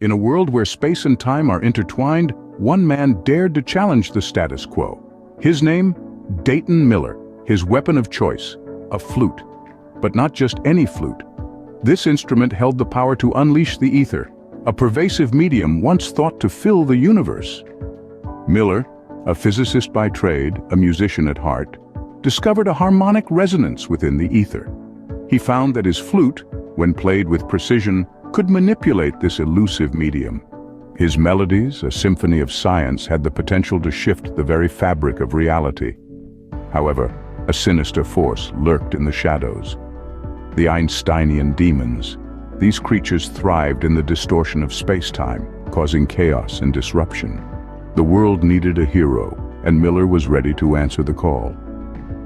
In a world where space and time are intertwined, one man dared to challenge the status quo. His name? Dayton Miller. His weapon of choice? A flute. But not just any flute. This instrument held the power to unleash the ether, a pervasive medium once thought to fill the universe. Miller, a physicist by trade, a musician at heart, discovered a harmonic resonance within the ether. He found that his flute, when played with precision, could manipulate this elusive medium. His melodies, a symphony of science, had the potential to shift the very fabric of reality. However, a sinister force lurked in the shadows. The Einsteinian demons. These creatures thrived in the distortion of space-time, causing chaos and disruption. The world needed a hero, and Miller was ready to answer the call.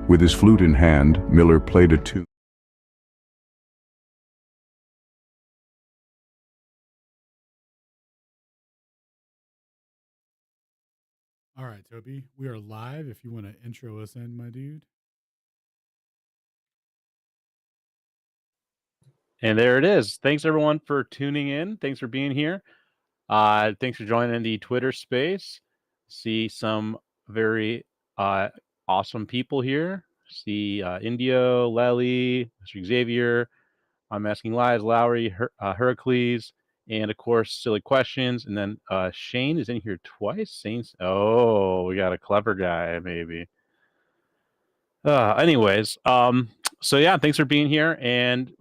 With his flute in hand, Miller played a tune. All right, Toby, we are live. If you want to intro us in, my dude. And there it is. Thanks everyone for tuning in. Thanks for being here. Thanks for joining the Twitter space. See some very awesome people here. See Indio, Lely, Mr. Xavier. I'm Asking Lies, Lowry, Heracles, and of course Silly Questions. And then Shane is in here twice. Oh, we got a clever guy maybe. Anyways, so yeah, thanks for being here. And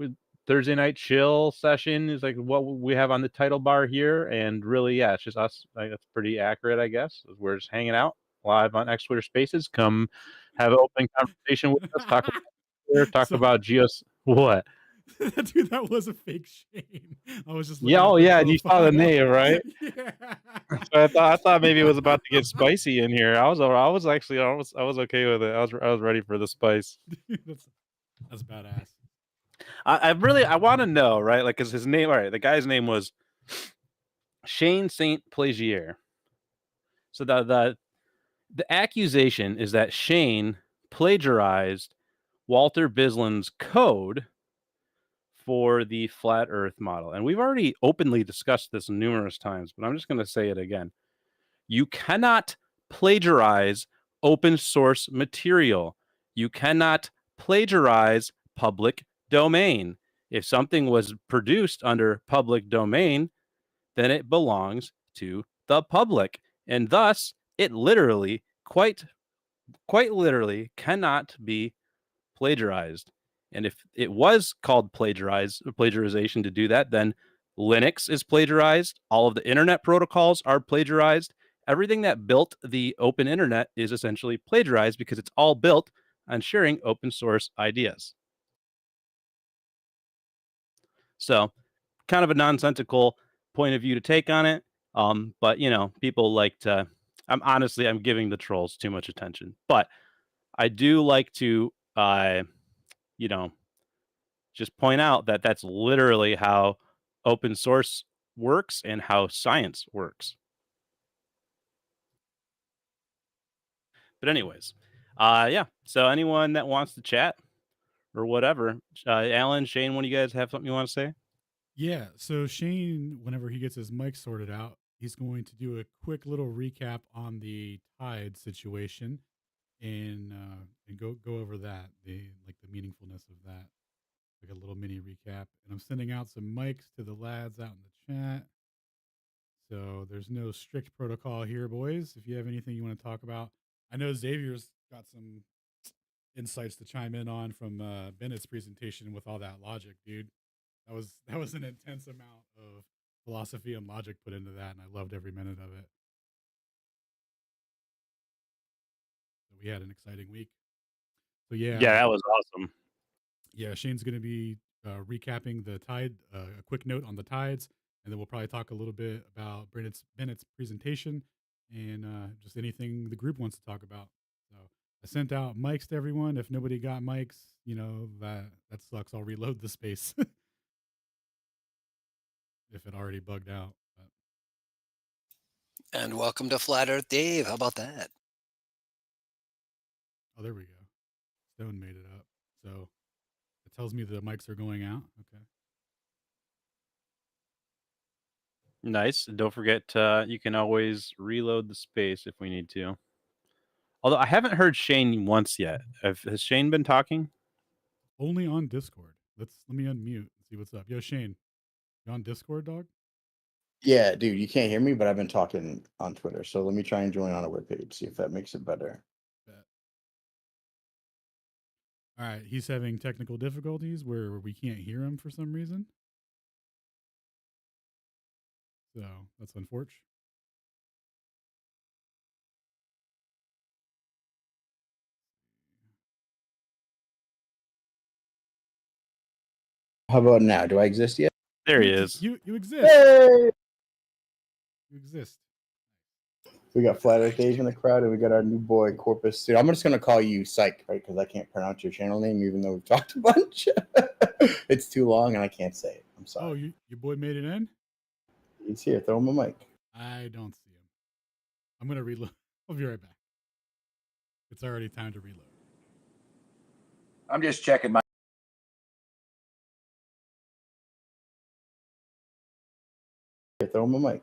Thursday night chill session is like what we have on the title bar here, and really, yeah, it's just us. Like, that's pretty accurate, I guess. We're just hanging out live on X Twitter Spaces. Come have an open conversation with us. Talk about geos. What? Dude, that was a fake Shane. I was just Yeah, oh yeah, you saw the name, right? Yeah. So I thought maybe it was about to get spicy in here. I was okay with it. I was ready for the spice. That's badass. I want to know, right? Like, cause his name, all right, the guy's name was Shane Saint Plagier. So the accusation is that Shane plagiarized Walter Bislin's code for the flat Earth model, and we've already openly discussed this numerous times, but I'm just going to say it again. You cannot plagiarize open source material. You cannot plagiarize public domain. If something was produced under public domain, then it belongs to the public. And thus, it literally, quite literally, cannot be plagiarized. And if it was called plagiarization to do that, then Linux is plagiarized. All of the internet protocols are plagiarized. Everything that built the open internet is essentially plagiarized because it's all built on sharing open source ideas. So kind of a nonsensical point of view to take on it. But you know, people like to, I'm giving the trolls too much attention, but I do like to, you know, just point out that that's literally how open source works and how science works. But anyways, yeah. So anyone that wants to chat or whatever, Alan, Shane, one of you guys have something you want to say? Yeah. So Shane, whenever he gets his mic sorted out, he's going to do a quick little recap on the tide situation and go over that, the meaningfulness of that, like a little mini recap. And I'm sending out some mics to the lads out in the chat. So there's no strict protocol here, boys. If you have anything you want to talk about, I know Xavier's got some insights to chime in on from Bennett's presentation with all that logic, dude. That was an intense amount of philosophy and logic put into that, and I loved every minute of it. So we had an exciting week. So yeah, that was awesome. Yeah, Shane's going to be recapping the tide, a quick note on the tides, and then we'll probably talk a little bit about Bennett's presentation and just anything the group wants to talk about. So I sent out mics to everyone. If nobody got mics, you know, that sucks. I'll reload the space if it already bugged out. But. And welcome to Flat Earth Dave. How about that? Oh, there we go. Stone made it up. So it tells me the mics are going out. Okay. Nice. Don't forget, you can always reload the space if we need to. Although I haven't heard Shane once yet. Has Shane been talking? Only on Discord. Let me unmute and see what's up. Yo, Shane, you on Discord, dog? Yeah, dude, you can't hear me, but I've been talking on Twitter. So let me try and join on a webpage, see if that makes it better. Bet. All right, he's having technical difficulties where we can't hear him for some reason. So that's unfortunate. How about now? Do I exist yet? There he is. You exist. Hey! You exist. We got Flat Earth Dave in the crowd, and we got our new boy Corpus. Dude, I'm just gonna call you Psych, right? Because I can't pronounce your channel name, even though we've talked a bunch. It's too long, and I can't say it. I'm sorry. Oh, your boy made it in? He's here. Throw him a mic. I don't see him. I'm gonna reload. I'll be right back. It's already time to reload. I'm just checking my. Here, throw him a mic.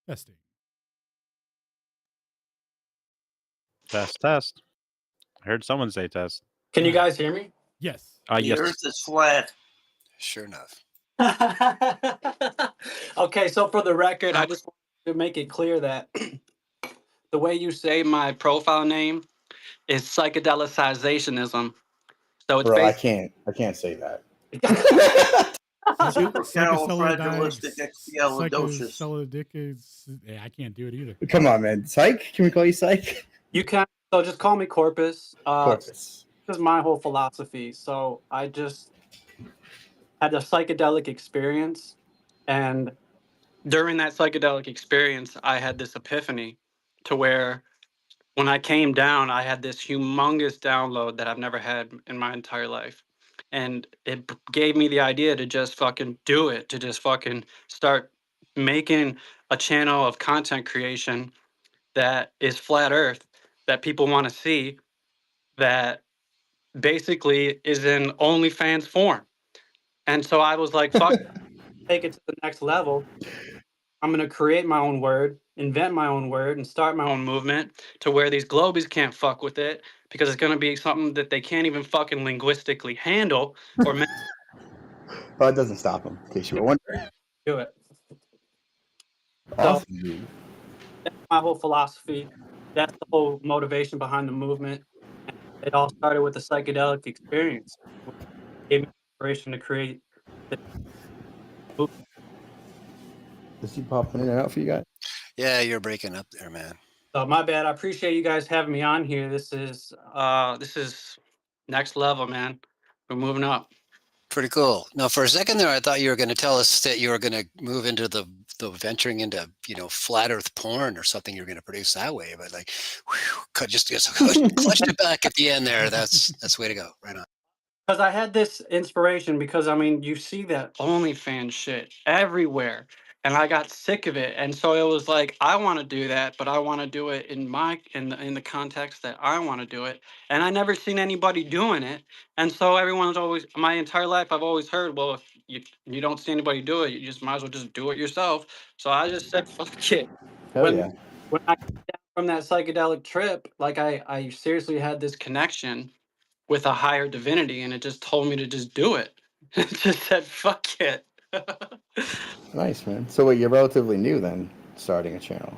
Testing. Test. I heard someone say test. Can you guys hear me? Yes. The Yes. Earth is flat. Sure enough. Okay, so for the record, I just want to make it clear that the way you say my profile name is psychedelicizationism. So it's Bro, I basically can't say that. Supercalifragilisticexpialidocious. Yeah, I can't do it either. Come on, man. Psych? Can we call you Psych? you can. So just call me Corpus. Corpus. This is my whole philosophy. So I just had a psychedelic experience, and during that psychedelic experience, I had this epiphany to where when I came down, I had this humongous download that I've never had in my entire life. And it gave me the idea to just fucking do it, to just fucking start making a channel of content creation that is flat earth, that people want to see, that basically is in OnlyFans form. And so I was like, fuck, take it to the next level. I'm going to create my own word, invent my own word, and start my own movement to where these globies can't fuck with it because it's going to be something that they can't even fucking linguistically handle or Well, it doesn't stop him, in case you were wondering. do it. Awesome, So dude. that's my whole philosophy. That's the whole motivation behind the movement. And it all started with the psychedelic experience. It gave me inspiration to create the movement. Is he popping in and out for you guys? Yeah, you're breaking up there, man. So my bad. I appreciate you guys having me on here. This is next level, man. We're moving up. Pretty cool. Now, for a second there, I thought you were going to tell us that you were going to move into the venturing into, flat Earth porn or something. You're going to produce that way, but like, whew, just clutched it back at the end there. That's the way to go. Right on. Because I had this inspiration because I mean you see that OnlyFans shit everywhere, and I got sick of it, and so it was like I want to do that, but I want to do it in the context that I want to do it, and I never seen anybody doing it, and so everyone's always my entire life I've always heard, well, if you don't see anybody do it, you just might as well just do it yourself. So I just said fuck it. Hell yeah. When I came down from that psychedelic trip, like I seriously had this connection with a higher divinity, and it just told me to just do it. It just said fuck it. Nice, man. So wait, you're relatively new then, starting a channel.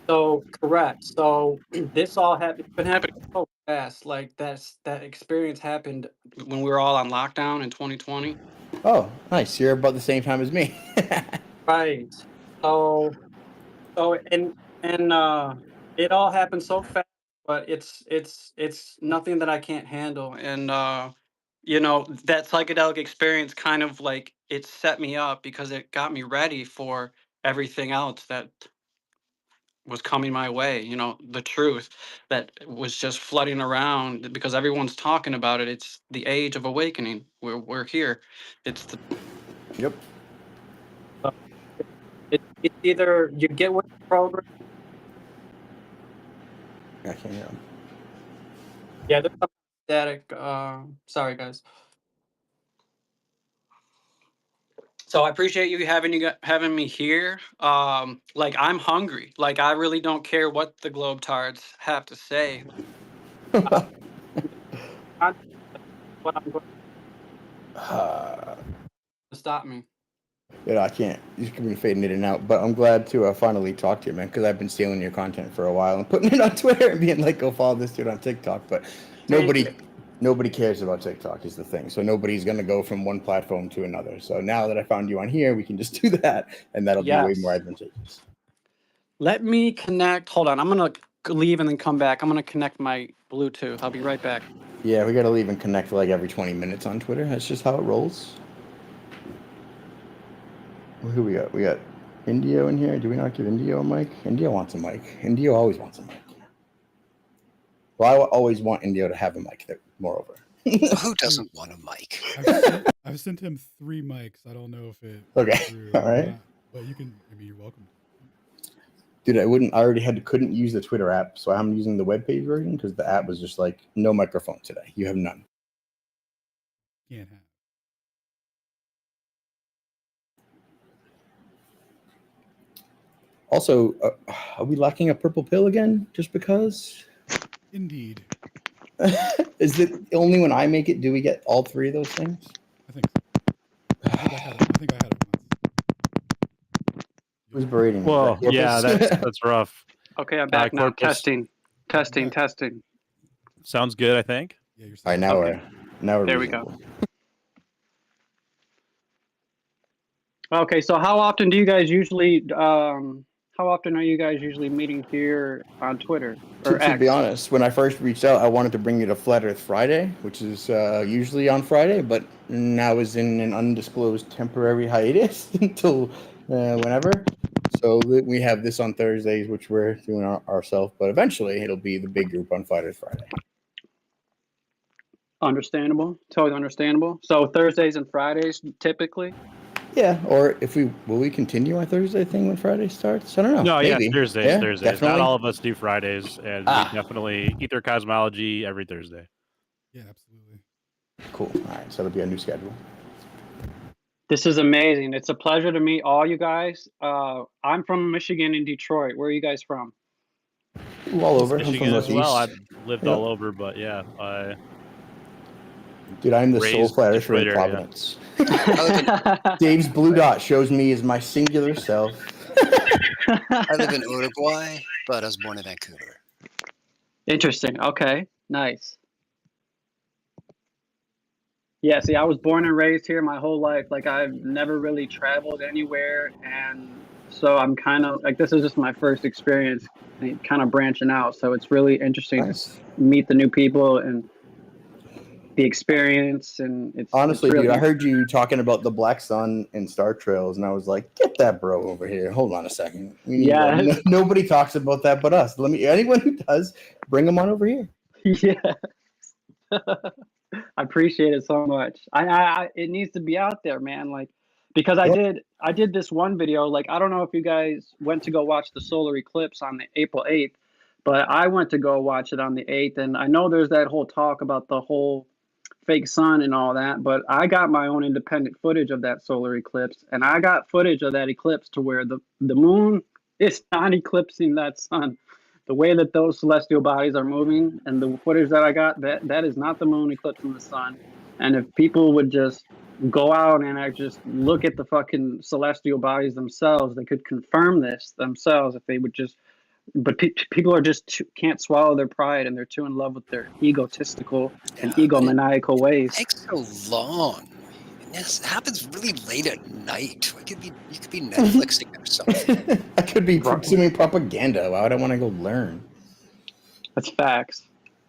So correct. So this all happened. Been happening so fast. Like that experience happened when we were all on lockdown in 2020. Oh, nice. You're about the same time as me. Right. So and it all happened so fast, but it's nothing that I can't handle. And that psychedelic experience kind of like it set me up because it got me ready for everything else that was coming my way, the truth that was just flooding around because everyone's talking about it. It's the age of awakening. We're here. It's the Yep. it's either you get with the program. I can't hear him. Yeah, there's some static. Sorry, guys. So I appreciate you having me here. Like I'm hungry. Like I really don't care what the Globetards have to say. I, what I'm going to stop me. I can't. You're gonna be fading in and out. But I'm glad to finally talk to you, man, because I've been stealing your content for a while and putting it on Twitter and being like, go follow this dude on TikTok. But nobody cares about TikTok is the thing. So nobody's gonna go from one platform to another. So now that I found you on here, we can just do that, and that'll be way more advantageous. Let me connect. Hold on. I'm gonna leave and then come back. I'm gonna connect my Bluetooth. I'll be right back. Yeah, we gotta leave and connect like every 20 minutes on Twitter. That's just how it rolls. Who we got? We got Indio in here. Do we not give Indio a mic? Indio wants a mic. Indio always wants a mic. Well, I always want Indio to have a mic there, moreover. Who doesn't want a mic? I've sent him 3 mics. I don't know if it. Okay. All right. But you can. I mean, you're welcome. Dude, I already couldn't use the Twitter app, so I'm using the webpage version because the app was just like no microphone today. You have none. Can't have. Also, are we lacking a purple pill again? Just because? Indeed. Is it only when I make it do we get all 3 of those things? I think so. I think I had it once. Who's berating me? Well, yeah, that's rough. Okay, I'm back now. Corpus. Testing. Sounds good, I think. Yeah, you're All right, now we're there reasonable. we go. Okay, so how often do you guys usually how often are you guys usually meeting here on Twitter or To be honest, when I first reached out, I wanted to bring you to Flat Earth Friday, which is usually on Friday, but now is in an undisclosed temporary hiatus until whenever. So we have this on Thursdays, which we're doing ourselves, but eventually it'll be the big group on Flat Earth Friday. Understandable. Totally understandable. So Thursdays and Fridays typically? Yeah, or will we continue our Thursday thing when Friday starts? I don't know. No, Maybe. yeah, Thursdays. Yeah, Thursdays. definitely. Not all of us do Fridays, and we definitely Ether Cosmology every Thursday. Yeah, absolutely. Cool. All right, so it'll be a new schedule. This is amazing. It's a pleasure to meet all you guys. I'm from Michigan and Detroit. Where are you guys from? All over. Michigan as well. I've lived all over, but yeah. Dude, I'm the sole Flat Earther in Providence. Dave's blue dot shows me as my singular self. I live in Uruguay, but I was born in Vancouver. Interesting. Okay. Nice. Yeah, see, I was born and raised here my whole life. Like, I've never really traveled anywhere. And so I'm kind of, like, this is just my first experience kind of branching out. So it's really interesting to meet the new people and the experience. And it's honestly, really, dude, I heard you talking about the Black Sun and Star Trails, and I was like, get that bro over here. Hold on a second. Yeah. Nobody talks about that but us. Anyone who does, bring them on over here. Yeah. I appreciate it so much. I it needs to be out there, man. Like, because I did this one video. Like, I don't know if you guys went to go watch the solar eclipse on the April 8th, but I went to go watch it on the 8th. And I know there's that whole talk about the whole fake sun and all that, but I got my own independent footage of that solar eclipse, and I got footage of that eclipse to where the moon is not eclipsing that sun. The way that those celestial bodies are moving and the footage that I got, that is not the moon eclipsing the sun. And if people would just go out and just look at the fucking celestial bodies themselves, they could confirm this themselves if they would just. But people are just can't swallow their pride, and they're too in love with their egotistical and egomaniacal ways. It takes so long. This happens really late at night. You could be Netflixing or something. I could be consuming propaganda. Why would I want to go learn? That's facts.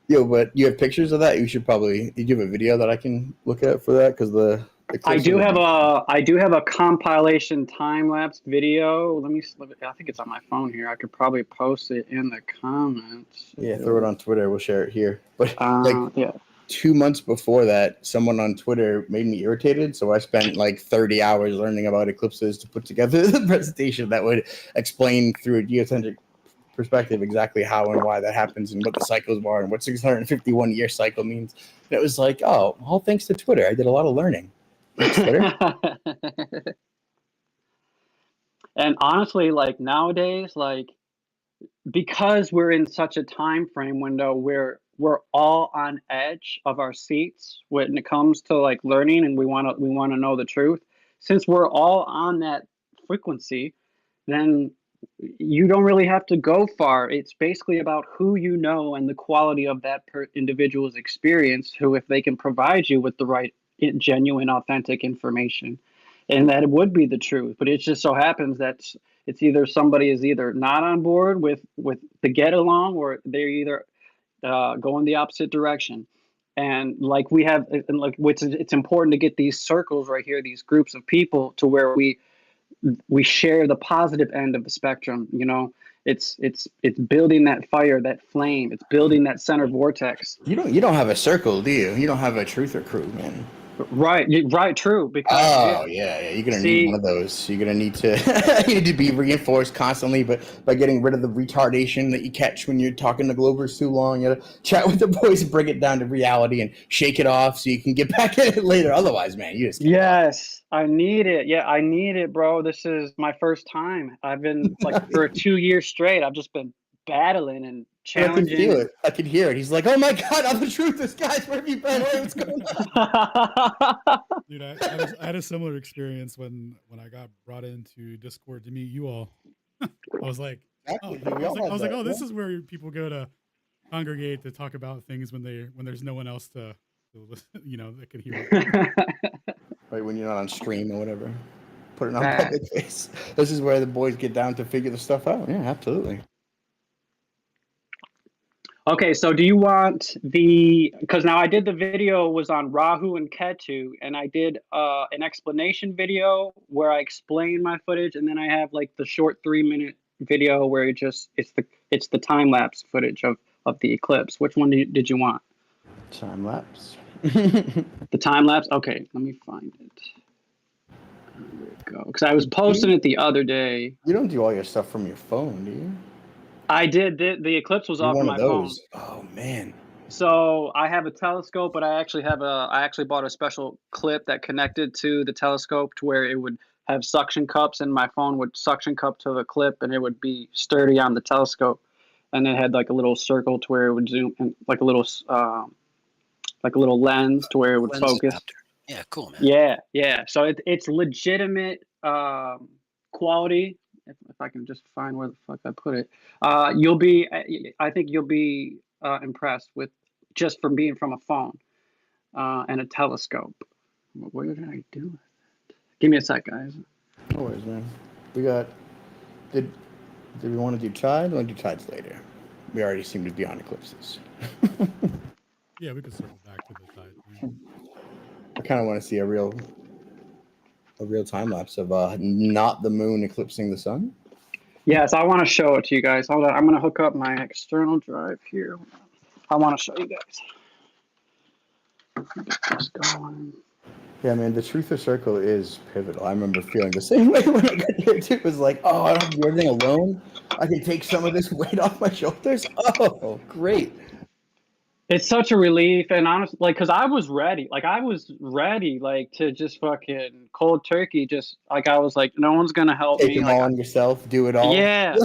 Yo, but you have pictures of that? You should probably. You have a video that I can look at for that because I do have a compilation time lapse video. Let me. I think it's on my phone here. I could probably post it in the comments. Yeah, throw it on Twitter. We'll share it here. But yeah. 2 months before that, someone on Twitter made me irritated, so I spent like 30 hours learning about eclipses to put together the presentation that would explain through a geocentric perspective exactly how and why that happens and what the cycles are and what 651-year cycle means. And it was like, oh, all thanks to Twitter. I did a lot of learning. Thanks, Twitter. And honestly, like nowadays, like because we're in such a time frame window where we're all on edge of our seats when it comes to like learning, and we want to know the truth. Since we're all on that frequency, then you don't really have to go far. It's basically about who you know and the quality of that individual's experience, who, if they can provide you with the right, genuine, authentic information, and that it would be the truth. But it just so happens that it's either somebody is either not on board with the get along, or they're either going the opposite direction. And like we have, and like which it's important to get these circles right here, these groups of people, to where we share the positive end of the spectrum. You know, it's building that fire, that flame. It's building that center vortex. You don't have a circle, do you? You don't have a truther crew, man. Right, right, true. Because Yeah. You're gonna need one of those. You're gonna need to you need to be reinforced constantly, but by getting rid of the retardation that you catch when you're talking to Globers too long. You gotta chat with the boys and bring it down to reality and shake it off so you can get back in it later. Otherwise, man, you just yes, I need it. Yeah, I need it, bro. This is my first time. I've been like for 2 years straight. I've just been battling and challenging. I can feel it. I can hear it. He's like, "Oh my god, I'm the truth. This guy's where have you been? Hey, what's going on?" Dude, I had a similar experience when I got brought into Discord to meet you all. I was like, oh, this is where people go to congregate to talk about things when there's no one else to listen, that can hear it. Right, when you're not on stream or whatever. Put it on public face. This is where the boys get down to figure the stuff out. Yeah, absolutely. Okay, so do you want because now I did the video was on Rahu and Ketu, and I did an explanation video where I explain my footage, and then I have like the short 3-minute video where it's the time lapse footage of the eclipse. Which one did you want? Time lapse. The time lapse? Okay, let me find it. There we go. Because I was posting it the other day. You don't do all your stuff from your phone, do you? I did. The eclipse was off of my phone. Oh man. So I have a telescope, but I actually bought a special clip that connected to the telescope to where it would have suction cups, and my phone would suction cup to the clip, and it would be sturdy on the telescope. And it had like a little circle to where it would zoom, and like a little lens to where it would focus. Adapter. Yeah, cool, man. Yeah. So it's legitimate quality. If I can just find where the fuck I put it, I think you'll be impressed with just from being from a phone and a telescope. What did I do? Give me a sec, guys. No worries, man. We got. Did we want to do tides? We want to do tides later. We already seem to be on eclipses. Yeah, we could circle back to the tide. I kind of want to see a real time lapse of not the moon eclipsing the sun. Yes, I want to show it to you guys. Hold on, I'm gonna hook up my external drive here. I want to show you guys. Get this going. Yeah, man, the truth of circle is pivotal. I remember feeling the same way when I got here too. It was like, oh, I don't have to do everything alone. I can take some of this weight off my shoulders. Oh, great. It's such a relief, and honestly, like, cause I was ready, like to just fucking cold turkey. Just like I was like, no one's gonna help Take me. them Like, all on yourself, do it all. yeah,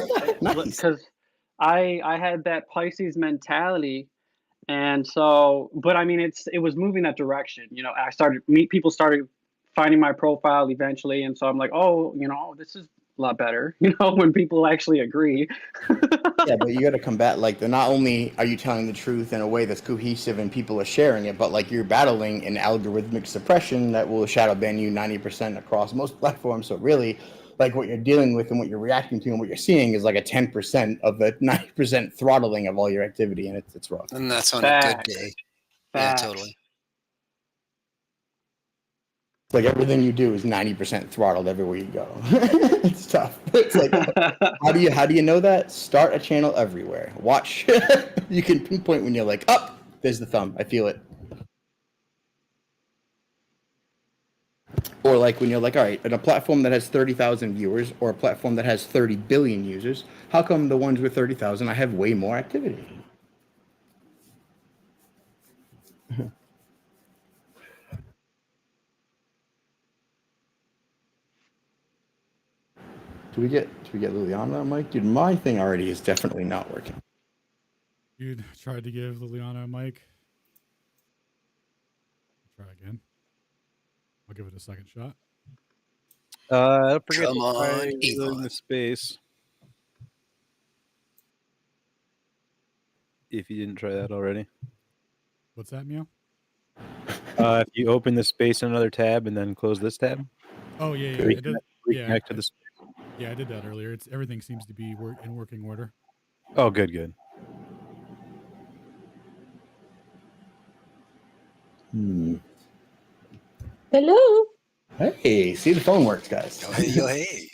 Nice. because I had that Pisces mentality, and so, but I mean, it was moving that direction. You know, people started finding my profile eventually, and so I'm like, oh, this is a lot better. When people actually agree. Yeah, but you got to combat not only are you telling the truth in a way that's cohesive and people are sharing it, but like you're battling an algorithmic suppression that will shadow ban you 90% across most platforms. So really, like what you're dealing with and what you're reacting to and what you're seeing is like a 10% of the 90% throttling of all your activity, and it's rough. And that's on a good day. Yeah, totally. Like everything you do is 90% throttled everywhere you go. It's tough. It's like, how do you know that? Start a channel everywhere. Watch. You can pinpoint when you're like, up, there's the thumb. I feel it. Or like when you're like, all right, in a platform that has 30,000 viewers or a platform that has 30 billion users, how come the ones with 30,000, I have way more activity? Do we get Liliana on mic? Dude, my thing already is definitely not working. Dude, tried to give Liliana a mic. Try again. I'll give it a second shot. Don't forget Come to on, try reloading Yvonne. the space. If you didn't try that already. What's that, Meow? If you open the space in another tab and then close this tab. Oh, yeah. It does, Reconnect to the space. Yeah, I did that earlier. Everything seems to be in working order. Oh, good. Hello. Hey, see, the phone works, guys. Yo, hey, yo, hey.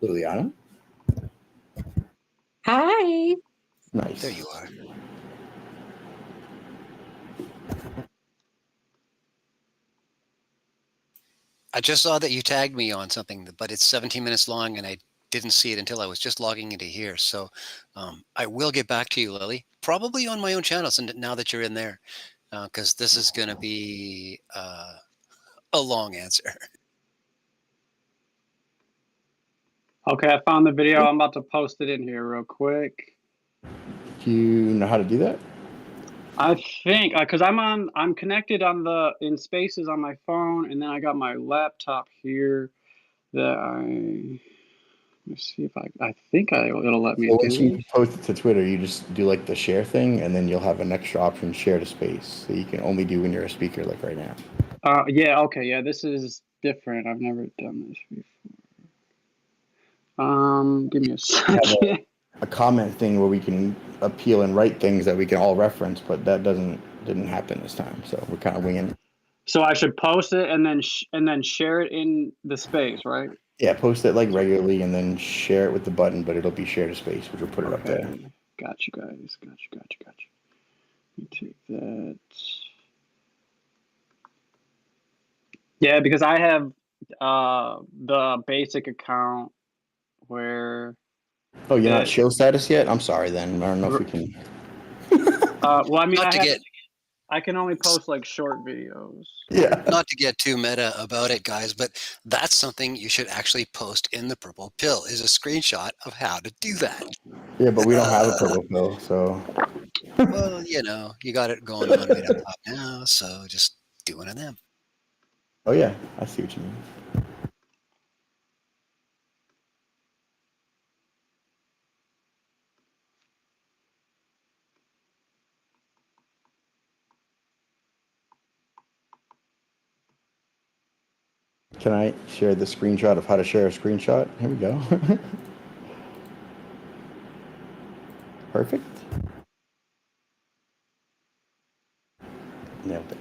Liliana? Hi. Nice. There you are. I just saw that you tagged me on something, but it's 17 minutes long, and I didn't see it until I was just logging into here. So I will get back to you, Lily, probably on my own channels. And now that you're in there, because this is going to be a long answer. Okay, I found the video. I'm about to post it in here real quick. Do you know how to do that? I think because I'm connected in Spaces on my phone, and then I got my laptop here that let's see if I think it'll let me So do once you it. post it to Twitter, you just do like the share thing, and then you'll have an extra option, share to space, that you can only do when you're a speaker, like right now. Yeah, okay, yeah, this is different. I've never done this before. Give me a second. A comment thing where we can appeal and write things that we can all reference, but that didn't happen this time, so we're kind of winging it. So I should post it and then share it in the space, right? Yeah, post it like regularly and then share it with the button, but it'll be share to space, which will put it up there. Got you guys. Got you. Let me take that. Yeah, because I have the basic account where. Oh, you're not show status yet? I'm sorry then. I don't know if we can. Well, I mean, I can only post like short videos. Yeah. Not to get too meta about it, guys, but that's something you should actually post in the purple pill is a screenshot of how to do that. Yeah, but we don't have a purple pill, so. Well, you got it going on right up top now, so just do one of them. Oh yeah, I see what you mean. Can I share the screenshot of how to share a screenshot? Here we go. Perfect. Nailed it.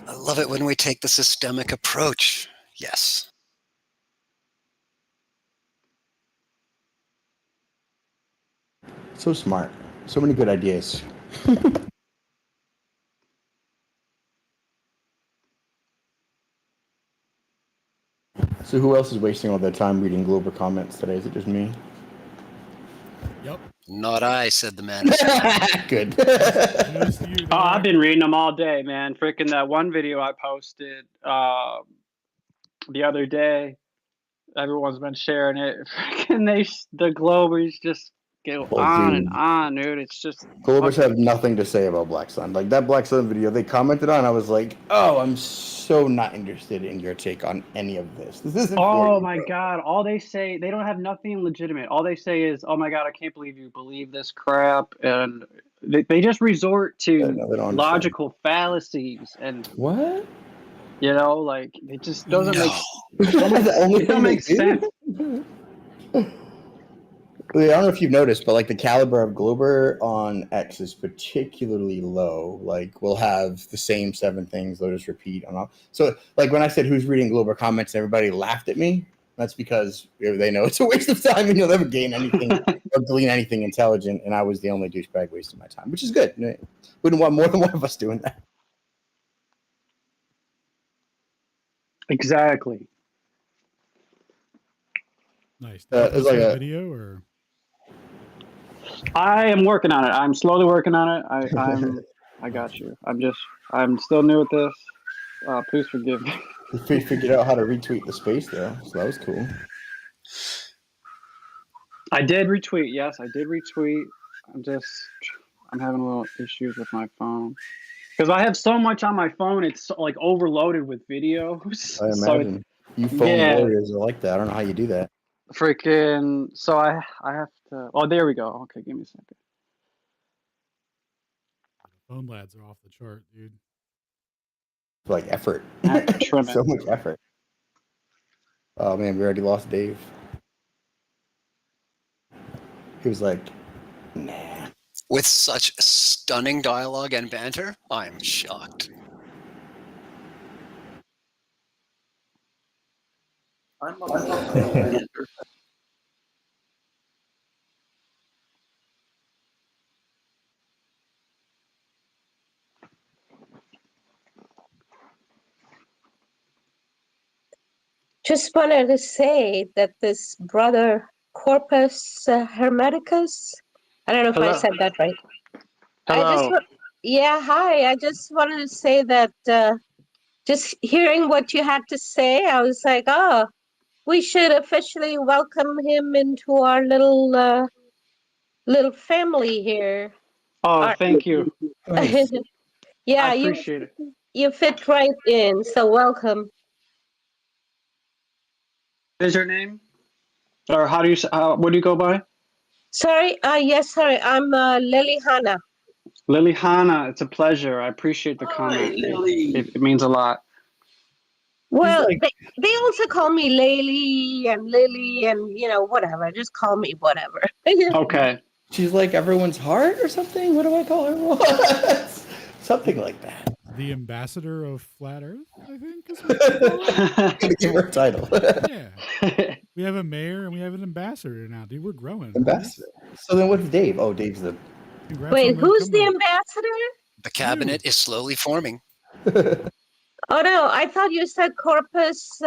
I love it when we take the systemic approach. Yes. So smart. So many good ideas. So who else is wasting all their time reading Glober comments today? Is it just me? Yep. Not I, said the man. Good. Just you, Oh, I've dog. been reading them all day, man. Freaking that one video I posted the other day. Everyone's been sharing it. Freaking the Globers just go on and on, dude. It's just Globers have nothing to say about Black Sun. Like that Black Sun video they commented on, I was like, oh, I'm so not interested in your take on any of this. This isn't for you, my bro. God. All they say, they don't have nothing legitimate. All they say is, oh my God, I can't believe you believe this crap. And they just resort to They don't logical fallacies. And what? Like it just doesn't make sense. I don't know if you've noticed, but like the caliber of Glober on X is particularly low. Like we'll have the same 7 things, they'll just repeat on all. So like when I said who's reading Glober comments, everybody laughed at me. That's because they know it's a waste of time and you'll never gain anything or glean anything intelligent. And I was the only douchebag wasting my time, which is good. Wouldn't want more than one of us doing that. Exactly. Nice. It's like a video or. I am working on it. I'm slowly working on it. I got you. I'm still new at this. Please forgive me. He figured out how to retweet the space though, so that was cool. I did retweet. Yes, I did retweet. I'm having a little issues with my phone because I have so much on my phone. It's like overloaded with videos. I imagine you phone warriors are like that. I don't know how you do that. Freaking. So I have to. Oh, there we go. Okay, give me a second. Phone lads are off the chart, dude. Like effort. Trim So it. much effort. Oh man, we already lost Dave. He was like, nah. With such stunning dialogue and banter, I'm shocked. Just wanted to say that this brother Corpus Hermeticus, I don't know if I said that right. Hello. Hi. I just wanted to say that just hearing what you had to say, I was like, oh, we should officially welcome him into our little family here. Oh, thank you. Nice. Yeah, I appreciate it. you fit right in, so welcome. What is your name? Or how do you? What do you go by? Sorry, I'm Lily Hanna. Lily Hanna. It's a pleasure. I appreciate the comment. It means a lot. Well, like- they also call me Lily and Lily and, whatever. Just call me whatever. Okay. She's like everyone's heart or something? What do I call her? Something like that. The ambassador of flat Earth, I think. Is what they call it. Gotta give her a title. Yeah. We have a mayor and we have an ambassador now, dude. We're growing. Ambassador. So then what's Dave? Oh, Dave's the... Congrats Wait, on who's the comeback. ambassador? The cabinet is slowly forming. Oh, no, I thought you said Corpus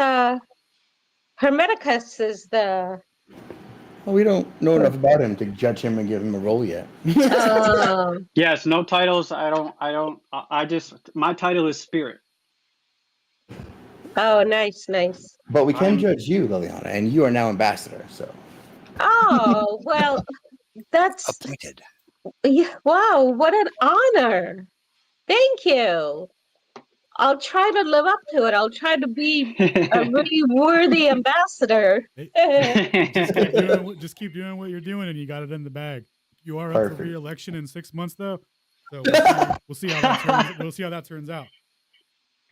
Hermeticus is the... Well, we don't know enough about him to judge him and give him a role yet. Yes, no titles. My title is Spirit. Oh, nice. But we can judge you, Liliana, and you are now ambassador, so... Oh, well, that's... Appointed. Yeah, wow, what an honor. Thank you. I'll try to live up to it. I'll try to be a really worthy ambassador. Just keep doing what you're doing, and you got it in the bag. You are up Perfect. for re-election in 6 months, though. So we'll see how that turns out.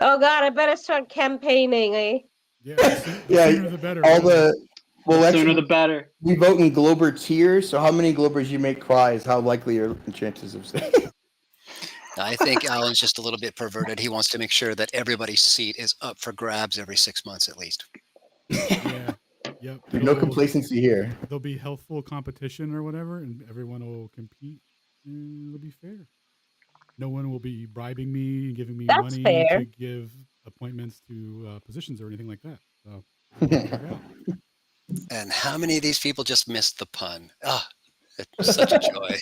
Oh God, I better start campaigning, eh? Yeah, the sooner the better. The sooner the better. We vote in Glober tiers, so how many Globers you make cry is how likely your chances of staying. I think Alan's just a little bit perverted. He wants to make sure that everybody's seat is up for grabs every 6 months at least. Yeah. Yep. No complacency here. There'll be healthful competition or whatever, and everyone will compete, and it'll be fair. No one will be bribing me and giving me That's money fair. to give appointments to positions or anything like that. So we'll figure it out. And how many of these people just missed the pun? Ah, it's such a joy.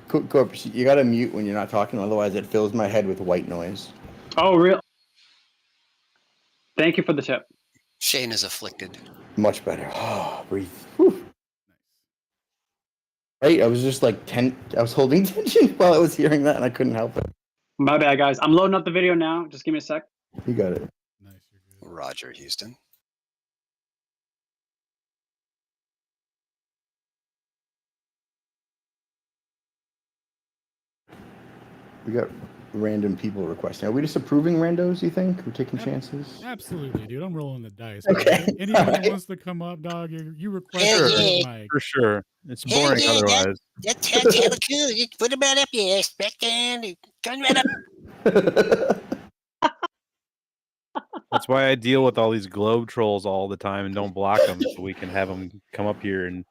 Corpus, you gotta mute when you're not talking, otherwise it fills my head with white noise. Oh, real? Thank you for the tip. Shane is afflicted. Much better. Oh, breathe. Whew. Right, I was just like I was holding tension while I was hearing that, and I couldn't help it. My bad, guys. I'm loading up the video now. Just give me a sec. You got it. Nice, you're good. Roger, Houston. We got random people requesting. Are we just approving randos, you think? We're taking chances? Absolutely, dude. I'm rolling the dice. Okay. Anyone All right. who wants to come up, dog, you request Sure. Mike. For sure. It's Hell boring yeah, otherwise. That's hella cool. You put them right up here, Spectre. Come right up. That's why I deal with all these globe trolls all the time and don't block them, so we can have them come up here and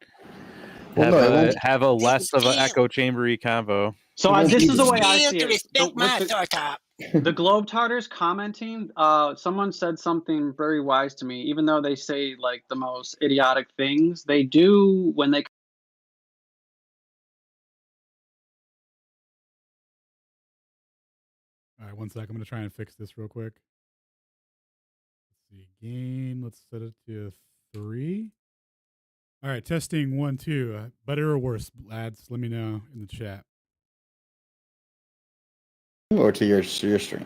have a less of an echo chambery convo. So this is the way I Still see to it. respect my startup. The Globetrotters commenting, someone said something very wise to me. Even though they say like the most idiotic things, they do when they. All right, 1 sec. I'm going to try and fix this real quick. Let's see. Gain. Let's set it to 3. All right. Testing 1, 2. Better or worse, lads? Let me know in the chat. Or to your stream.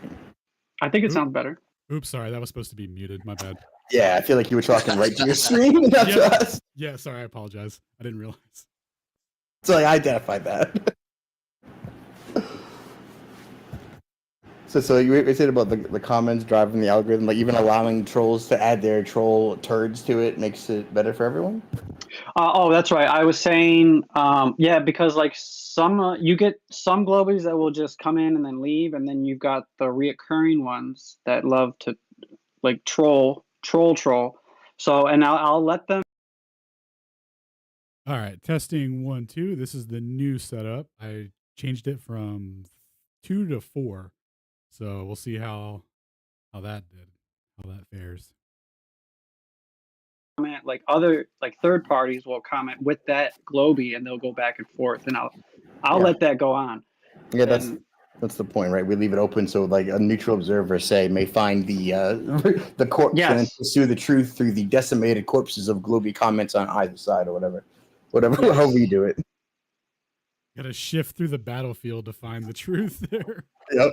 I think it sounds better. Oops, sorry. That was supposed to be muted. My bad. Yeah, I feel like you were talking right to your stream, not to us. Yeah, sorry. I apologize. I didn't realize. So I identified that. So you said about the comments driving the algorithm, like even allowing trolls to add their troll turds to it makes it better for everyone? Oh, that's right. I was saying, yeah, because like you get some globies that will just come in and then leave, and then you've got the reoccurring ones that love to like troll. So, and I'll let them. All right, testing 1, 2. This is the new setup. I changed it from 2 to 4. So we'll see how that fares. Comment like other like third parties will comment with that globie, and they'll go back and forth, and I'll let that go on. Yeah, that's the point, right? We leave it open so like a neutral observer, say, may find the corpse and then pursue the truth through the decimated corpses of globie comments on either side or whatever, however you do it. Got to shift through the battlefield to find the truth there. Yep.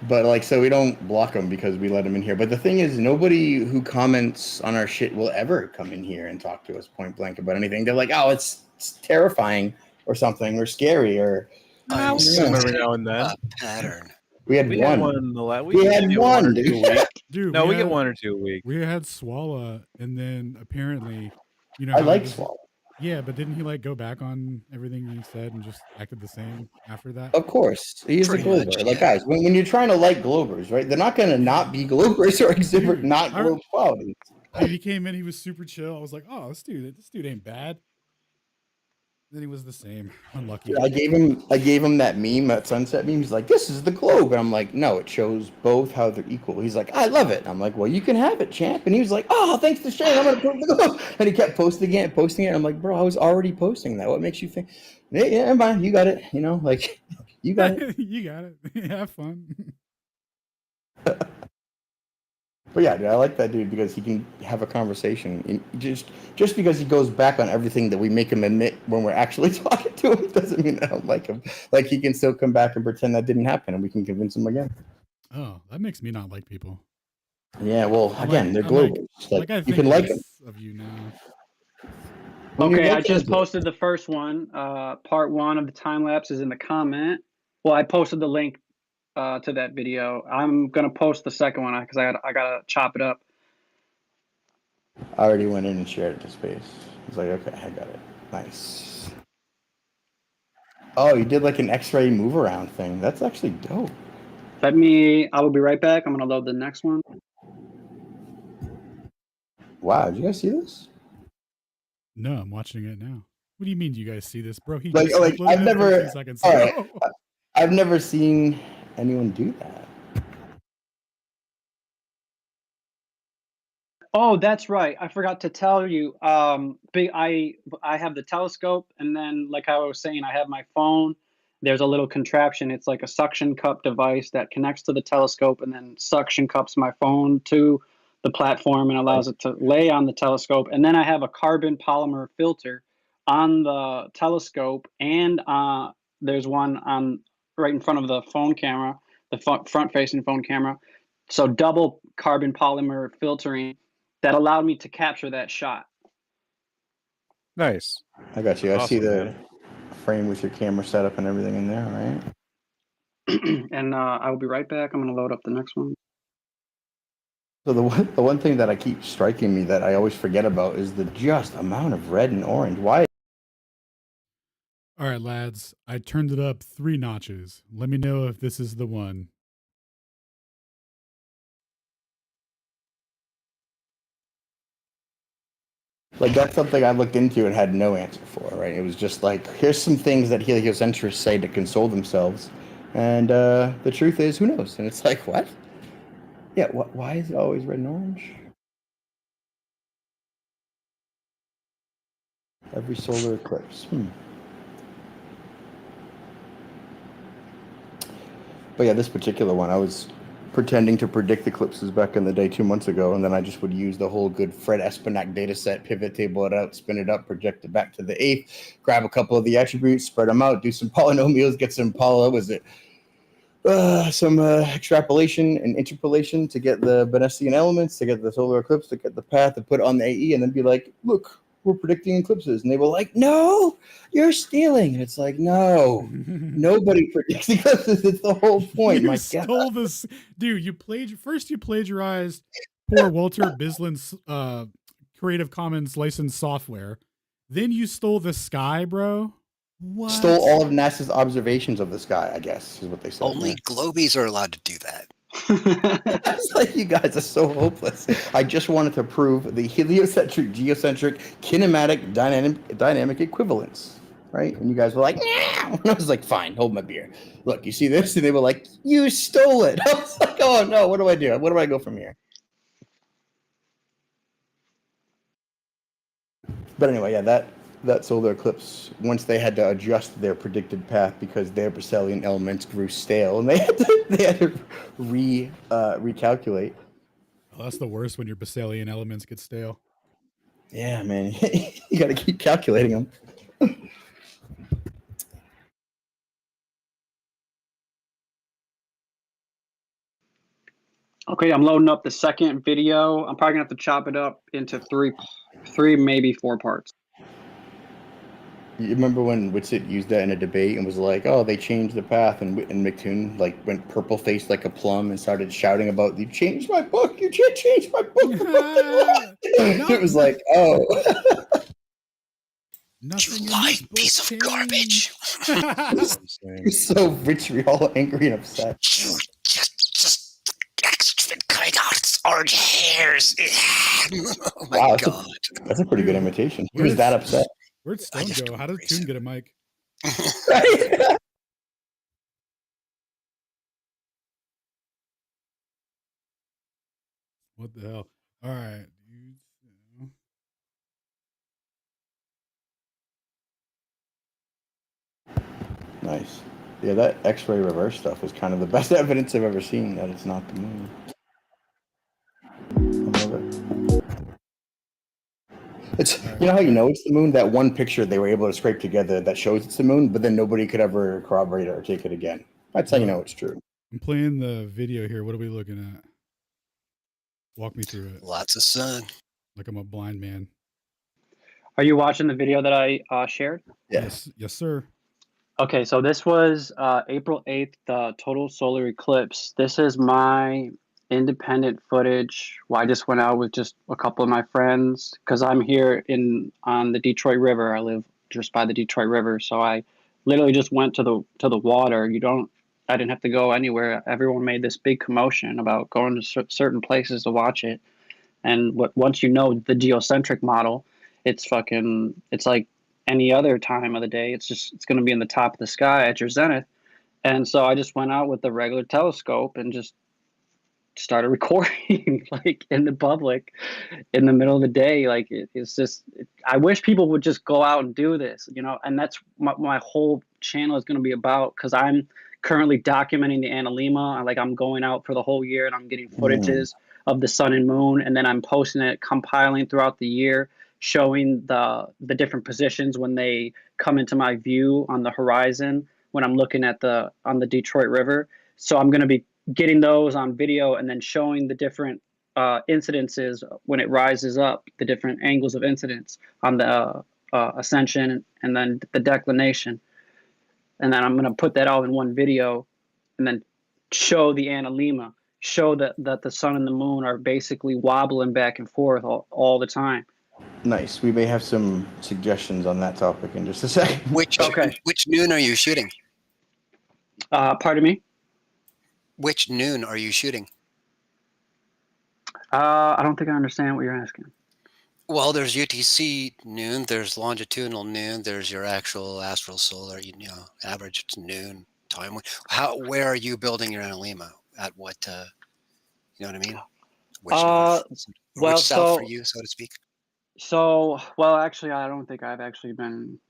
But like, so we don't block them because we let them in here. But the thing is, nobody who comments on our shit will ever come in here and talk to us point blank about anything. They're like, oh, it's terrifying or something or scary or. Every now and then. Pattern. We had one. We had one, dude. Dude, no, we get 1 or 2 a week. We had Swalla, and then apparently, I like Swalla. Yeah, but didn't he like go back on everything he said and just acted the same after that? Of course, he is a glober. Much, like guys, when you're trying to like globers, right? They're not going to not be globers or exhibit not globe qualities. Dude, he came in, he was super chill. I was like, oh, this dude ain't bad. Then he was the same. Unlucky. I gave him that meme, that sunset meme. He's like, this is the globe. And I'm like, no, it shows both how they're equal. He's like, I love it. I'm like, well, you can have it, champ. And he was like, oh, thanks to Shane, I'm going to put the globe. And he kept posting it. I'm like, bro, I was already posting that. What makes you think? Yeah, never mind. You got it. You know, like, you got it. You got it. Have fun. But yeah, dude, I like that dude because he can have a conversation. Just because he goes back on everything that we make him admit when we're actually talking to him doesn't mean I don't like him. Like he can still come back and pretend that didn't happen, and we can convince him again. Oh, that makes me not like people. Yeah, well, again, they're global. Like I you think can like them. of you now. Okay, I just posted the first one. Part 1 of the time lapse is in the comment. Well, I posted the link to that video. I'm gonna post the second one because I gotta chop it up. I already went in and shared it to space. I was like, okay, I got it. Nice. Oh, you did like an X-ray move around thing. That's actually dope. I will be right back. I'm gonna load the next one. Wow, did you guys see this? No, I'm watching it now. What do you mean? Do you guys see this, bro? I've never seen anyone do that. Oh, that's right. I forgot to tell you. I have the telescope, and then, like I was saying, I have my phone. There's a little contraption. It's like a suction cup device that connects to the telescope, and then suction cups my phone to the platform and allows it to lay on the telescope. And then I have a carbon polymer filter on the telescope, and there's one on right in front of the phone camera, the front-facing phone camera. So double carbon polymer filtering that allowed me to capture that shot. Nice. I got you. I Awesome, see the man. frame with your camera setup and everything in there, right? And I will be right back. I'm going to load up the next one. So the one thing that I keep striking me that I always forget about is the just amount of red and orange. Why? All right, lads. I turned it up 3 notches. Let me know if this is the one. Like that's something I looked into and had no answer for, right? It was just like, here's some things that heliocentrists say to console themselves, and the truth is, who knows? And it's like, what? Yeah, why is it always red and orange? Every solar eclipse. But yeah, this particular one, I was pretending to predict eclipses back in the day 2 months ago, and then I just would use the whole good Fred Espenac data set, pivot table it out, spin it up, project it back to the eighth, grab a couple of the attributes, spread them out, do some polynomials, get some some extrapolation and interpolation to get the Venusian elements, to get the solar eclipse, to get the path, to put on the AE, and then be like, look, we're predicting eclipses. And they were like, no, you're stealing. And it's like, no, nobody predicts eclipses. It's the whole point. You My stole God. this, dude. You plagiarized poor Walter Bislin's Creative Commons licensed software. Then you stole the sky, bro. What? Stole all of NASA's observations of the sky, I guess, is what they said. Only globies are allowed to do that. It's like, you guys are so hopeless. I just wanted to prove the heliocentric, geocentric, kinematic, dynamic equivalence, right? And you guys were like, no. And I was like, fine, hold my beer. Look, you see this? And they were like, you stole it. I was like, oh no, what do I do? Where do I go from here? But anyway, yeah, that solar eclipse, once they had to adjust their predicted path because their Besselian elements grew stale, and they had to recalculate. Oh, that's the worst when your Besselian elements get stale. Yeah, man, you got to keep calculating them. Okay, I'm loading up the second video. I'm probably gonna have to chop it up into three, maybe 4 parts. You remember when Whitsitt used that in a debate and was like, "Oh, they changed the path," and McToon like went purple faced like a plum and started shouting about, "You changed my book! You changed my book!" It was like, oh. You lying piece of garbage. He's so vitriol, angry and upset. You just coming out its orange hairs. Oh my Wow, God. That's a pretty good imitation. He was that upset. Where'd Stone go? How did Toon get a mic? What the hell? All right. Nice. Yeah, that X-ray reverse stuff is kind of the best evidence I've ever seen that it's not the moon. I love it. It's, you know how you know it's the moon? That one picture they were able to scrape together that shows it's the moon, but then nobody could ever corroborate it or take it again. That's how you know it's true. I'm playing the video here. What are we looking at? Walk me through it. Lots of sun. Like I'm a blind man. Are you watching the video that I shared? Yes, sir. Okay, so this was April 8th, the total solar eclipse. This is my independent footage. I just went out with just a couple of my friends because I'm here on the Detroit River. I live just by the Detroit River, so I literally just went to the water. I didn't have to go anywhere. Everyone made this big commotion about going to certain places to watch it. And once you know the geocentric model, it's like any other time of the day. It's going to be in the top of the sky at your zenith. And so I just went out with the regular telescope and just started recording like in the public in the middle of the day. Like I wish people would just go out and do this, and that's my whole channel is going to be about, because I'm currently documenting the analemma. I'm going out for the whole year and I'm getting footages of the sun and moon, and then I'm posting it, compiling throughout the year, showing the different positions when they come into my view on the horizon when I'm looking at on the Detroit River. So I'm going to be getting those on video and then showing the different incidences when it rises up, the different angles of incidence on the ascension and then the declination. And then I'm going to put that all in one video and then show the analemma, show that the sun and the moon are basically wobbling back and forth all the time. Nice. We may have some suggestions on that topic in just a second. Which noon are you shooting? Pardon me? Which noon are you shooting? I don't think I understand what you're asking. Well, there's UTC noon, there's longitudinal noon, there's your actual astral solar, average noon time. Where are you building your analemma? At what, you know what I mean? Which south for you, so to speak? So, well, actually, I don't think I've actually been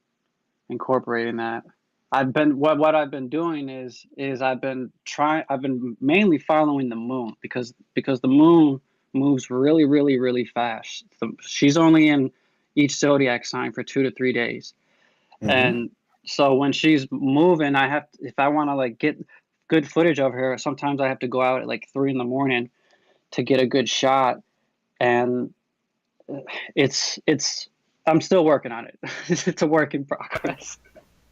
incorporating that. I've been what I've been doing is I've been mainly following the moon because the moon moves really fast. She's only in each zodiac sign for 2 to 3 days. And so when she's moving, if I want to like get good footage of her, sometimes I have to go out at like 3 a.m. to get a good shot. And I'm still working on it. It's a work in progress.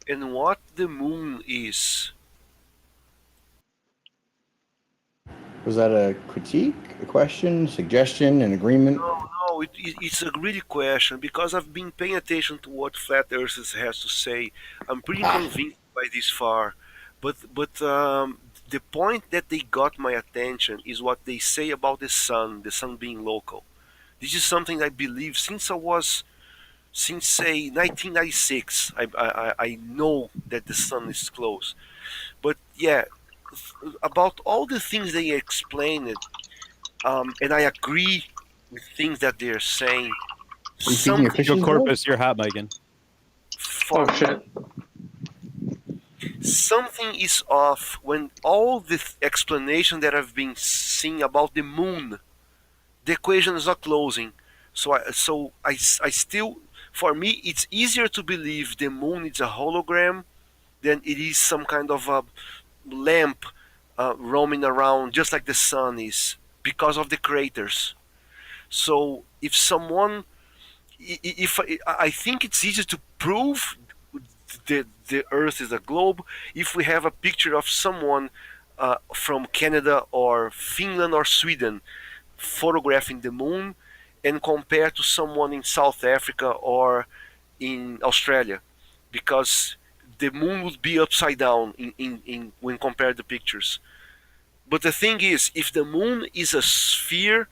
And what the moon is? Was that a critique, a question, suggestion, an agreement? No, it's a really question because I've been paying attention to what Flat Earthers has to say. I'm pretty convinced by this far, but the point that they got my attention is what they say about the sun being local. This is something I believe since say 1996. I know that the sun is close, but yeah, about all the things they explained, and I agree with things that they're saying. Corpus, you're hot, Megan. Oh shit. Something is off when all the explanation that I've been seeing about the moon, the equation is not closing. So I still, for me, it's easier to believe the moon is a hologram than it is some kind of a lamp roaming around just like the sun is because of the craters. So if someone, if I think it's easy to prove the Earth is a globe if we have a picture of someone from Canada or Finland or Sweden photographing the moon and compare to someone in South Africa or in Australia, because the moon would be upside down in when compared the pictures. But the thing is, if the moon is a sphere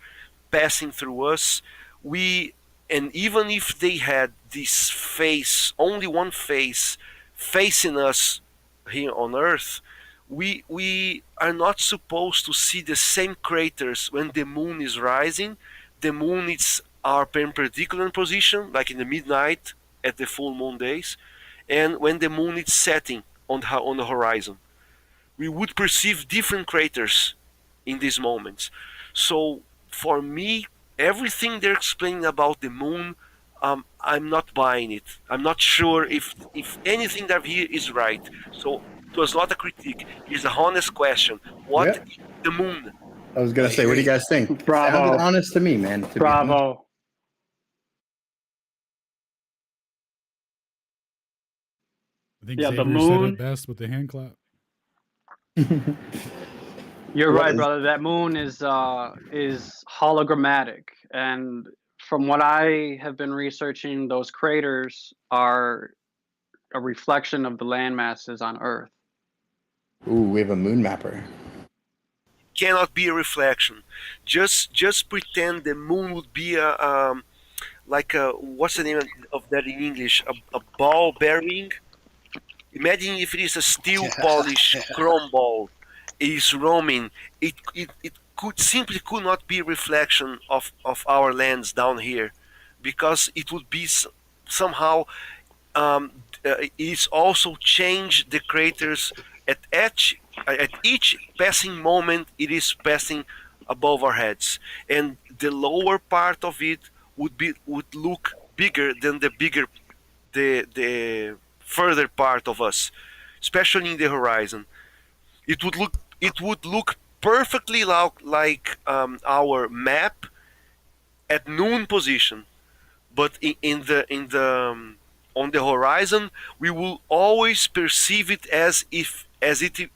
passing through us, and even if they had this face, only one face, facing us here on Earth, we are not supposed to see the same craters when the moon is rising. The moon is our perpendicular position, like in the midnight at the full moon days, and when the moon is setting on the horizon. We would perceive different craters in these moments. So for me, everything they're explaining about the moon, I'm not buying it. I'm not sure if anything that here is right. So it was not a critique. It's a honest question. What is the moon? I was gonna say, what do you guys think? Bravo. Sounded honest to me, man. Bravo. I think Yeah, Xavier the moon. said it best with the hand clap. You're right, brother. That moon is hologrammatic, and from what I have been researching, those craters are a reflection of the land masses on Earth. Ooh, we have a moon mapper. Cannot be a reflection. Just pretend the moon would be like a, what's the name of that in English? A ball bearing. Imagine if it is a steel polished chrome ball. It is roaming. It could not be a reflection of our lands down here, because it would be somehow. It's also changed the craters at each passing moment. It is passing above our heads, and the lower part of it would look bigger than the further part of us, especially in the horizon. It would look perfectly like our map at noon position, but in the on the horizon we will always perceive it as if it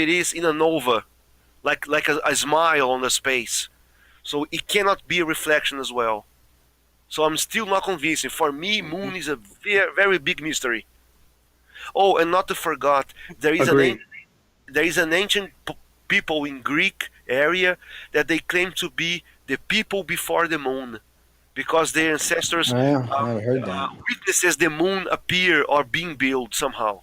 is in a nova, like a smile on the space. So it cannot be a reflection as well. So I'm still not convinced. For me, moon is a very, very big mystery. Oh, and not to forget, there is an ancient people in Greek area that they claim to be the people before the moon, because their ancestors I heard that. witnesses the moon appear or being built somehow.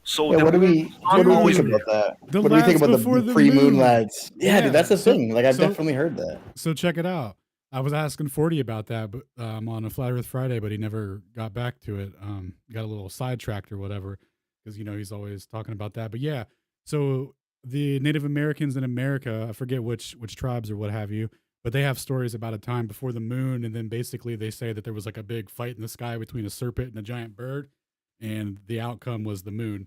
So Yeah, what do we think always about that? The What do we think lads about before the the pre-moon moon. lads? Yeah, dude, that's the so- thing. Like, I've so- definitely heard that. So check it out. I was asking 40 about that, but on a Flat Earth Friday, but he never got back to it. Got a little sidetracked or whatever, because he's always talking about that. But yeah, so the Native Americans in America, I forget which tribes or what have you, but they have stories about a time before the moon, and then basically they say that there was like a big fight in the sky between a serpent and a giant bird, and the outcome was the moon.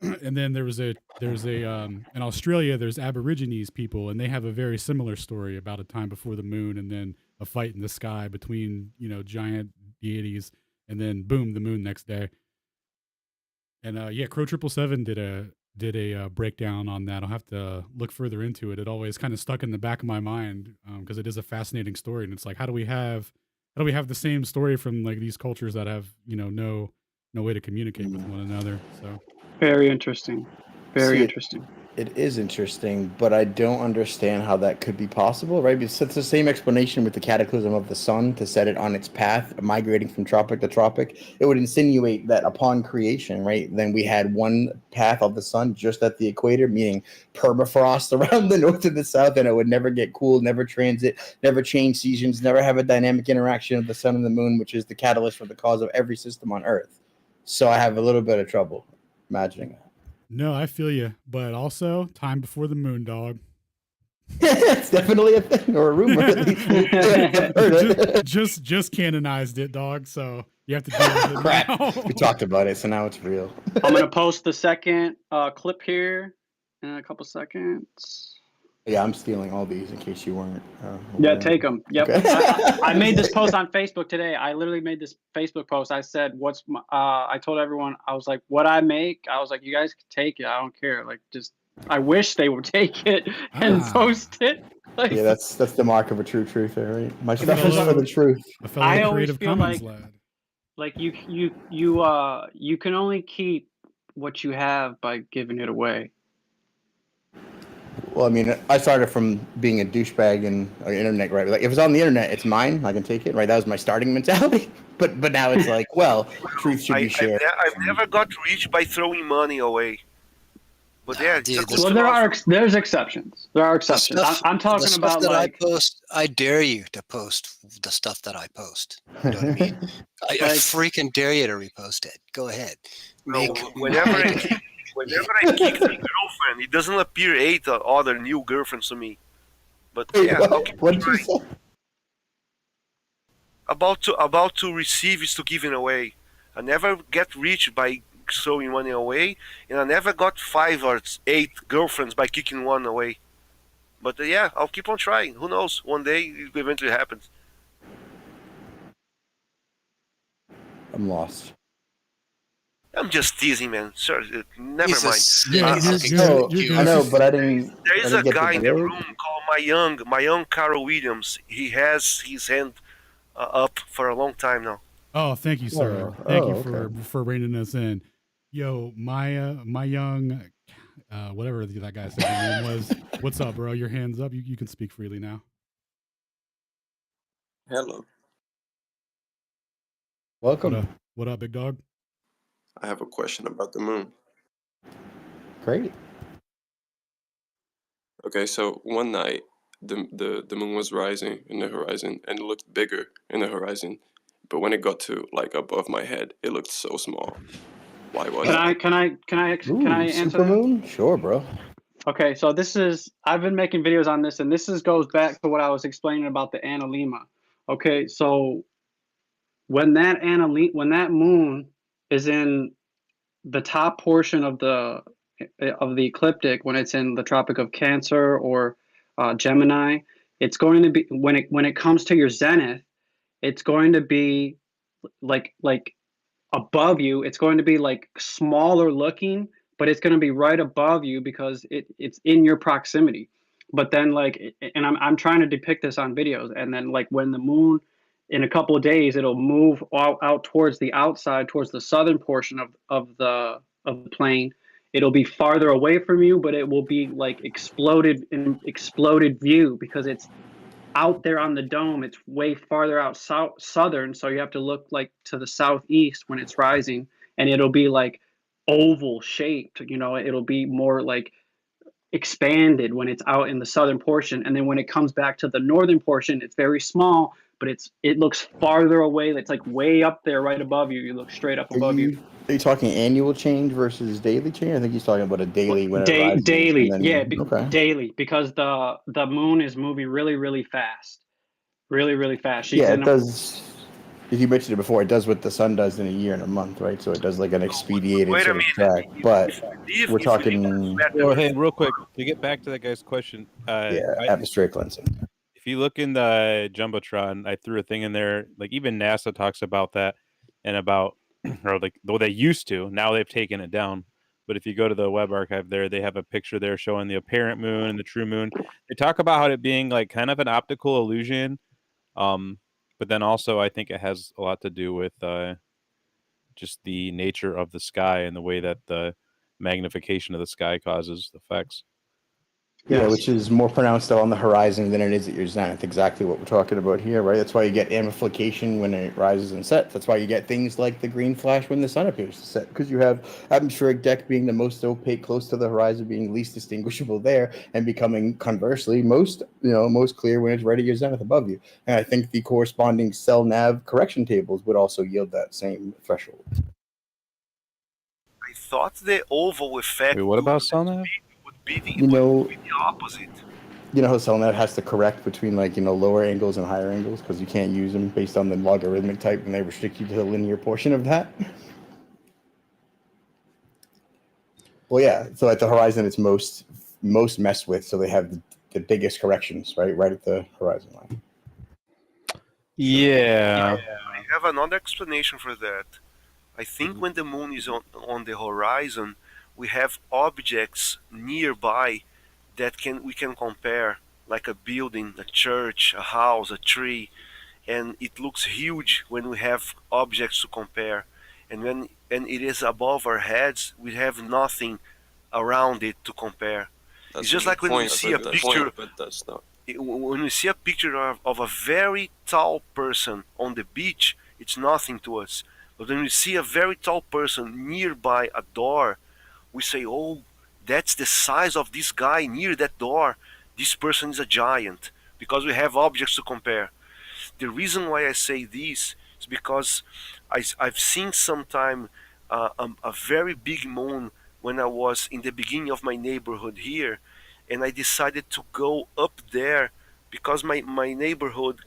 And then there's a in Australia there's Aborigines people, and they have a very similar story about a time before the moon, and then a fight in the sky between giant deities, and then boom, the moon next day. And yeah, Crow 777 did a breakdown on that. I'll have to look further into it. It always kind of stuck in the back of my mind because it is a fascinating story, and it's like how do we have the same story from like these cultures that have no way to communicate with one another. So Very interesting. Very See, interesting. it is interesting, but I don't understand how that could be possible, right? Because it's the same explanation with the cataclysm of the sun to set it on its path, migrating from tropic to tropic. It would insinuate that upon creation, right, then we had one path of the sun just at the equator, meaning permafrost around the north and the south, and it would never get cool, never transit, never change seasons, never have a dynamic interaction of the sun and the moon, which is the catalyst for the cause of every system on Earth. So I have a little bit of trouble imagining that. no, I feel you, but also time before the moon, dog. It's definitely a thing or a rumor at least. I've heard it. just canonized it, dog. So you have to deal with it Crap. now. We talked about it, so now it's real. I'm gonna post the second clip here in a couple seconds. Yeah, I'm stealing all these in case you weren't. Yeah, aware. take them. Yep. Okay. I made this post on Facebook today. I literally made this Facebook post. I said, "What's my?" I told everyone. I was like, "What I make." I was like, "You guys can take it. I don't care. Like, just I wish they would take it and post it." Like, Yeah, that's the mark of a true truther, right? My stuff is fellow- for the truth. A fellow I always Creative feel Commons like- lad. like you can only keep what you have by giving it away. Well, I mean, I started from being a douchebag and internet, right? Like, if it's on the internet, it's mine. I can take it, right? That was my starting mentality. But now it's like, well, truth should be shared. I've never got rich by throwing money away. But yeah, it's dude, a this- good Well, philosophy. there's exceptions. There are exceptions. I'm the talking stuff about that like I post. I dare you to post the stuff that I post. You know what I mean? I Like- freaking dare you to repost it. Go ahead. No, whenever I kick the girlfriend, it doesn't appear 8 other new girlfriends to me. But Wait, yeah, what did you say? about to receive is to giving away. I never get rich by throwing money away, and I never got 5 or 8 girlfriends by kicking one away. But yeah, I'll keep on trying. Who knows? One day it eventually happens. I'm lost. I'm just teasing, man. Sure, never He's a mind. silly fucking No, cute. I know, but I didn't. There is I a didn't get guy in the joke. room called my young Carl Williams. He has his hand up for a long time now. Oh, thank you, sir. Oh, Thank you okay. for reining us in. Yo, my young, whatever that guy said his name was. What's up, bro? Your hands up. You can speak freely now. Hello. Welcome. What up, big dog? I have a question about the moon. Great. Okay, so one night the moon was rising in the horizon and it looked bigger in the horizon, but when it got to like above my head, it looked so small. Why was it? Can I answer that? Supermoon? Sure, bro. Okay, so I've been making videos on this, and goes back to what I was explaining about the analemma. Okay, so when that moon is in the top portion of the ecliptic, when it's in the Tropic of Cancer or Gemini, it's going to be when it comes to your zenith, it's going to be like above you. It's going to be like smaller looking, but it's going to be right above you because it's in your proximity. But then and I'm trying to depict this on videos, and then like when the moon in a couple of days, it'll move out towards the outside, towards the southern portion of the plane. It'll be farther away from you, but it will be like exploded view because it's out there on the dome. It's way farther out southern, so you have to look like to the southeast when it's rising, and it'll be like oval shaped. It'll be more like expanded when it's out in the southern portion, and then when it comes back to the northern portion, it's very small, but it looks farther away. It's like way up there, right above you. You look straight up above you. Are you talking annual change versus daily change? I think he's talking about a daily when it rises. Daily, and then, yeah, okay. daily, because the moon is moving really, really fast, really fast. She's it does. As you mentioned it before, it does what the sun does in a year and a month, right? So it does like an expedited Wait a sort of minute. track. But we're talking, Oh, hey, real quick to get back to that guy's question. atmospheric cleansing. If you look in the Jumbotron, I threw a thing in there. Like even NASA talks about that, and about or like though they used to. Now they've taken it down. But if you go to the web archive there, they have a picture there showing the apparent moon and the true moon. They talk about how it being like kind of an optical illusion. But then also I think it has a lot to do with just the nature of the sky and the way that the magnification of the sky causes effects. Yeah, which is more pronounced on the horizon than it is at your zenith. Exactly what we're talking about here, right? That's why you get amplification when it rises and sets. That's why you get things like the green flash when the sun appears to set, because you have atmospheric deck being the most opaque, close to the horizon, being least distinguishable there, and becoming conversely most clear when it's right at your zenith above you. And I think the corresponding cell nav correction tables would also yield that same threshold. I thought the oval effect. Wait, what about cell nav? Be the opposite. You know how CellNet has to correct between lower angles and higher angles because you can't use them based on the logarithmic type and they restrict you to the linear portion of that? Well, yeah. So at the horizon, it's most messed with. So they have the biggest corrections, right at the horizon line. Yeah. I have another explanation for that. I think when the moon is on the horizon, we have objects nearby that we can compare, like a building, a church, a house, a tree, and it looks huge when we have objects to compare. And when it is above our heads, we have nothing around it to compare. It's just like when we see a picture. But that's not. When we see a picture of a very tall person on the beach, it's nothing to us. But when we see a very tall person nearby a door, we say, oh, that's the size of this guy near that door. This person is a giant, because we have objects to compare. The reason why I say this is because I've seen sometime a very big moon when I was in the beginning of my neighborhood here, and I decided to go up there because my neighborhood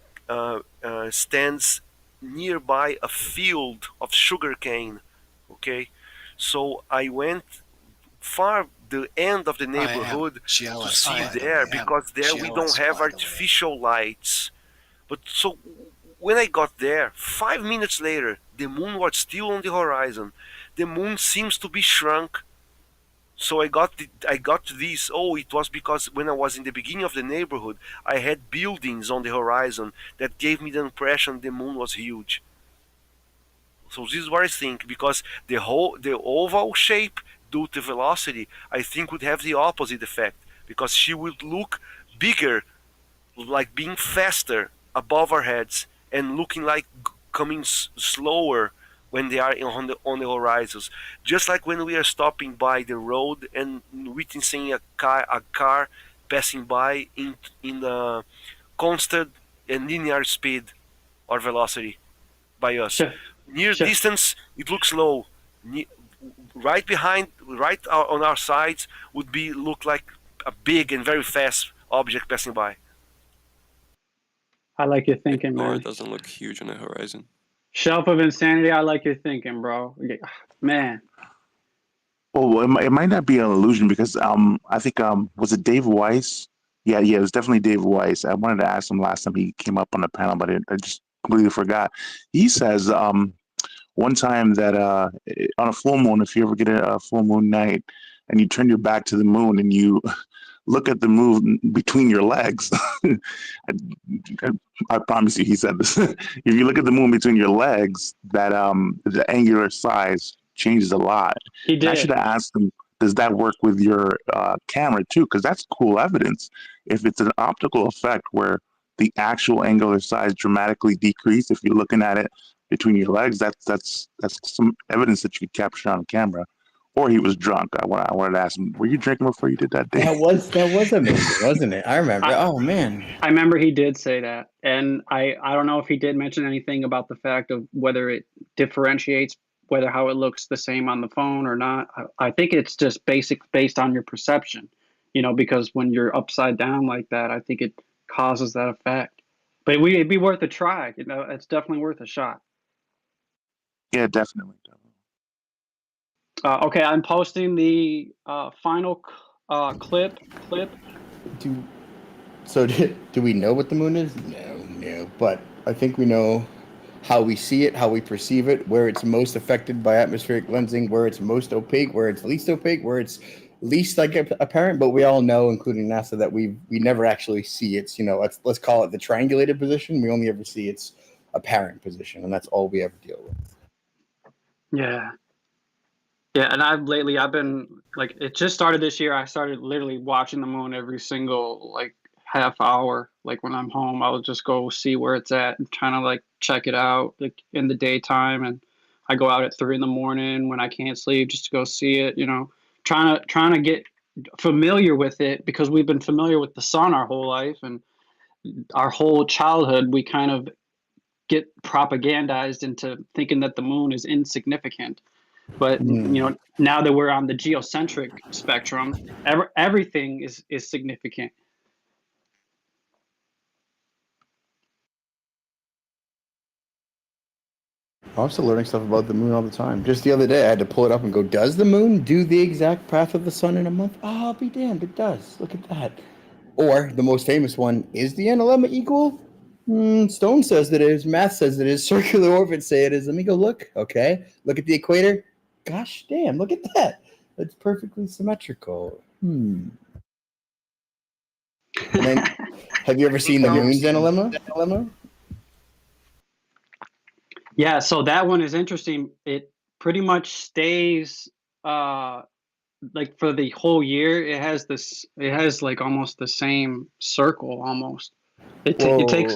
stands nearby a field of sugarcane. Okay, so I went far the end of the neighborhood to see there, because there we don't have artificial lights. But so when I got there, 5 minutes later, the moon was still on the horizon. The moon seems to be shrunk. So I got this. Oh, it was because when I was in the beginning of the neighborhood, I had buildings on the horizon that gave me the impression the moon was huge. So this is what I think, because the oval shape due to velocity, I think would have the opposite effect, because she would look bigger, like being faster above our heads, and looking like coming slower when they are on the horizons. Just like when we are stopping by the road and witnessing a car passing by in the constant and linear speed or velocity by us. Near distance, it looks low. Right on our sides would look like a big and very fast object passing by. I like your thinking, man. It doesn't look huge on the horizon. Shelf of Insanity, I like your thinking, bro. Man. Well, it might not be an illusion because I think was it Dave Weiss? Yeah, it was definitely Dave Weiss. I wanted to ask him last time he came up on the panel, but I just completely forgot. He says one time that on a full moon, if you ever get a full moon night and you turn your back to the moon and you look at the moon between your legs, I promise you, he said this. If you look at the moon between your legs, that the angular size changes a lot. He did. And I should have asked him, does that work with your camera too? Because that's cool evidence. If it's an optical effect where the actual angular size dramatically decreased, if you're looking at it between your legs, that's some evidence that you could capture on camera. or he was drunk. I wanted to ask him, were you drinking before you did that day? That was amazing, wasn't it? I remember. Oh man. I remember he did say that, and I don't know if he did mention anything about the fact of whether it differentiates whether how it looks the same on the phone or not. I think it's just based on your perception, because when you're upside down like that, I think it causes that effect. But it'd be worth a try. It's definitely worth a shot. Yeah, definitely. Okay, I'm posting the final clip. Do we know what the moon is? No. But I think we know how we see it, how we perceive it, where it's most affected by atmospheric lensing, where it's most opaque, where it's least opaque, where it's least apparent. But we all know, including NASA, that we never actually see its, let's call it the triangulated position. We only ever see its apparent position, and that's all we ever deal with. Yeah. Yeah, and I've been like, it just started this year. I started literally watching the moon every single half hour. Like when I'm home, I'll just go see where it's at and trying to check it out in the daytime. And I go out at 3 a.m. when I can't sleep just to go see it. Trying to get familiar with it, because we've been familiar with the sun our whole life and our whole childhood. We kind of get propagandized into thinking that the moon is insignificant. But now that we're on the geocentric spectrum, everything is significant. I'm still learning stuff about the moon all the time. Just the other day, I had to pull it up and go, does the moon do the exact path of the sun in a month? Oh, I'll be damned, it does. Look at that. Or the most famous one, is the analemma equal? Stone says that it is. Math says it is. Circular orbits say it is. Let me go look. Okay. Look at the equator. Gosh damn, look at that. That's perfectly symmetrical. And then, have you ever seen the moon's analemma? Yeah, so that one is interesting. It pretty much stays for the whole year. It has almost the same circle almost. It takes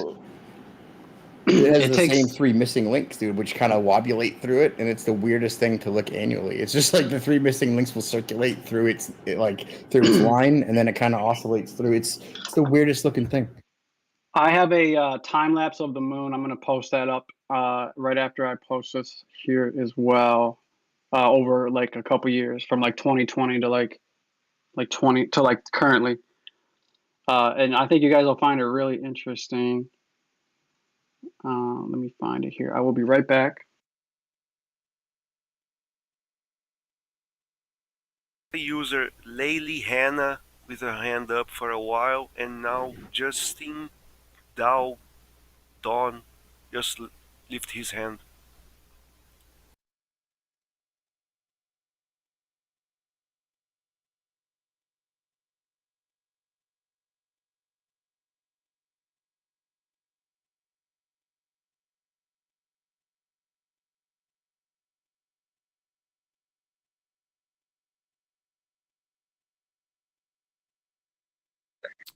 It has the same 3 missing links, dude, which kind of wobulate through it, and it's the weirdest thing to look annually. It's just like the 3 missing links will circulate through its line, and then it kind of oscillates through. It's the weirdest looking thing. I have a time lapse of the moon. I'm going to post that up right after I post this here as well, over a couple years, from 2020 to 20 to currently. And I think you guys will find it really interesting. Let me find it here. I will be right back. User Laylee Hannah with her hand up for a while, and now Justin Dawn just lift his hand.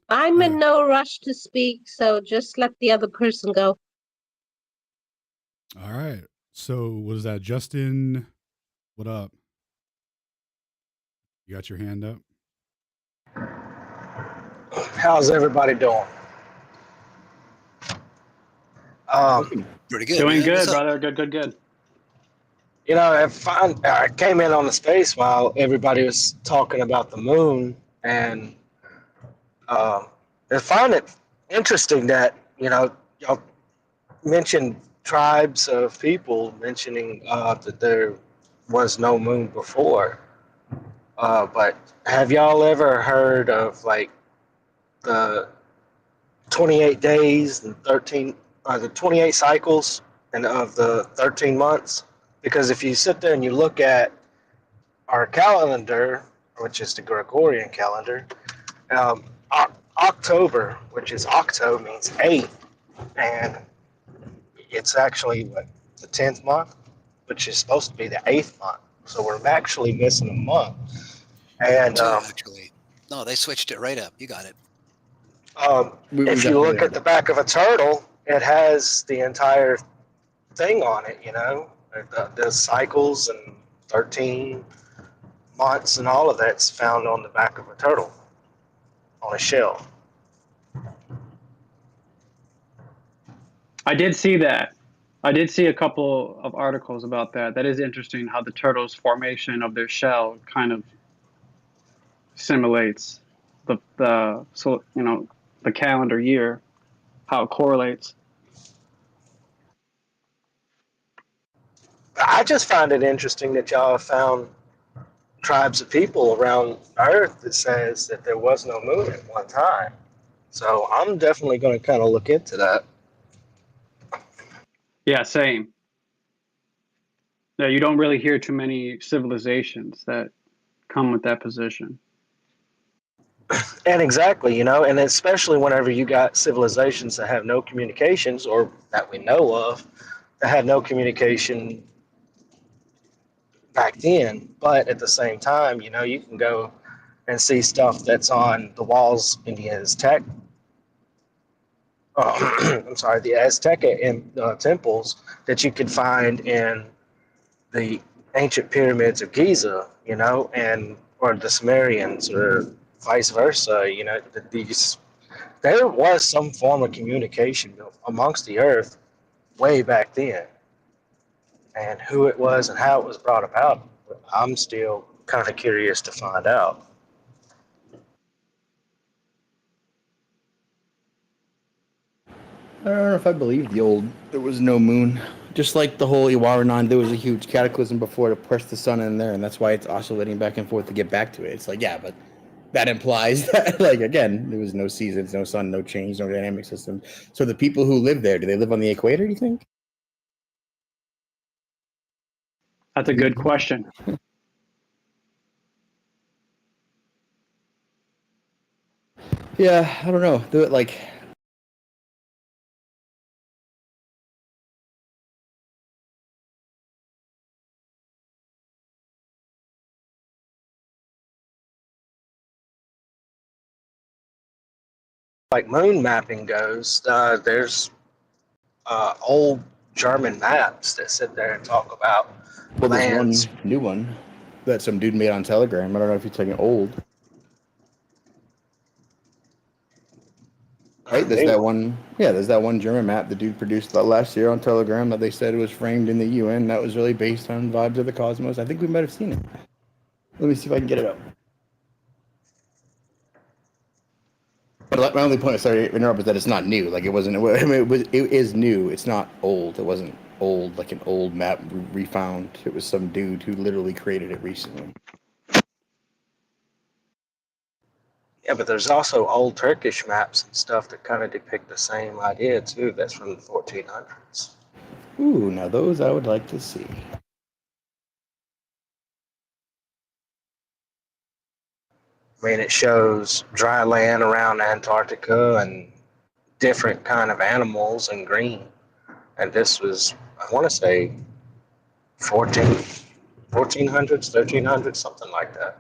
I'm in no rush to speak, so just let the other person go. All right. So what is that, Justin? What up? You got your hand up? How's everybody doing? Pretty good. Doing man. good, What's up? brother. Good. I came in on the space while everybody was talking about the moon, and I find it interesting that y'all mentioned tribes of people mentioning that there was no moon before. But have y'all ever heard of the 28 days and the 28 cycles and of the 13 months? Because if you sit there and you look at our calendar, which is the Gregorian calendar, October, which is octo, means 8, and it's actually the 10th month, which is supposed to be the 8th month. So we're actually missing a month. And actually, no, they switched it right up. You got it. If you look at the back of a turtle, it has the entire thing on it. The cycles and 13 months and all of that's found on the back of a turtle on a shell. I did see that. I did see a couple of articles about that. That is interesting how the turtle's formation of their shell kind of simulates the so the calendar year, how it correlates. I just find it interesting that y'all have found tribes of people around Earth that says that there was no moon at one time. So I'm definitely going to kind of look into that. Yeah, same. Yeah, you don't really hear too many civilizations that come with that position. And exactly, and especially whenever you got civilizations that have no communications, or that we know of, that had no communication back then. But at the same time, you can go and see stuff that's on the walls in the Aztec. The Aztec temples that you could find in the ancient pyramids of Giza, or the Sumerians, or vice versa. There was some form of communication amongst the earth way back then, and who it was and how it was brought about, I'm still kind of curious to find out. I don't know if I believe there was no moon. Just like the whole Iwaranon, there was a huge cataclysm before to push the sun in there, and that's why it's oscillating back and forth to get back to it. It's like, yeah, but that implies that, like, again, there was no seasons, no sun, no change, no dynamic system. So the people who live there, do they live on the equator, do you think? That's a good question. Yeah, I don't know. Do it like moon mapping goes, there's old German maps that sit there and talk about there's lands. one new one that some dude made on Telegram. I don't know if you're talking old. Right, there's that one. Yeah, there's that one German map the dude produced last year on Telegram that they said it was framed in the UN. That was really based on vibes of the cosmos. I think we might have seen it. Let me see if I can get it up. But my only point, sorry to interrupt, is that it's not new. Like, it wasn't. I mean, it is new. It's not old. It wasn't old, like an old map refound. It was some dude who literally created it recently. Yeah, but there's also old Turkish maps and stuff that kind of depict the same idea too. That's from the 1400s. Ooh, now those I would like to see. I mean, it shows dry land around Antarctica and different kind of animals in green. And this was, I want to say, 1400s, 1300s, something like that.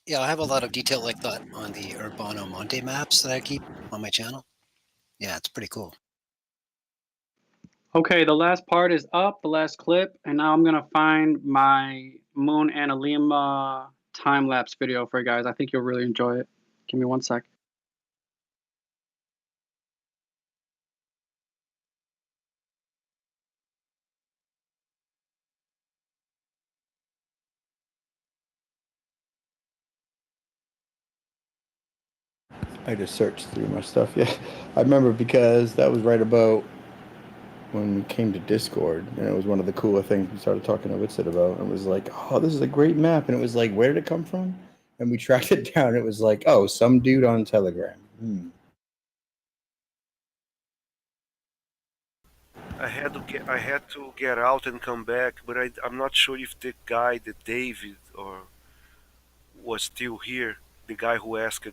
Yeah, I have a lot of detail like that on the Urbano Monte maps that I keep on my channel. Yeah, it's pretty cool. Okay, the last part is up, the last clip, and now I'm going to find my Moon Analema time-lapse video for you guys. I think you'll really enjoy it. Give me 1 sec. I just searched through my stuff. Yeah, I remember because that was right about when we came to Discord, and it was one of the cooler things we started talking to Witsit about. It was like, oh, this is a great map, and it was like, where did it come from? And we tracked it down. It was like, oh, some dude on Telegram. I had to get out and come back, but I'm not sure if the guy, the David, or was still here. The guy who asked,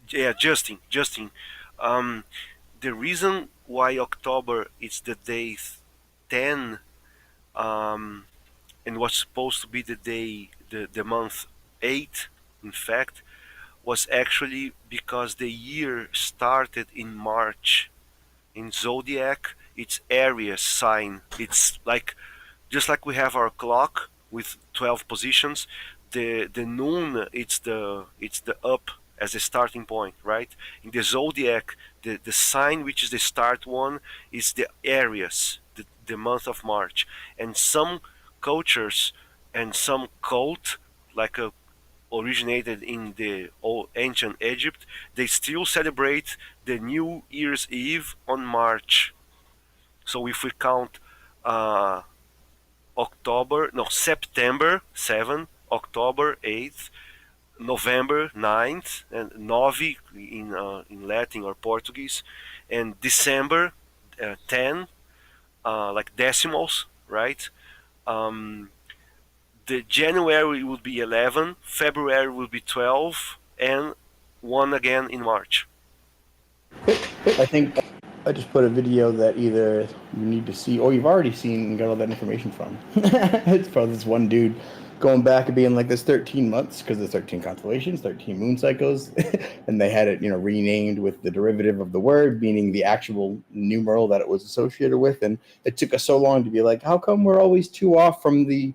yeah, Justin. Um, the reason why October is the day 10, and was supposed to be the day, the month 8, in fact, was actually because the year started in March. In zodiac, it's Aries sign. It's like just like we have our clock with 12 positions, the noon it's the up as a starting point, right? In the zodiac, the sign which is the start one is the Aries, the month of March. And some cultures and some cult, like originated in the old ancient Egypt, they still celebrate the New Year's Eve on March. So if we count uh, September 7, October 8th, November 9th, and Novi in Latin or Portuguese, and December 10, like decimals, right? Um, the January will be 11, February will be 12, and one again in March. I think I just put a video that either you need to see or you've already seen and got all that information from. It's from this one dude going back and being like, there's 13 months because there's 13 constellations, 13 moon cycles, and they had it, renamed with the derivative of the word, meaning the actual numeral that it was associated with. And it took us so long to be like, how come we're always too off from the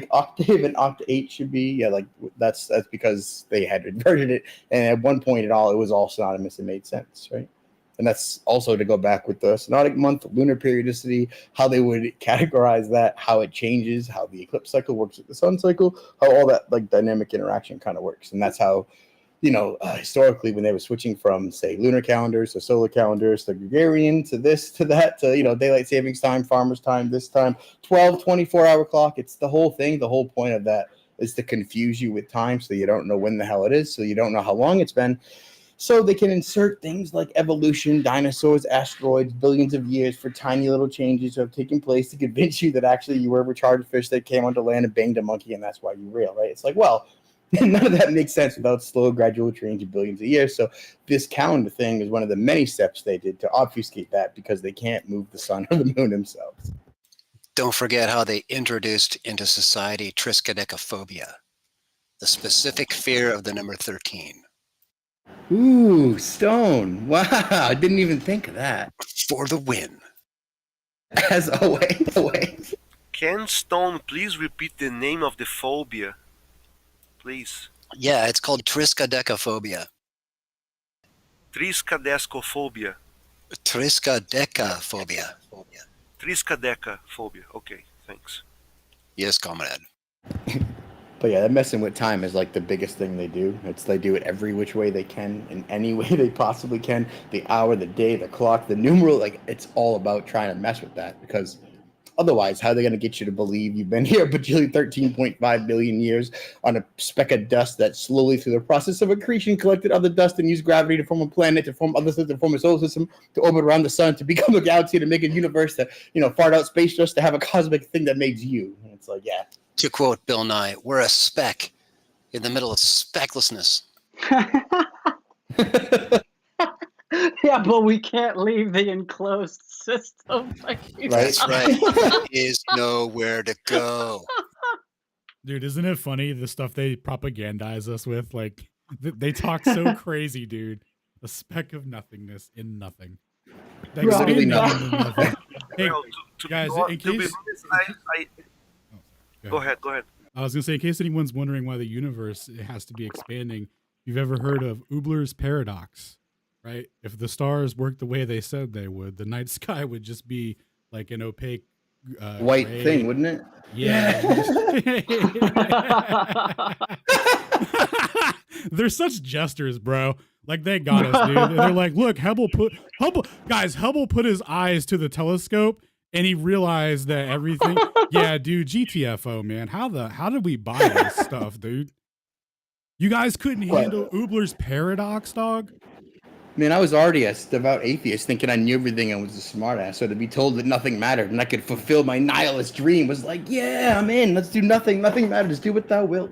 octave and octa8 should be? Yeah, that's because they had inverted it, and at one point it was all synonymous and made sense, right? And that's also to go back with the synodic month, lunar periodicity, how they would categorize that, how it changes, how the eclipse cycle works with the sun cycle, how all that dynamic interaction kind of works. And that's how, historically when they were switching from, say, lunar calendars to solar calendars to Gregorian to this to that to, daylight savings time, farmer's time, this time, 12, 24-hour clock. It's the whole thing. The whole point of that is to confuse you with time so you don't know when the hell it is, so you don't know how long it's been. So they can insert things like evolution, dinosaurs, asteroids, billions of years for tiny little changes that have taken place to convince you that actually you were a retarded fish that came onto land and banged a monkey, and that's why you're real, right? It's like, well, none of that makes sense without slow, gradual change of billions of years. So this calendar thing is one of the many steps they did to obfuscate that because they can't move the sun or the moon themselves. Don't forget how they introduced into society triskaidekaphobia, the specific fear of the number 13. Ooh, stone. Wow, I didn't even think of that. For the win. As always. Can Stone please repeat the name of the phobia? Please. Yeah, it's called triskaidekaphobia. Triskaidekaphobia. Triskaidekaphobia. Triskaidekaphobia. Okay, thanks. Yes, comrade. But yeah, that messing with time is the biggest thing they do. They do it every which way they can, in any way they possibly can. The hour, the day, the clock, the numeral, it's all about trying to mess with that, because otherwise, how are they going to get you to believe you've been here a bajillion 13.5 billion years on a speck of dust that slowly, through the process of accretion, collected other dust and used gravity to form a planet, to form other systems, to form a solar system, to orbit around the sun, to become a galaxy, to make a universe, to fart out space just to have a cosmic thing that makes you. And it's yeah. To quote Bill Nye, we're a speck in the middle of specklessness. Yeah, but we can't leave the enclosed system. That's right. There is nowhere to go. Dude, isn't it funny the stuff they propagandize us with? They talk so crazy, dude. A speck of nothingness in nothing. Literally nothing. Hey, guys, in case... Go ahead. I was going to say, in case anyone's wondering why the universe has to be expanding, if you've ever heard of Ubler's paradox, right? If the stars worked the way they said they would, the night sky would just be like an opaque white gray thing, wouldn't it? Yeah. They're such jesters, bro. They got us, dude. They're like, look, Hubble put his eyes to the telescope and he realized that everything. Yeah, dude, GTFO, man. How did we buy this stuff, dude? You guys couldn't handle Ubler's paradox, dog? Man, I was already a devout atheist thinking I knew everything and was a smartass. So to be told that nothing mattered and I could fulfill my nihilist dream was like, yeah, I'm in. Let's do nothing. Nothing matters. Do what thou wilt.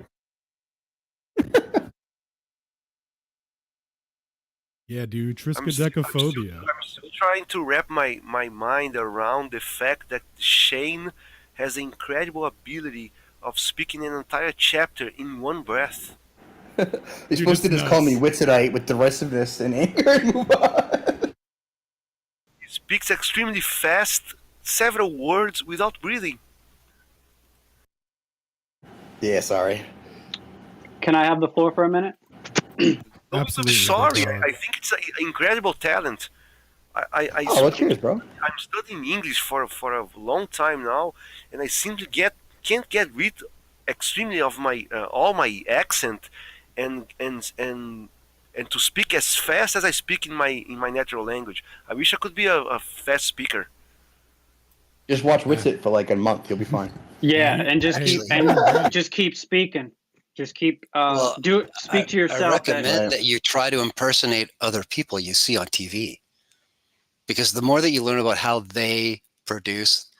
Yeah, dude, triskaidekaphobia. I'm still trying to wrap my mind around the fact that Shane has the incredible ability of speaking an entire chapter in one breath. You're supposed to just call me Witsidite with derisiveness and anger and move on. He speaks extremely fast, several words without breathing. Yeah, sorry. Can I have the floor for a minute? Absolutely. Sorry, big dog. I think it's an incredible talent. Oh, what's yours, bro? I'm studying English for a long time now, and I simply can't get rid extremely of my all my accent, and to speak as fast as I speak in my natural language. I wish I could be a fast speaker. Just watch Witsit for like a month. You'll be fine. Yeah, Hey, and just hey, keep hey. just keep speaking. Just keep Well, speak to I yourself. recommend that you try to impersonate other people you see on TV, because the more that you learn about how they produce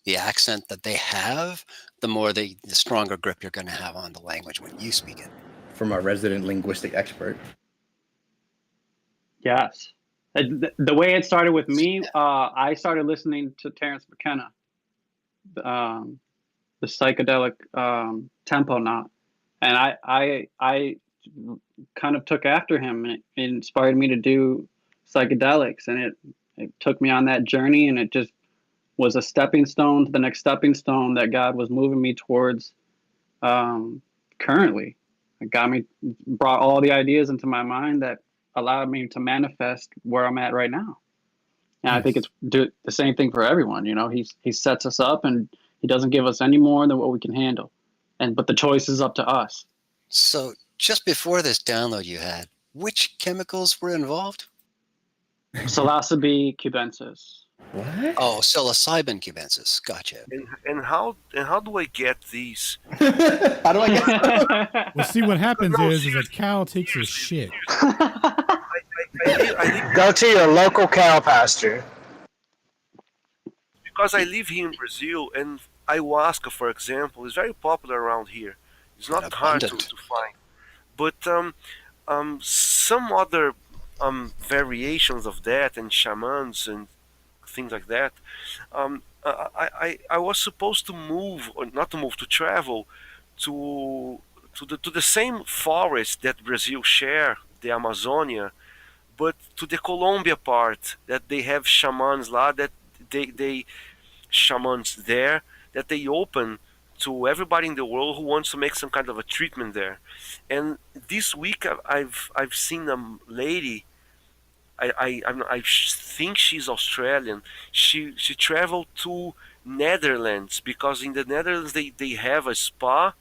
the accent that they have, the more the stronger grip you're going to have on the language when you speak it. From our resident linguistic expert. Yes. The way it started with me, I started listening to Terrence McKenna, the psychedelic tempo knot, and I kind of took after him, and it inspired me to do psychedelics, and it took me on that journey, and it just was a stepping stone to the next stepping stone that God was moving me towards currently. It brought all the ideas into my mind that allowed me to manifest where I'm at right now. And I think it's the same thing for everyone. You know, he sets us up, and he doesn't give us any more than what we can handle. But the choice is up to us. So just before this download you had, which chemicals were involved? Psilocybe cubensis. What? Oh, psilocybin cubensis. Gotcha. And how do I get these? How do I get? Well, see, what happens is that Cal takes his shit. Go to your local cow pasture. Because I live here in Brazil, and ayahuasca, for example, is very popular around here. It's not hard to find. But some other variations of that, and shamans and things like that. I was supposed to move, or not to move, to travel to the same forest that Brazil share, the Amazonia, but to the Colombia part, that they have shamans lá, that they shamans there, that they open to everybody in the world who wants to make some kind of a treatment there. And this week I've seen a lady. I think she's Australian. She traveled to Netherlands, because in the Netherlands they have a spa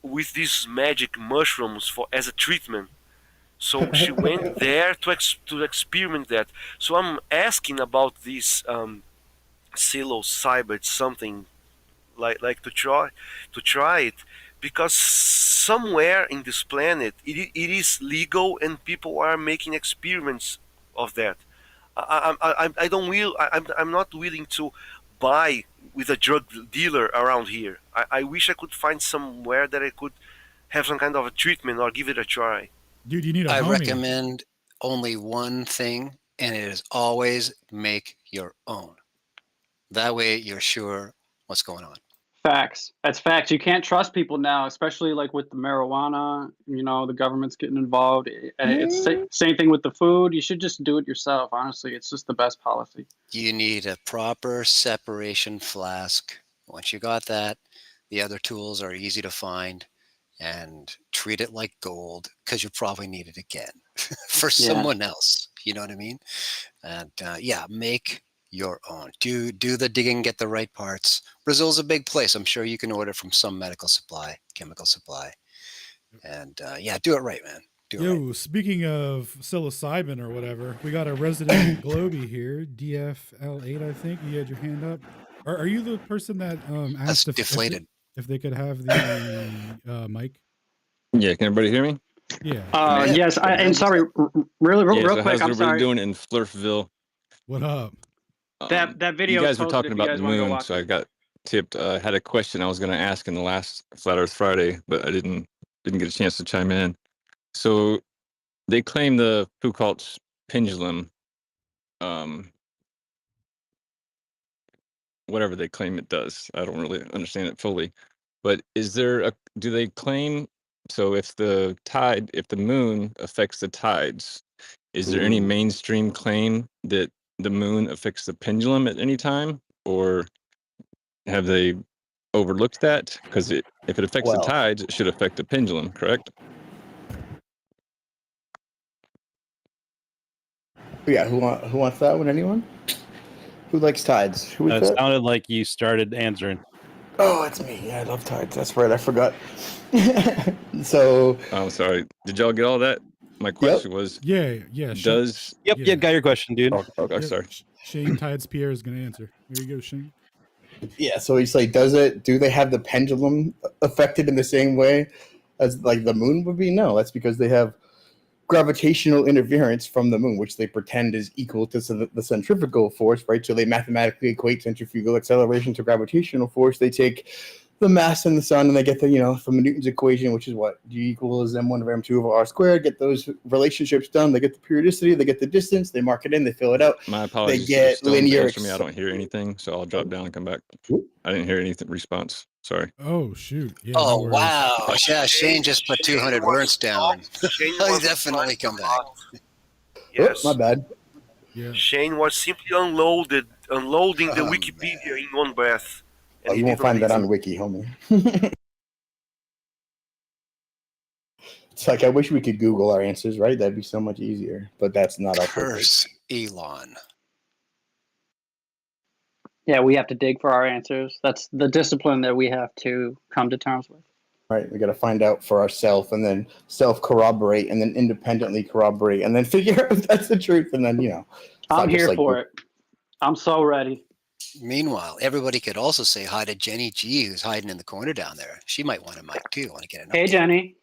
with these magic mushrooms for as a treatment. So she went there to experiment that. So I'm asking about this psilocybin, something like to try it, because somewhere in this planet it is legal and people are making experiments of that. I don't will I'm not willing to buy with a drug dealer around here. I wish I could find somewhere that I could have some kind of a treatment or give it a try. Dude, you need a I homie. recommend only one thing, and it is always make your own. That way you're sure what's going on. Facts. That's facts. You can't trust people now, especially like with the marijuana. You know, the government's getting involved. It's same thing with the food. You should just do it yourself. Honestly, it's just the best policy. You need a proper separation flask. Once you got that, the other tools are easy to find, and treat it like gold, because you probably need it again for someone else. You know what I mean? And make your own. Do the digging, get the right parts. Brazil's a big place. I'm sure you can order from some medical supply, chemical supply. And do it right, man. Speaking of psilocybin or whatever, we got a resident Globy here, DFL8, I think. You had your hand up. Are you the person that asked if they could have the mic? Yeah, can everybody hear me? Yeah. Yes, and sorry, real quick. How's I'm everybody sorry. doing in Flirtville? What up? That video. You guys were talking about the moon, so I got tipped. I had a question I was going to ask in the last Flat Earth Friday, but I didn't get a chance to chime in. So they claim the Foucault's pendulum, whatever they claim it does. I don't really understand it fully. But do they claim, so if the moon affects the tides, is there any mainstream claim that the moon affects the pendulum at any time, or have they overlooked that? Because If it affects the tides, it should affect the pendulum, correct? Yeah, who wants that one? Anyone? Who likes tides? Who was It that? sounded like you started answering. Oh, it's me. Yeah, I love tides. That's right. I forgot. So. I'm sorry. Did y'all get all that? My question was. Yeah. Does. Yep, got your question, dude. Okay, sorry. Shane Tides Pierre is going to answer. Here you go, Shane. Yeah, so he's like, do they have the pendulum affected in the same way as like the moon would be? No, that's because they have gravitational interference from the moon, which they pretend is equal to the centrifugal force, right? So they mathematically equate centrifugal acceleration to gravitational force. They take the mass in the sun and they get the, from Newton's equation, which is what? G equals m1 over m2 over r squared. Get those relationships done. They get the periodicity, they get the distance, they mark it in, they fill it out. My apologies. They get linear. Answer me. I don't hear anything, so I'll drop down and come back. I didn't hear anything response. Sorry. Oh shoot. Yeah, oh wow. Yeah, Shane just put 200 words down. He'll definitely come back. Yes. My bad. Yeah. Shane was simply unloading the Wikipedia in one breath. Oh, you won't find that on Wiki, homie. It's like I wish we could Google our answers, right? That'd be so much easier. But that's not our Curse Elon. Yeah, we have to dig for our answers. That's the discipline that we have to come to terms with. Right, we got to find out for ourselves and then self-corroborate and then independently corroborate and then figure out if that's the truth and then, I'm here for it. I'm so ready. Meanwhile, everybody could also say hi to Jenny G, who's hiding in the corner down there. She might want a mic too. Want to get a Hey, Jenny.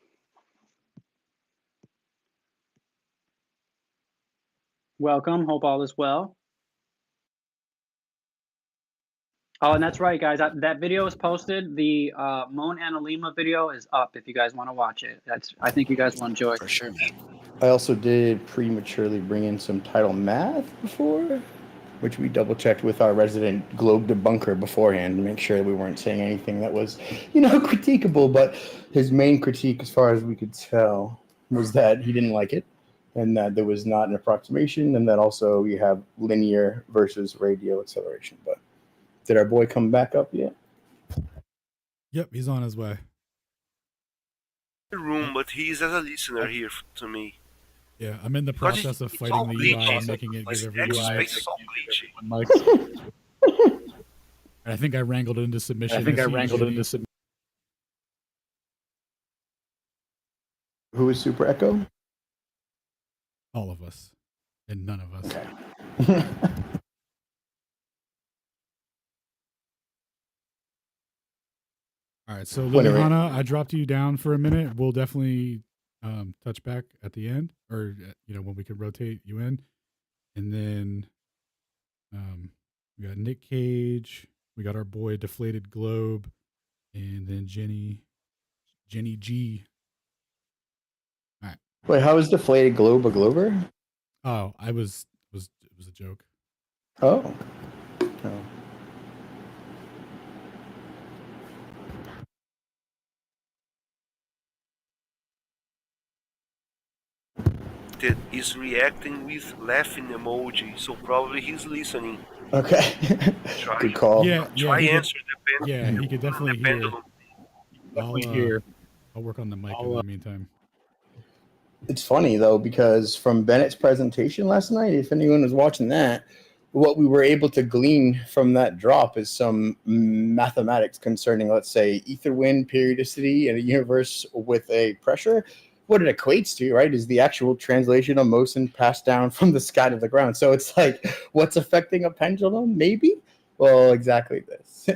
Welcome. Hope all is well. Oh, and that's right, guys. That video is posted. The Moan Analema video is up if you guys want to watch it. I think you guys will enjoy. For sure, man. I also did prematurely bring in some title math before, which we double-checked with our resident globe debunker beforehand to make sure we weren't saying anything that was, critiquable. But his main critique, as far as we could tell, was that he didn't like it and that there was not an approximation and that also you have linear versus radial acceleration. But did our boy come back up yet? Yep, he's on his way. Room, but he's as a listener here to me. Yeah, I'm in the process of fighting the UI and making it give everyone I think I wrangled it into submission. Who is Super Echo? All of us. And none of us. Okay. All right, so Liliana, I dropped you down for a minute. We'll definitely touch back at the end, or when we can rotate you in, and then we got Nick Cage, we got our boy Deflated Globe, and then Jenny G. All right. Wait, how is Deflated Globe a Glober? Oh, it was a joke. Oh. That is reacting with laughing emoji, so probably he's listening. Okay. Good call. Try answer the pendulum. Yeah, he could definitely hear. I'll work on the mic in the meantime. It's funny though, because from Bennett's presentation last night, if anyone was watching that, what we were able to glean from that drop is some mathematics concerning, let's say, ether wind periodicity in a universe with a pressure. What it equates to, right, is the actual translation of motion passed down from the sky to the ground. So it's like, what's affecting a pendulum? Maybe? Well, exactly this.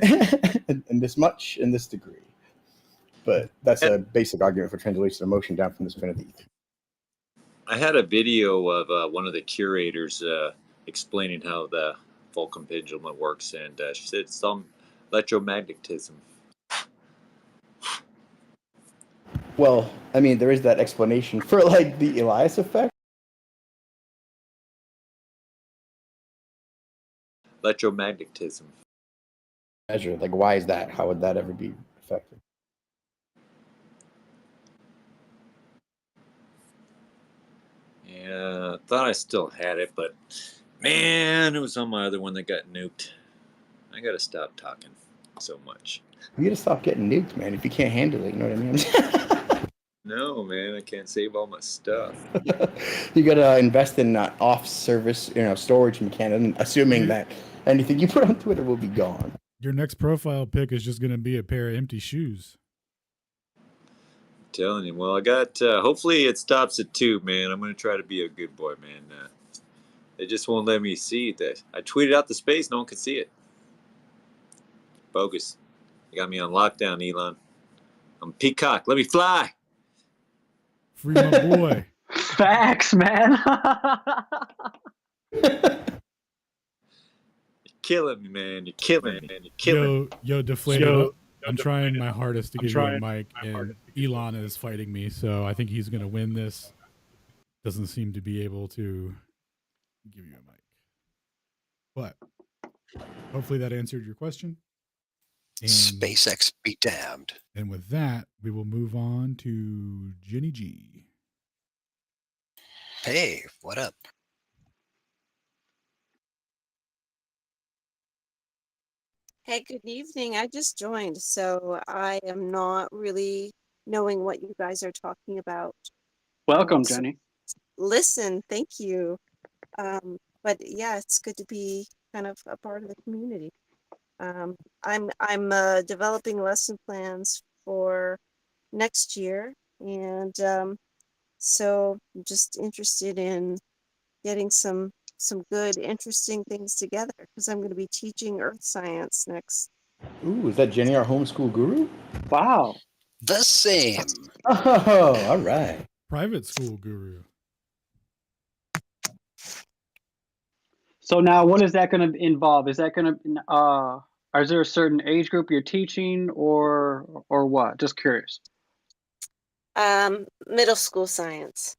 and this much, in this degree. But that's a basic argument for translation of motion down from the spin of the ether. I had a video of one of the curators explaining how the Vulcan pendulum works, and she said some electromagnetism. Well, I mean, there is that explanation for like the Elias effect. Electromagnetism. Measure, like, why is that? How would that ever be effective? Yeah, I thought I still had it, but man, it was on my other one that got nuked. I gotta stop talking. so much. You gotta stop getting nuked, man. If you can't handle it, you know what I mean? No, man, I can't save all my stuff. You gotta invest in off-service, storage mechanism, assuming that anything you put on Twitter will be gone. Your next profile pic is just going to be a pair of empty shoes. Telling you. Well, I got. Hopefully, it stops at 2, man. I'm gonna try to be a good boy, man. They just won't let me see that. I tweeted out the space. No one could see it. Bogus. You got me on lockdown, Elon. I'm a peacock. Let me fly. Free my boy. Facts, man. You're killing me, man. You're killing me, man. You're killing me. Yo, deflated. I'm trying my hardest to get you a mic, and Elon is fighting me, so I think he's going to win this. Doesn't seem to be able to give you a mic. But hopefully that answered your question. And, SpaceX be damned. And with that, we will move on to Jenny G. Hey, what up? Hey, good evening. I just joined, so I am not really knowing what you guys are talking about. Welcome, Jenny. Listen, thank you. But yeah, it's good to be kind of a part of the community. I'm developing lesson plans for next year, and so I'm just interested in getting some good, interesting things together because I'm going to be teaching earth science next. Ooh, is that Jenny, our homeschool guru? Wow. The same. Oh, all right. Private school guru. So now, what is that going to involve? Is that going to is there a certain age group you're teaching, or what? Just curious. Middle school science.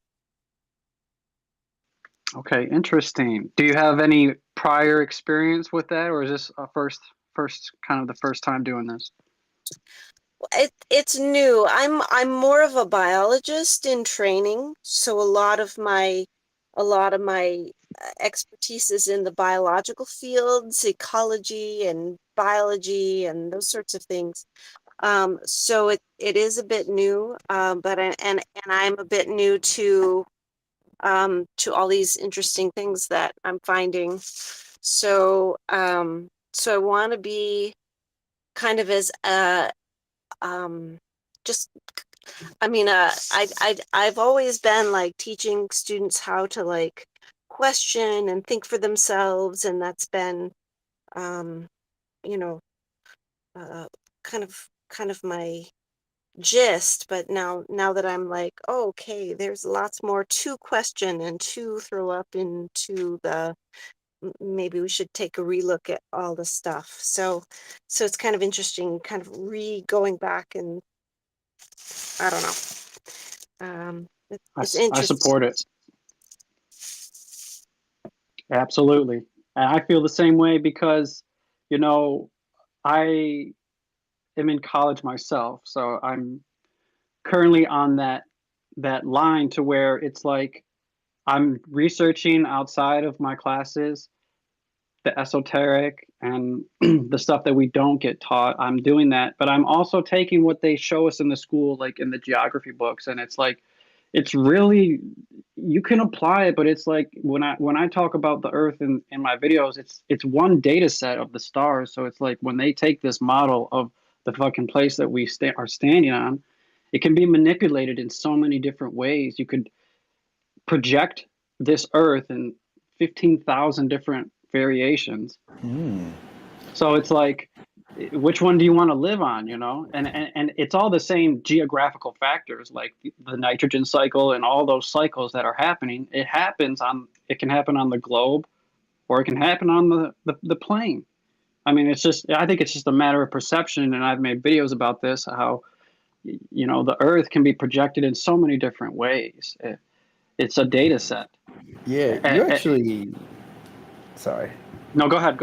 Okay, interesting. Do you have any prior experience with that, or is this a first kind of the first time doing this? It's new. I'm more of a biologist in training, so a lot of my expertise is in the biological fields, ecology and biology and those sorts of things. So it is a bit new, but I'm a bit new to all these interesting things that I'm finding. So so I want to be kind of as just I've always been like teaching students how to like question and think for themselves, and that's been kind of my gist. But now that I'm like, oh, okay, there's lots more to question and to throw up into the maybe we should take a relook at all the stuff. So it's kind of interesting, kind of going back, and I don't know. It's interesting. I support it. Absolutely. And I feel the same way because, I am in college myself. So I'm currently on that line to where it's like I'm researching outside of my classes, the esoteric and the stuff that we don't get taught. I'm doing that, but I'm also taking what they show us in the school, like in the geography books. And it's like, it's really, you can apply it, but it's like when I talk about the Earth in my videos, it's one data set of the stars. So it's like when they take this model of the fucking place that we are standing on, it can be manipulated in so many different ways. You could project this Earth in 15,000 different variations. So it's like, which one do you want to live on, and it's all the same geographical factors, like the nitrogen cycle and all those cycles that are happening. It can happen on the globe, or it can happen on the plane. I mean, I think it's just a matter of perception. And I've made videos about this, how, the Earth can be projected in so many different ways. It's a data set. Yeah, you actually, sorry. No, go ahead,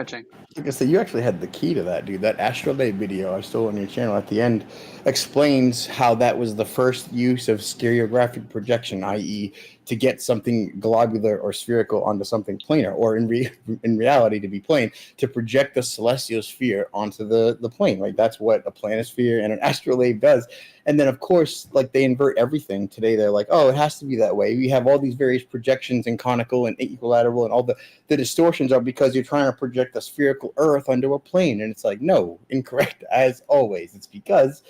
Shane. Like I said, you actually had the key to that, dude. That Astral Day video I stole on your channel at the end explains how that was the first use of stereographic projection, i.e., to get something globular or spherical onto something planar, or in reality to be plane, to project the celestial sphere onto the plane, right? That's what a planisphere and an astrolabe does. And then, of course, like they invert everything. Today, they're like, oh, it has to be that way. We have all these various projections and conical and equilateral, and all the distortions are because you're trying to project a spherical Earth onto a plane. And it's like, no, incorrect as always. It's because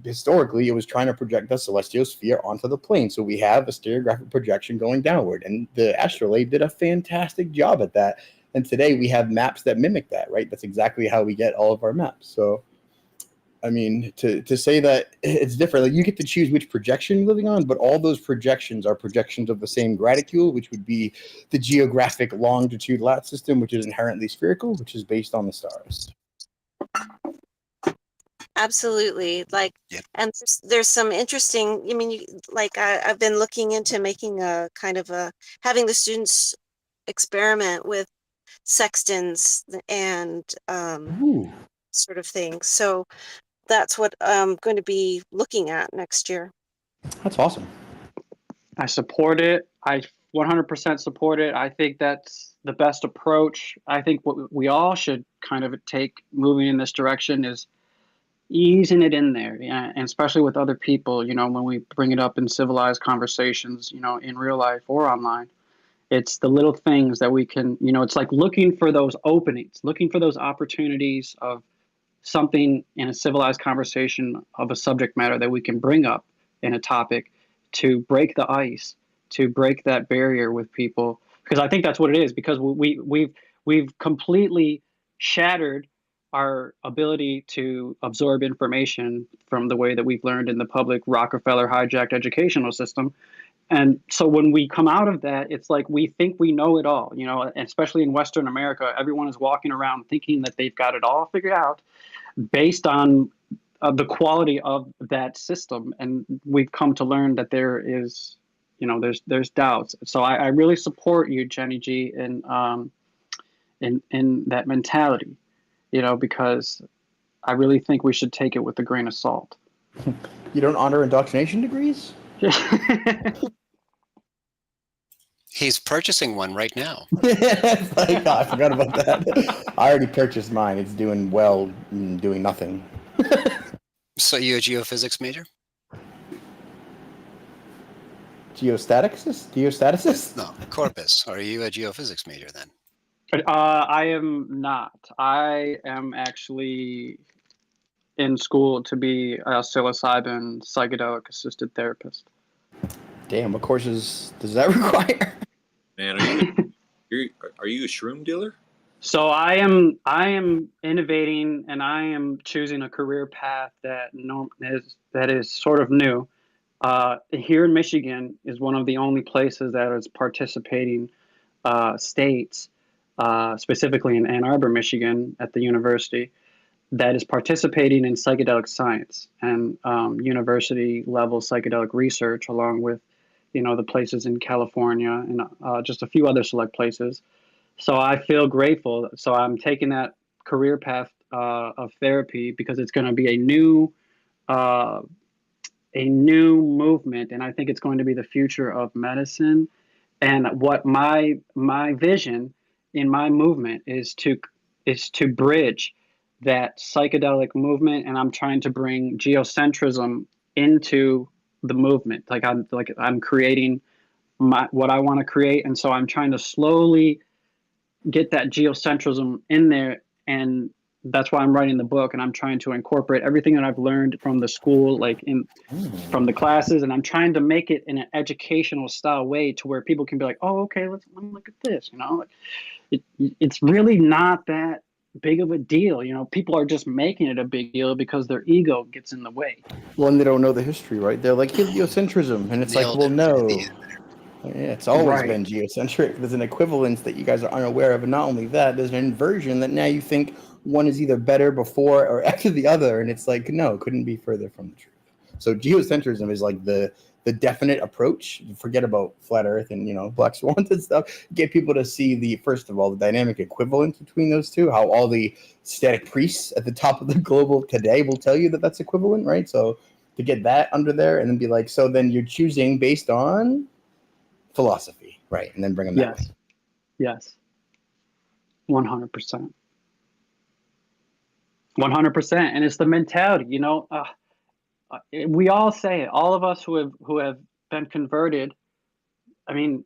historically it was trying to project the celestial sphere onto the plane. So we have a stereographic projection going downward. And the astrolabe did a fantastic job at that. And today we have maps that mimic that, right? That's exactly how we get all of our maps. So I mean, to say that it's different, like you get to choose which projection you're living on, but all those projections are projections of the same graticule, which would be the geographic longitude lat system, which is inherently spherical, which is based on the stars. Absolutely. Like, and there's some interesting, I mean, I've been looking into making a kind of having the students experiment with sextants and sort of things. So that's what I'm going to be looking at next year. That's awesome. I support it. I 100% support it. I think that's the best approach. I think what we all should kind of take moving in this direction is easing it in there, and especially with other people, when we bring it up in civilized conversations, in real life or online. It's the little things that we can, it's like looking for those openings, looking for those opportunities of something in a civilized conversation of a subject matter that we can bring up in a topic to break the ice, to break that barrier with people. Because I think that's what it is, because we've completely shattered our ability to absorb information from the way that we've learned in the public Rockefeller hijacked educational system. And so when we come out of that, it's like we think we know it all, especially in Western America. Everyone is walking around thinking that they've got it all figured out based on the quality of that system. And we've come to learn that there is, there's doubts. So I really support you, Jenny G, in that mentality, because I really think we should take it with a grain of salt. You don't honor indoctrination degrees? He's purchasing one right now. I forgot about that. I already purchased mine. It's doing well, doing nothing. So you a geophysics major? Geostaticist? No, Corpus. Are you a geophysics major then? I am not. I am actually in school to be a psilocybin psychedelic assisted therapist. Damn, what courses does that require? Man, are you a shroom dealer? So I am innovating, and I am choosing a career path that is sort of new. Here in Michigan is one of the only places that is participating states, specifically in Ann Arbor, Michigan, at the university, that is participating in psychedelic science and university level psychedelic research, along with the places in California and just a few other select places. So I feel grateful. So I'm taking that career path of therapy because it's going to be a new movement, and I think it's going to be the future of medicine. And what my vision in my movement is to bridge that psychedelic movement, and I'm trying to bring geocentrism into the movement. I'm creating what I want to create, and so I'm trying to slowly get that geocentrism in there, and that's why I'm writing the book, and I'm trying to incorporate everything that I've learned from the school, from the classes, and I'm trying to make it in an educational style way to where people can be like, oh, okay, let me look at this, it's really not that big of a deal. People are just making it a big deal because their ego gets in the way. Well, and they don't know the history, right? They're like heliocentrism, and it's like, well, no. Yeah, it's always been geocentric. There's an equivalence that you guys are unaware of, and not only that, there's an inversion that now you think one is either better before or after the other, and it's like, no, couldn't be further from the truth. So geocentrism is like the definite approach. Forget about flat Earth and black swans and stuff. Get people to see first of all the dynamic equivalence between those two. How all the static priests at the top of the global today will tell you that that's equivalent, right? So to get that under there and then be like, so then you're choosing based on philosophy, right? And then bring them that way. Yes. 100%. 100%. And it's the mentality, you know, we all say it, all of us who have been converted. I mean,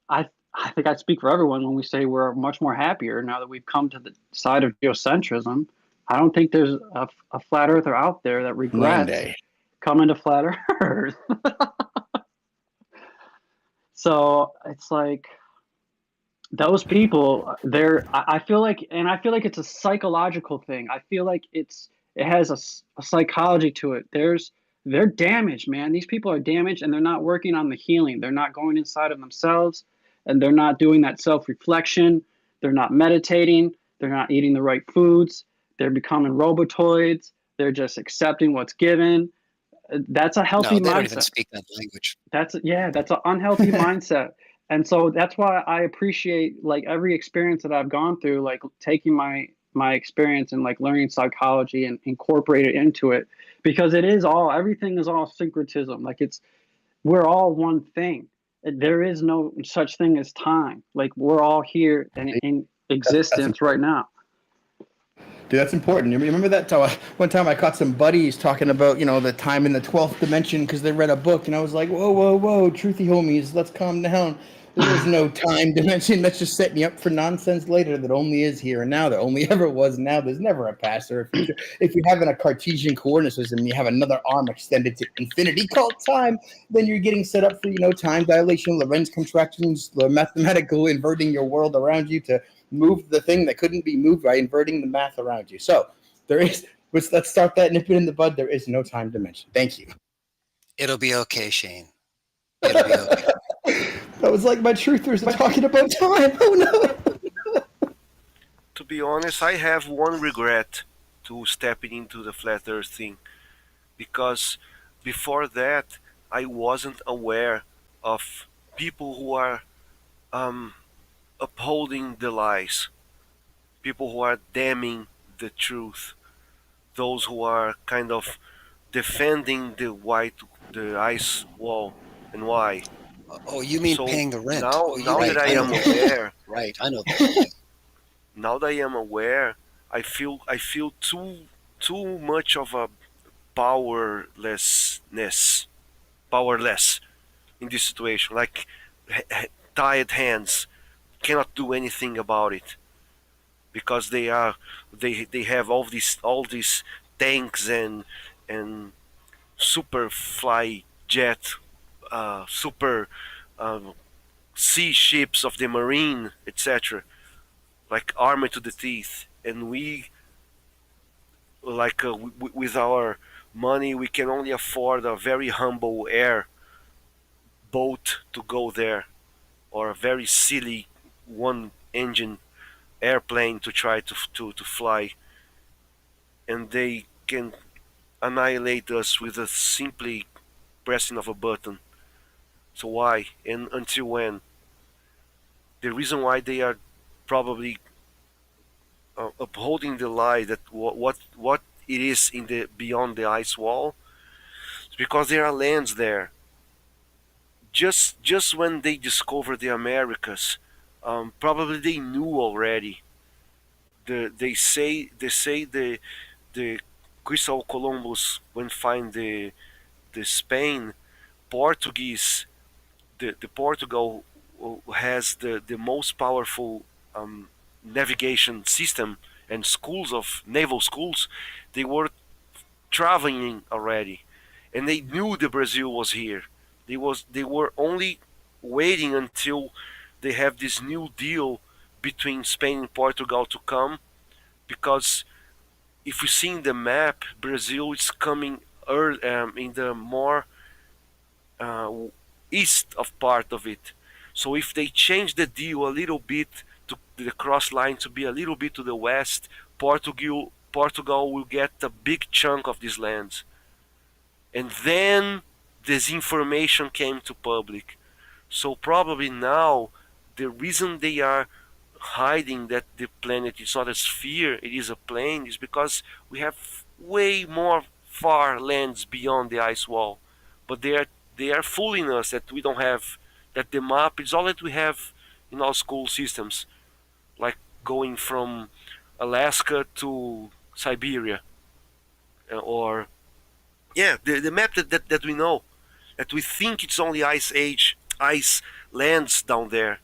I think I speak for everyone when we say we're much more happier now that we've come to the side of geocentrism. I don't think there's a flat earther out there that regrets coming to flat earth. So it's like those people, I feel like it's a psychological thing. I feel like it has a psychology to it. They're damaged, man. These people are damaged, and they're not working on the healing. They're not going inside of themselves, and they're not doing that self-reflection. They're not meditating. They're not eating the right foods. They're becoming robotoids. They're just accepting what's given. That's a healthy mindset. No, they don't even speak that language. That's an unhealthy mindset. And so that's why I appreciate like every experience that I've gone through, like taking my experience and like learning psychology and incorporate it into it, because everything is all syncretism. Like we're all one thing. There is no such thing as time. Like we're all here and in existence right now. Dude, that's important. You remember that one time I caught some buddies talking about, you know, the time in the 12th dimension because they read a book, and I was like, whoa, truthy homies, let's calm down. There is no time dimension. That's just setting you up for nonsense later that only is here and now, that only ever was now. There's never a past or a future. If you have in a Cartesian coordinate system, you have another arm extended to infinity called time, then you're getting set up for, you know, time dilation, Lorentz contractions, the mathematical inverting your world around you to move the thing that couldn't be moved by inverting the math around you. So let's start that, nip it in the bud. There is no time dimension. Thank you. It'll be okay, Shane. It'll be okay. That was like my truthers talking about time. Oh no. To be honest, I have one regret to stepping into the flat earth thing, because before that I wasn't aware of people who are upholding the lies, people who are damning the truth, those who are kind of defending the ice wall. And why? Oh, you mean paying the rent? Now that I am aware, right? I know that. Now that I am aware, I feel too much of a powerless in this situation. Like tired hands cannot do anything about it because they have all these tanks and super fly jet, super sea ships of the marine, etc., like armor to the teeth, and we like with our money we can only afford a very humble air boat to go there, or a very silly one engine airplane to try to fly, and they can annihilate us with a simply pressing of a button. So why, and until when? The reason why they are probably upholding the lie that what it is in the beyond the ice wall is because there are lands there. Just when they discovered the Americas, probably they knew already. They say the Cristobal Columbus when find the Spain, Portuguese, the Portugal has the most powerful navigation system and schools of naval schools. They were traveling already, and they knew the Brazil was here. They were only waiting until they have this new deal between Spain and Portugal to come, because if we see in the map, Brazil is coming in the more east of part of it. So if they change the deal a little bit to the cross line to be a little bit to the west, Portugal will get a big chunk of these lands. And then this information came to public. So probably now the reason they are hiding that the planet is not a sphere, it is a plane, is because we have way more far lands beyond the ice wall. But they are fooling us that we don't have That the map is all that we have in our school systems, like going from Alaska to Siberia, or yeah, the map that we know, that we think it's only ice lands down there,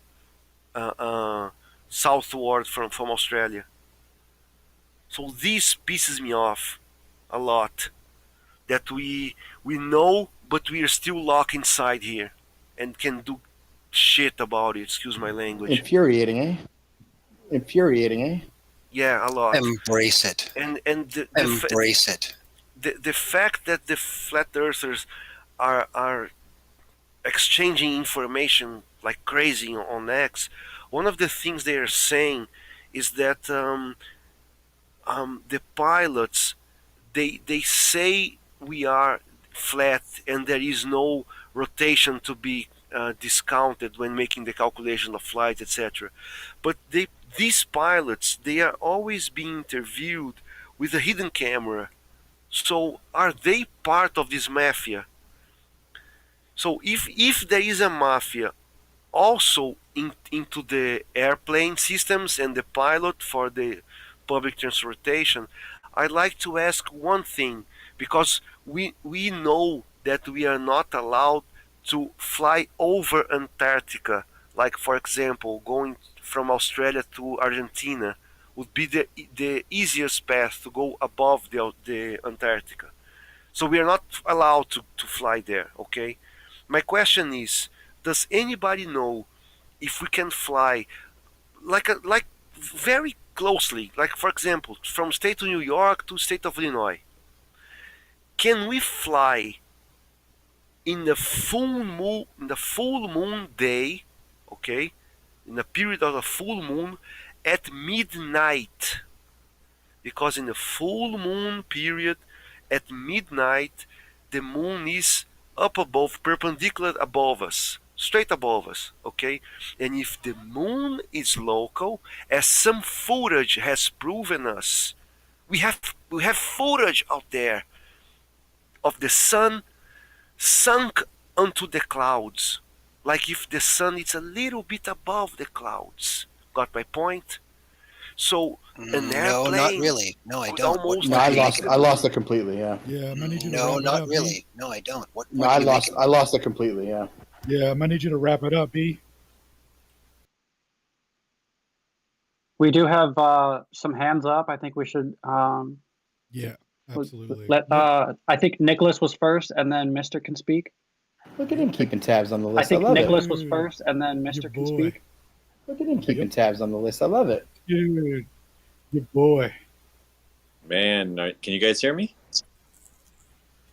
southward from Australia. So this pisses me off a lot. That we know, but we are still locked inside here, and can do shit about it. Excuse my language. Infuriating, eh? Infuriating, eh? Yeah, a lot. Embrace it. And Embrace it. The fact that the flat earthers are exchanging information like crazy on X. One of the things they are saying is that the pilots they say we are flat and there is no rotation to be discounted when making the calculation of flight, etc. But these pilots, they are always being interviewed with a hidden camera. So are they part of this mafia? So if there is a mafia also into the airplane systems and the pilot for the public transportation, I'd like to ask one thing, because we know that we are not allowed to fly over Antarctica. Like, for example, going from Australia to Argentina would be the easiest path to go above the Antarctica. So we are not allowed to fly there, okay? My question is, does anybody know if we can fly like very closely, like for example, from state of New York to state of Illinois? Can we fly in the full moon day, okay? In the period of the full moon at midnight? Because in the full moon period at midnight, the moon is up above, perpendicular above us, straight above us, okay? And if the moon is local, as some footage has proven us, we have footage out there of the sun sunk onto the clouds, like if the sun is a little bit above the clouds. Got my point? So an airplane. No, not really. No, I don't. No, I lost it completely. Yeah. Yeah, I might need you to No, wrap it not up, really. B. No, I don't. What No, I lost it completely. Yeah. Yeah, I might need you to wrap it up, B. We do have some hands up. I think we should. Yeah, absolutely. I think Nicholas was first, and then Mr. can speak. Look at him keeping tabs on the list. I think love Nicholas it. was first, and then Mr. can speak. Look at him keeping tabs on the list. I love it. Dude, your boy. Man, can you guys hear me?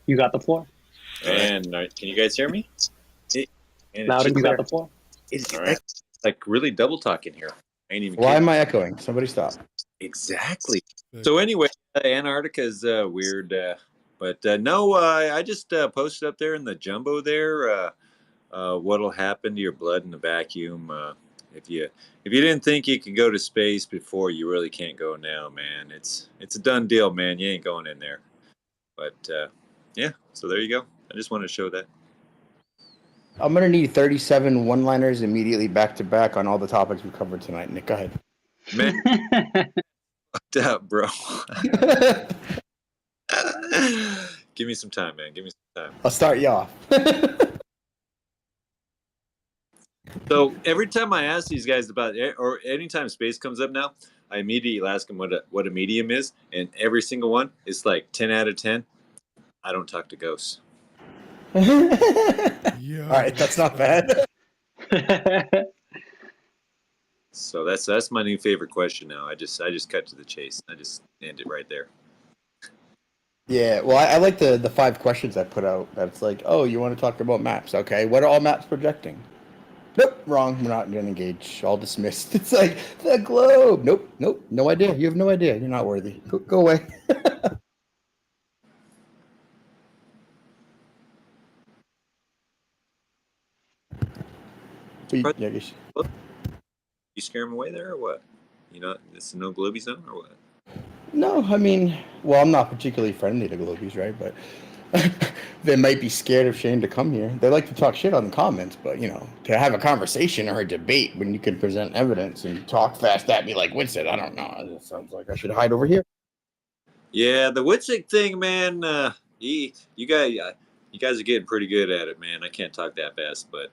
You got the floor. Man, can you guys hear me? Loud and you got the floor. All right. It's like really double talking here. I ain't even Why kidding. am I echoing? Somebody stop. Exactly. So anyway, Antarctica is weird, but no, I just posted up there in the jumbo there. What'll happen to your blood in the vacuum? If you didn't think you could go to space before, you really can't go now, man. It's a done deal, man. You ain't going in there. But yeah, so there you go. I just wanted to show that. I'm gonna need 37 one-liners immediately back to back on all the topics we covered tonight. Nick, go ahead. Man, fucked up, bro. Give me some time, man. Give me some time. I'll start you off. So every time I ask these guys about, or anytime space comes up now, I immediately ask them what a medium is, and every single one is like 10 out of 10. I don't talk to ghosts. Yeah. All right, that's not bad. So that's my new favorite question now. I just cut to the chase. I just end it right there. Yeah, well, I like the 5 questions I put out. That's like, oh, you want to talk about maps? Okay, what are all maps projecting? Nope, wrong. We're not going to engage. All dismissed. It's like the globe. Nope, no idea. You have no idea. You're not worthy. Go away. You scare them away there or what? You know, it's a no globy zone or what? No, I mean, well, I'm not particularly friendly to globies, right? But they might be scared of Shane to come here. They like to talk shit on the comments, but to have a conversation or a debate when you can present evidence and talk fast at me like Winston, I don't know. It sounds like I should hide over here. Yeah, the Witzig thing, man. You guys are getting pretty good at it, man. I can't talk that fast, but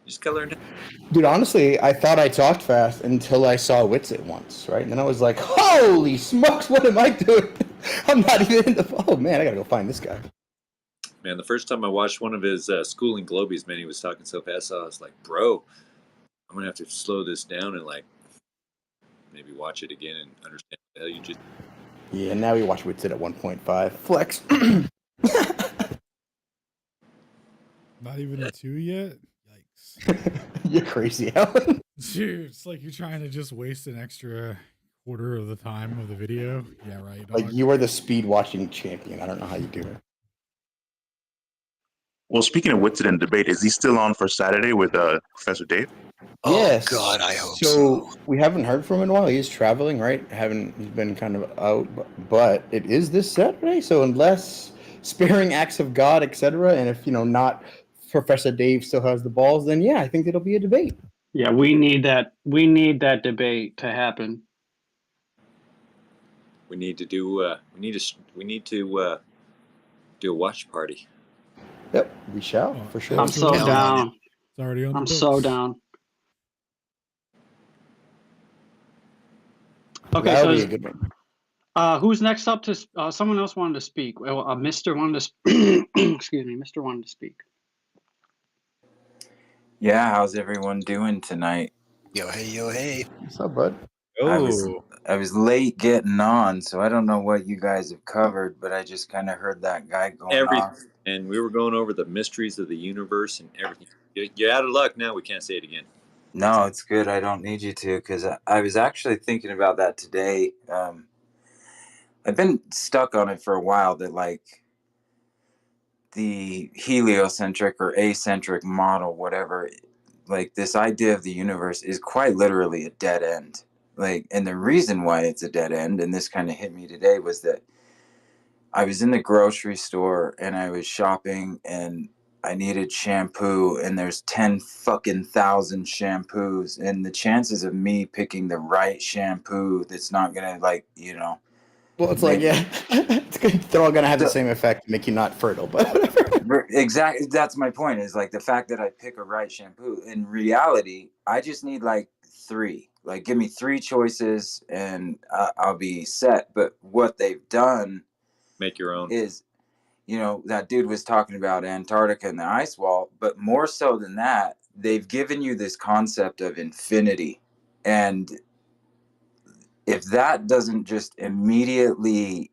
just gotta learn. Dude, honestly, I thought I talked fast until I saw Witsit once, right? And then I was like, holy smokes, what am I doing? I'm not even in the... Oh, man, I gotta go find this guy. Man, the first time I watched one of his schooling globies, man, he was talking so fast, I was like, bro, I'm going to have to slow this down and, like, maybe watch it again and understand what the hell you just... Yeah, now we watch Witsit at 1.5. Flex. Not even a 2 yet? Yikes. You're crazy, Alan. Dude, it's like you're trying to just waste an extra quarter of the time of the video. Yeah, right. Dog. Like, you are the speed watching champion. I don't know how you do it. Well, speaking of Witsit and debate, is he still on for Saturday with Professor Dave? Yes. Oh, God, I hope so. We haven't heard from him in a while. He's traveling, right? He's been kind of out, but it is this Saturday. So unless sparing acts of God, etc., and if not Professor Dave still has the balls, then yeah, I think it'll be a debate. Yeah, we need that. We need that debate to happen. We need to do. We need to do a watch party. Yep, we shall for sure. I'm so down. It's already on. I'm so down. Okay, That'll so be a good one. Who's next up to? Someone else wanted to speak. Well, Mr. wanted to. Excuse me, Mr. wanted to speak. Yeah, how's everyone doing tonight? Yo, hey. What's up, bud? I was late getting on, so I don't know what you guys have covered, but I just kind of heard that guy going off. And we were going over the mysteries of the universe and everything. You're out of luck now. We can't say it again. No, it's good. I don't need you to, because I was actually thinking about that today. I've been stuck on it for a while, that like the heliocentric or acentric model, whatever, like this idea of the universe is quite literally a dead end. Like, and the reason why it's a dead end, and this kind of hit me today, was that I was in the grocery store and I was shopping and I needed shampoo, and there's 10 fucking thousand shampoos, and the chances of me picking the right shampoo that's not gonna, like, Well, it's like, yeah, it's good. They're all gonna have the same effect, make you not fertile, but whatever. Exactly, that's my point, is like the fact that I pick a right shampoo. In reality, I just need like 3. Like, give me 3 choices and I'll be set. But what they've done, make your own, is, that dude was talking about Antarctica and the ice wall, but more so than that, they've given you this concept of infinity. And if that doesn't just immediately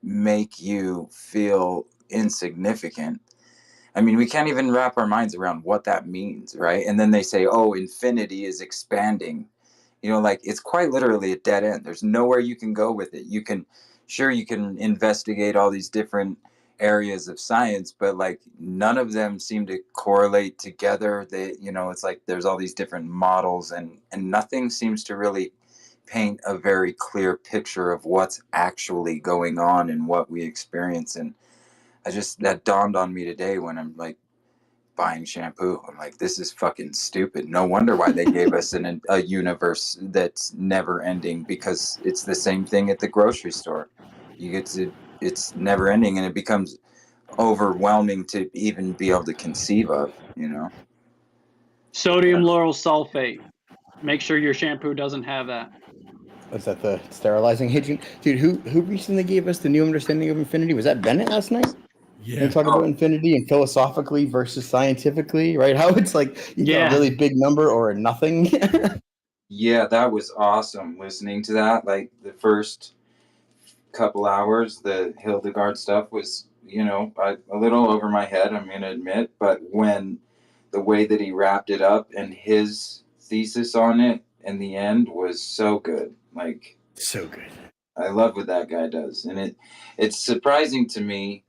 make you feel insignificant, I mean, we can't even wrap our minds around what that means, right? And then they say, oh, infinity is expanding. Like, it's quite literally a dead end. There's nowhere you can go with it. You can investigate all these different areas of science, but like none of them seem to correlate together. It's like there's all these different models, and nothing seems to really paint a very clear picture of what's actually going on and what we experience. And that dawned on me today when I'm like buying shampoo. I'm like, this is fucking stupid. No wonder why they gave us a universe that's never ending, because it's the same thing at the grocery store. It's never ending, and it becomes overwhelming to even be able to conceive of, Sodium lauryl sulfate. Make sure your shampoo doesn't have that. Was that the sterilizing agent? Dude, who recently gave us the new understanding of infinity? Was that Bennett last night? Yeah. They talk about infinity and philosophically versus scientifically, right? How it's like you got a really big number or a nothing. Yeah, that was awesome listening to that. Like the first couple hours, the Hildegard stuff was, a little over my head, I'm going to admit. But when the way that he wrapped it up and his thesis on it in the end was so good. Like, so good. I love what that guy does. And it's surprising to me,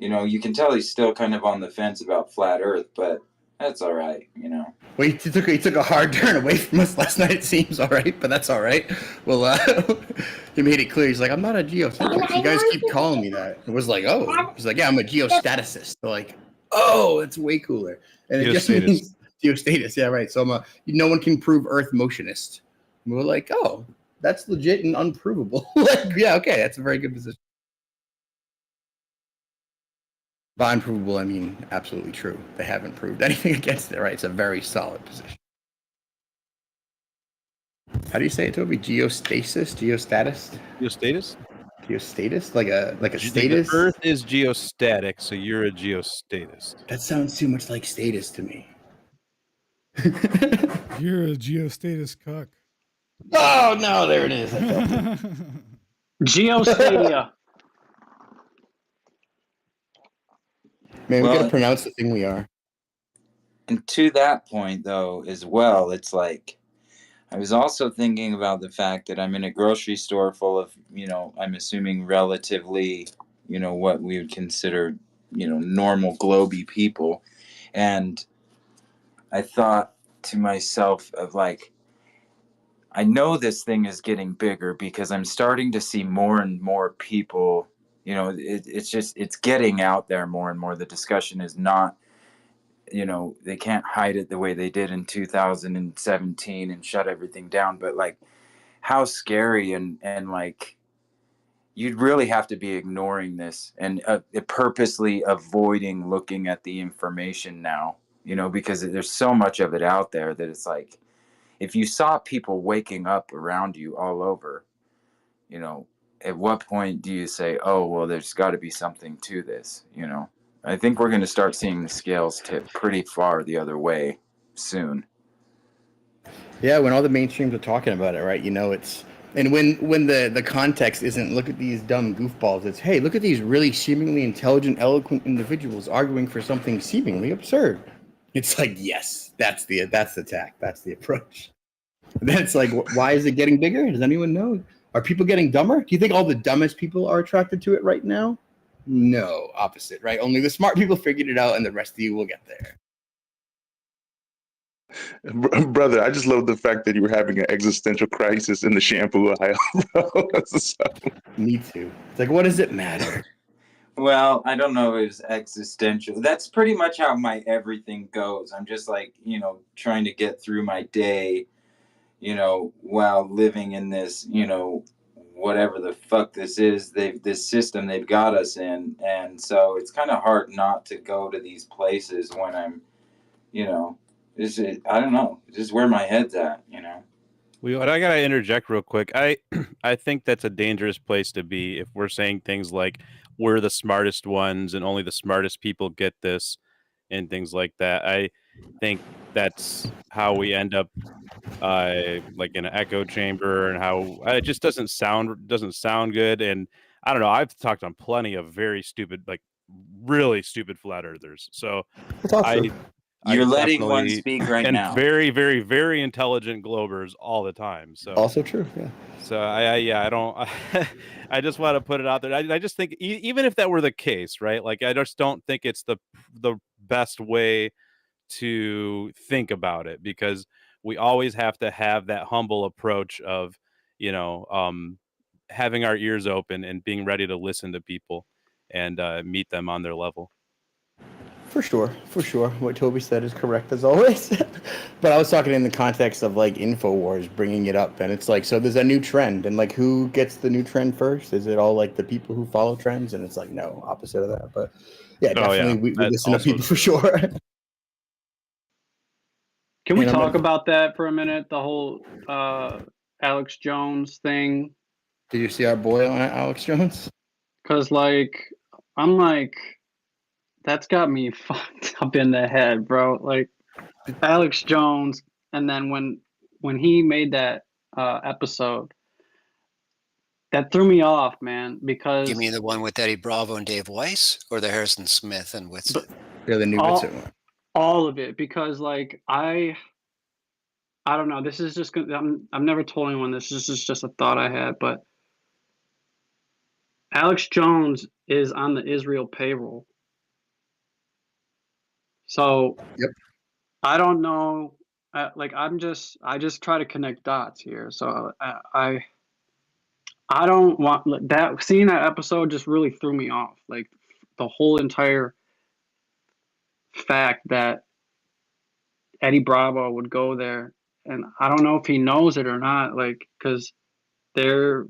you can tell he's still kind of on the fence about flat Earth, but That's all right, you know. Well, he took a hard turn away from us last night. It seems all right, but that's all right. Well, he made it clear. He's like, I'm not a geocentrist. You guys keep calling me that. It was like, oh, he's like, yeah, I'm a geostaticist. They're like, oh, it's way cooler. And it just Geostatus. means geostatus. Yeah, right. So no one can prove Earth motionist. And we're like, oh, that's legit and unprovable. Like, yeah, okay, that's a very good position. By unprovable, I mean absolutely true. They haven't proved anything against it, right? It's a very solid position. How do you say it, Toby? Geostasis? Geostatus? Geostatus? Geostatus? Like a The status? Earth is geostatic, so you're a geostatist. That sounds too much like status to me. You're a geostatus cuck. Oh no, there it is. Geostadia. Man, we Well, gotta pronounce the thing we are. And to that point, though, as well, it's like I was also thinking about the fact that I'm in a grocery store full of, you know, I'm assuming relatively, you know, what we would consider, you know, normal globy people. And I thought to myself of like, I know this thing is getting bigger because I'm starting to see more and more people, you know, it's getting out there more and more. The discussion is not, you know, they can't hide it the way they did in 2017 and shut everything down. But like, how scary and like, you'd really have to be ignoring this and purposely avoiding looking at the information now, you know, because there's so much of it out there that it's like, if you saw people waking up around you all over, you know, at what point do you say, oh, well, there's got to be something to this, you know? I think we're going to start seeing the scales tip pretty far the other way soon. Yeah, when all the mainstreams are talking about it, right? You know, it's and when the context isn't look at these dumb goofballs, it's hey, look at these really seemingly intelligent, eloquent individuals arguing for something seemingly absurd. It's like, yes, that's the tack, that's the approach. And then it's like, why is it getting bigger? Does anyone know? Are people getting dumber? Do you think all the dumbest people are attracted to it right now? No, opposite, right? Only the smart people figured it out, and the rest of you will get there. Brother, I just love the fact that you were having an existential crisis in the shampoo aisle, bro. Me too. It's like, what does it matter? Well, I don't know if it's existential. That's pretty much how my everything goes. I'm just like, you know, trying to get through my day, you know, while living in this, you know, whatever the fuck this is, this system they've got us in. And so it's kind of hard not to go to these places when I'm, you know, I don't know, just where my head's at, you know. I gotta interject real quick. I think that's a dangerous place to be if we're saying things like we're the smartest ones and only the smartest people get this and things like that. I think that's how we end up like in an echo chamber, and how it just doesn't sound good. And I don't know. I've talked on plenty of very stupid, like really stupid flat earthers. So That's awesome. You're letting one definitely- speak right and now. very, very, very intelligent globers all the time. So Also true, yeah. So I don't. I just want to put it out there. I just think even if that were the case, right? Like I just don't think it's the best way to think about it, because we always have to have that humble approach of, you know, having our ears open and being ready to listen to people and meet them on their level. For sure. What Toby said is correct as always. But I was talking in the context of like InfoWars bringing it up, and it's like, so there's a new trend, and like who gets the new trend first? Is it all like the people who follow trends? And it's like, no, opposite of that. But yeah, definitely we listen to people for sure. Can we And I'm talk like- about that for a minute? The whole Alex Jones thing. Did you see our boy on Alex Jones? Because like, I'm like, that's got me fucked up in the head, bro. Like Alex Jones, and then when he made that episode, that threw me off, man. Because You mean the one with Eddie Bravo and Dave Weiss, or the Harrison Smith and Whitson? Yeah, the new Whitson one. All of it, because like I don't know. This is just I've never told anyone this. This is just a thought I had, but Alex Jones is on the Israel payroll. So yep. I don't know. Like I just try to connect dots here. So I don't want that. Seeing that episode just really threw me off. Like the whole entire fact that Eddie Bravo would go there, and I don't know if he knows it or not. Like because they're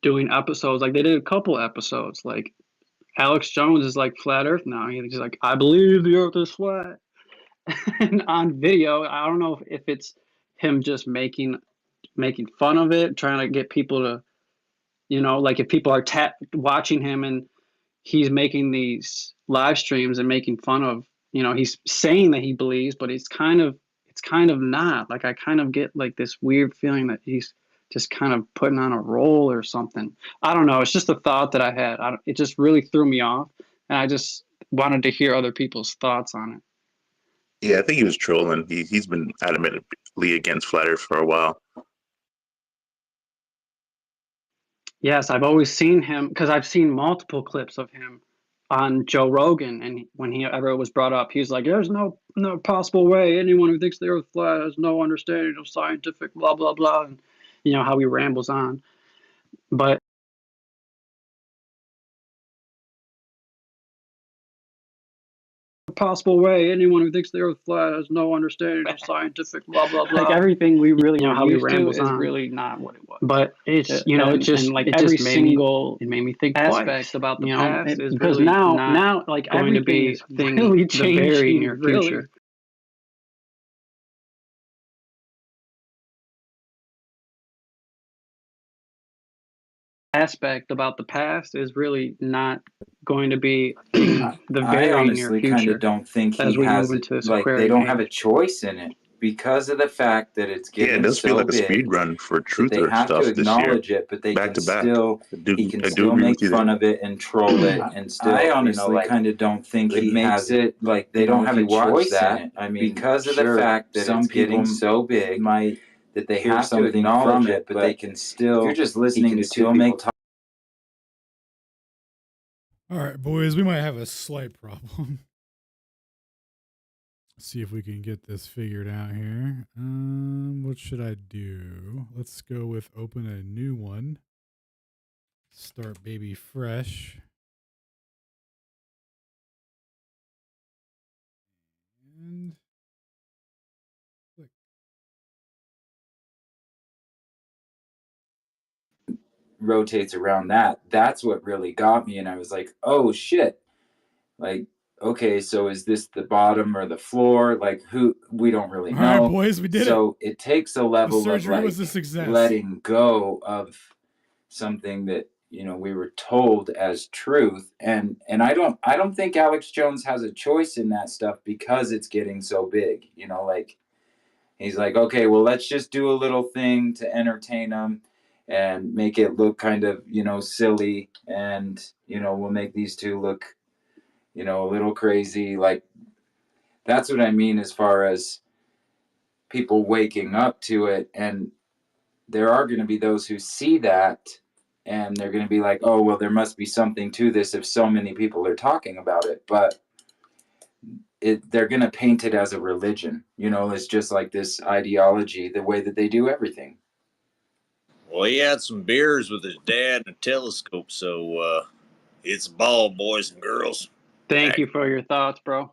doing episodes. Like they did a couple episodes. Like Alex Jones is like flat Earth now. He's like, I believe the Earth is flat. And on video, I don't know if it's him just making fun of it, trying to get people to, like if people are watching him and he's making these live streams and making fun of, he's saying that he believes, but it's kind of not. Like I kind of get like this weird feeling that he's just kind of putting on a role or something. I don't know. It's just a thought that I had. It just really threw me off, and I just wanted to hear other people's thoughts on it. Yeah, I think he was trolling. He's been adamantly against flat Earth for a while. Yes, I've always seen him because I've seen multiple clips of him on Joe Rogan, and when he ever was brought up, he's like, "There's no possible way anyone who thinks the Earth flat has no understanding of scientific blah blah blah," and how he rambles on. But possible way anyone who thinks the Earth flat has no understanding of scientific blah blah blah. Like everything we really how he rambles is on. Really not what it was. But it's every single it made me think aspect twice, about the past is because really now like going to everything be is thing really the very changing near really. future. Aspect about the past is really not going to be the very I near honestly future. kind of don't think as he we has move into this like they Aquarian don't have a age. choice in it because of the fact that it's Yeah, getting it does feel so like a big speed run for that truth they or have to stuff this year, acknowledge it, but they back can to back. still I do he can agree still make with you fun there. of it and troll it and still. I honestly like, kind of don't think it he makes has it like they don't have if a you watch choice that, in it. I mean, because of the sure, fact that some it's getting people so big might that they hear have to something acknowledge from it, but they can if still. you're just he listening can to still two make people All right, boys, we might have a slight problem. Let's see if we can get this figured out here. What should I do? Let's go with open a new one. Start baby fresh. And click. rotates around that. That's what really got me. And I was like, oh shit. Like, okay, so is this the bottom or the floor? Like, who we don't really All know. right, boys, we did it. So it takes a The level of surgery like was a success. letting go of something that we were told as truth. And I don't think Alex Jones has a choice in that stuff because it's getting so big. Like he's like, okay, well, let's just do a little thing to entertain them and make it look kind of, silly. And, we'll make these two look, a little crazy. Like, that's what I mean as far as people waking up to it. And there are going to be those who see that and they're going to be like, oh, well, there must be something to this if so many people are talking about it. But they're going to paint it as a religion. It's just like this ideology, the way that they do everything. Well, he had some beers with his dad and a telescope, so it's a ball, boys and girls. Thank you for your thoughts, bro.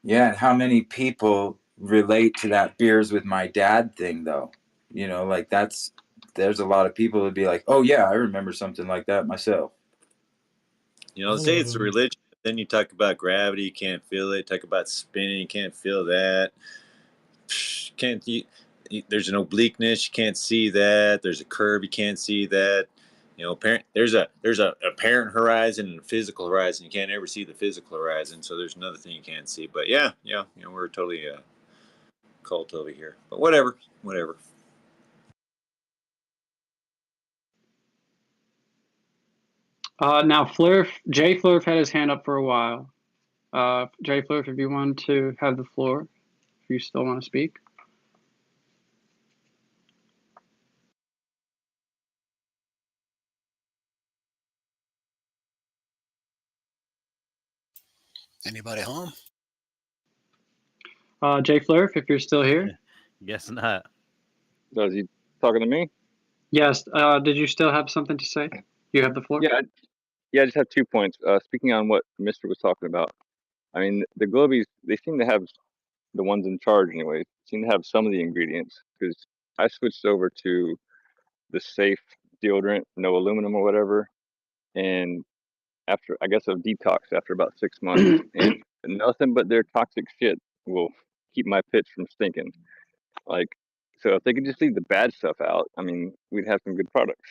Yeah, and how many people relate to that beers with my dad thing, though? Like there's a lot of people that be like, oh yeah, I remember something like that myself. Say it's a religion. Then you talk about gravity, you can't feel it. Talk about spinning, you can't feel that. There's an obliqueness, you can't see that. There's a curve, you can't see that. There's a apparent horizon and a physical horizon. You can't ever see the physical horizon, so there's another thing you can't see. But yeah, we're totally cult over here. But whatever. Now Jay Flurf had his hand up for a while. Jay Flurf, if you want to have the floor, if you still want to speak. Anybody home? Jay Flurf, if you're still here. Guess not. Is he talking to me? Yes. Did you still have something to say? You have the floor. Yeah, I just have 2 points. Speaking on what Mr. was talking about, I mean, the Globies, they seem to have, the ones in charge anyway, seem to have some of the ingredients, because I switched over to the safe deodorant, no aluminum or whatever, and after, I guess, a detox after about 6 months, and nothing but their toxic shit will keep my pitch from stinking. Like, so if they could just leave the bad stuff out, I mean, we'd have some good products.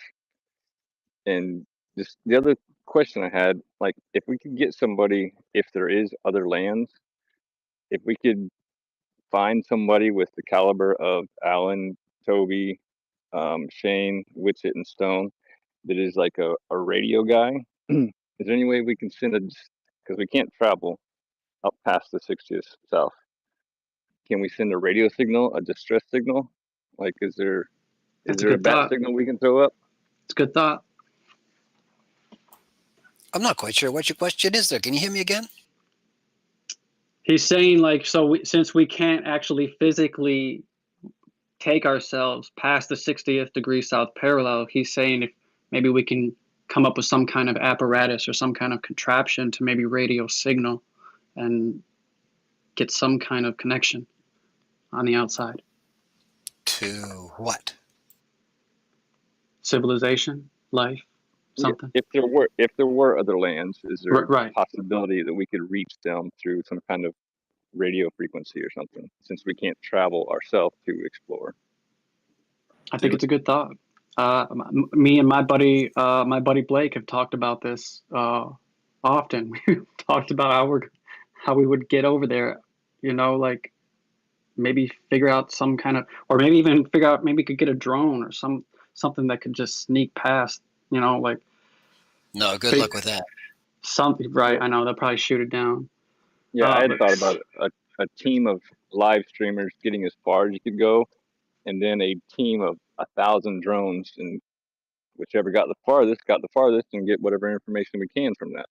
And just the other question I had, like, if we could get somebody, if there is other lands, if we could find somebody with the caliber of Alan, Toby, Shane, Witsit, and Stone that is like a radio guy, is there any way we can send a, because we can't travel up past the 60th south, can we send a radio signal, a distress signal? Like, is there a bat signal we can throw up? It's a good thought. I'm not quite sure what your question is there. Can you hear me again? He's saying, like, so since we can't actually physically take ourselves past the 60th degree south parallel, he's saying if maybe we can come up with some kind of apparatus or some kind of contraption to maybe radio signal and get some kind of connection on the outside. To what? Civilization, life, something. If there were other lands, is there Right. a possibility that we could reach them through some kind of radio frequency or something, since we can't travel ourselves to explore? I think it's a good thought. Me and my buddy Blake have talked about this often. We talked about how we would get over there. You know, like maybe figure out some kind of, or maybe even figure out maybe we could get a drone or something that could just sneak past. You know, like. No, good luck with that. Something, right? I know they'll probably shoot it down. Yeah, I had thought about a team of live streamers getting as far as you could go, and then a team of 1,000 drones, and whichever got the farthest, and get whatever information we can from that.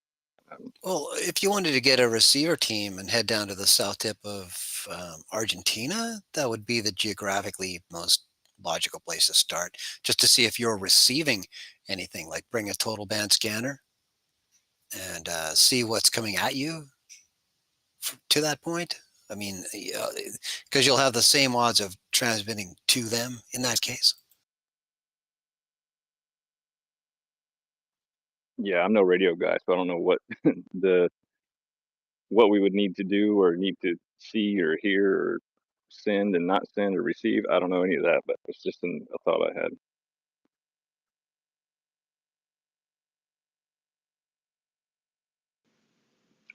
Well, if you wanted to get a receiver team and head down to the south tip of Argentina, that would be the geographically most logical place to start, just to see if you're receiving anything. Like bring a total band scanner and see what's coming at you to that point. I mean, because you'll have the same odds of transmitting to them in that case. Yeah, I'm no radio guy, so I don't know what what we would need to do or need to see or hear or send and not send or receive. I don't know any of that, but it's just a thought I had.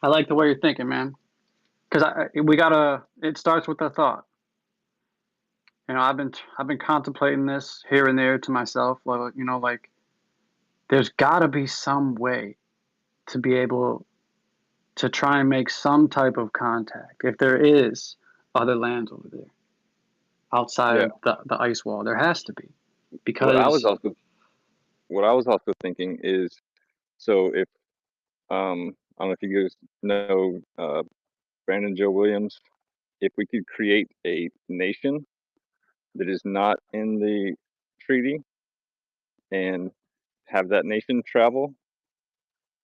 I like the way you're thinking, man. Because it starts with a thought. You know, I've been contemplating this here and there to myself. Well, you know, like there's got to be some way to be able to try and make some type of contact. If there is other lands over there outside the ice wall, there has to be. Because what I was also thinking is, so if I don't know if you guys know Brandon Joe Williams, if we could create a nation that is not in the treaty and have that nation travel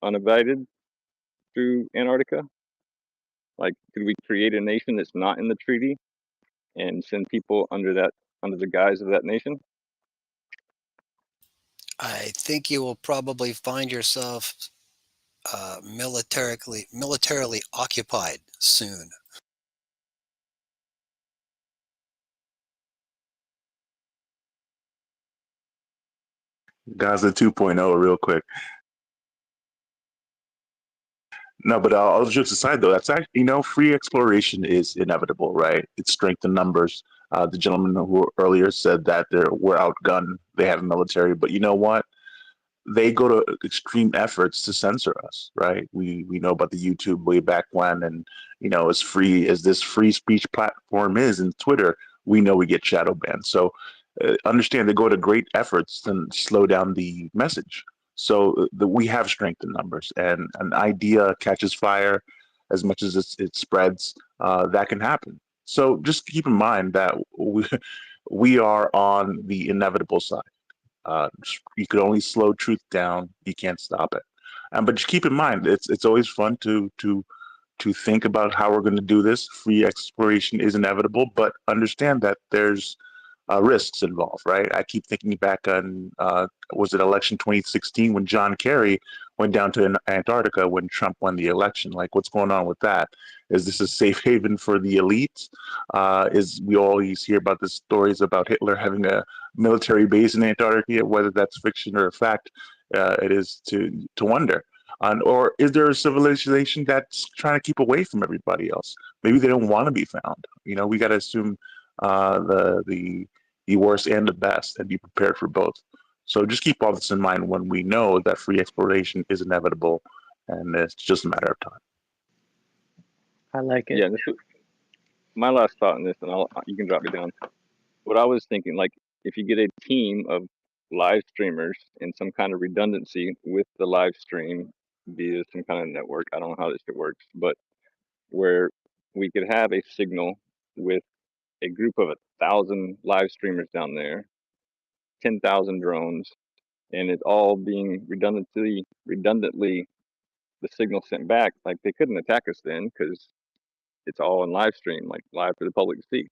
uninvited through Antarctica, like could we create a nation that's not in the treaty and send people under the guise of that nation? I think you will probably find yourself militarily occupied soon. Gaza 2.0 real quick. No, but all jokes aside, though, that's actually, free exploration is inevitable, right? It's strength in numbers. The gentleman who earlier said that we're outgunned, they have a military, but you know what? They go to extreme efforts to censor us, right? We know about the YouTube way back when, and as free as this free speech platform is in Twitter, we know we get shadow banned. So understand they go to great efforts to slow down the message. So we have strength in numbers, and an idea catches fire as much as it spreads. That can happen. So just keep in mind that we are on the inevitable side. You could only slow truth down. You can't stop it. But just keep in mind, it's always fun to think about how we're going to do this. Free exploration is inevitable, but understand that there's risks involved, right? I keep thinking back on, was it election 2016 when John Kerry went down to Antarctica when Trump won the election? Like, what's going on with that? Is this a safe haven for the elites? We always hear about the stories about Hitler having a military base in Antarctica, whether that's fiction or a fact, it is to wonder. Or is there a civilization that's trying to keep away from everybody else? Maybe they don't want to be found. We got to assume the worst and the best and be prepared for both. So just keep all this in mind when we know that free exploration is inevitable and it's just a matter of time. I like it. Yeah, this is my last thought on this, and you can drop it down. What I was thinking, like, if you get a team of live streamers and some kind of redundancy with the live stream via some kind of network, I don't know how this shit works, but where we could have a signal with a group of 1,000 live streamers down there, 10,000 drones, and it's all being redundantly the signal sent back. Like, they couldn't attack us then because it's all on live stream, like live for the public to see.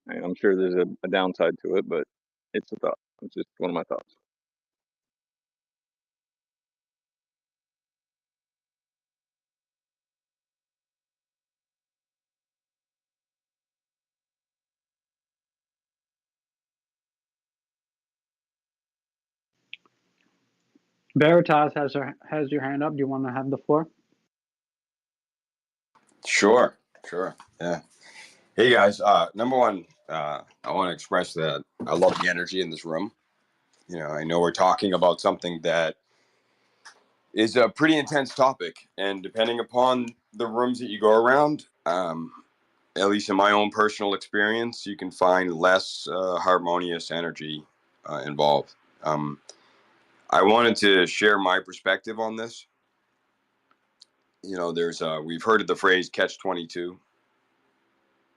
And I'm sure there's a downside to it, but it's a thought. It's just one of my thoughts. Veritas has your hand up. Do you want to have the floor? Sure. Yeah. Hey guys. Number one, I want to express that I love the energy in this room. I know we're talking about something that is a pretty intense topic, and depending upon the rooms that you go around, at least in my own personal experience, you can find less harmonious energy involved. I wanted to share my perspective on this. We've heard of the phrase catch-22,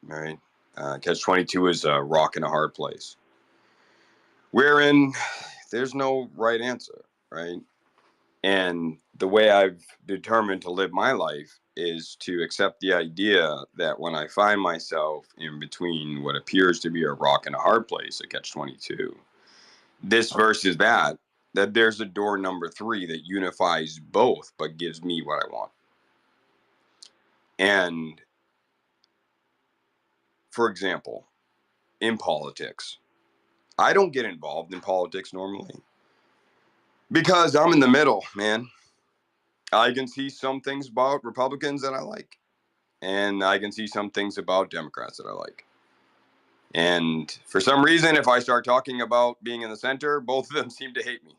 right? Catch-22 is a rock in a hard place, wherein there's no right answer, right? And the way I've determined to live my life is to accept the idea that when I find myself in between what appears to be a rock and a hard place, a catch-22, this versus that there's a door number 3 that unifies both but gives me what I want. And for example, in politics, I don't get involved in politics normally because I'm in the middle, man. I can see some things about Republicans that I like, and I can see some things about Democrats that I like. And for some reason, if I start talking about being in the center, both of them seem to hate me.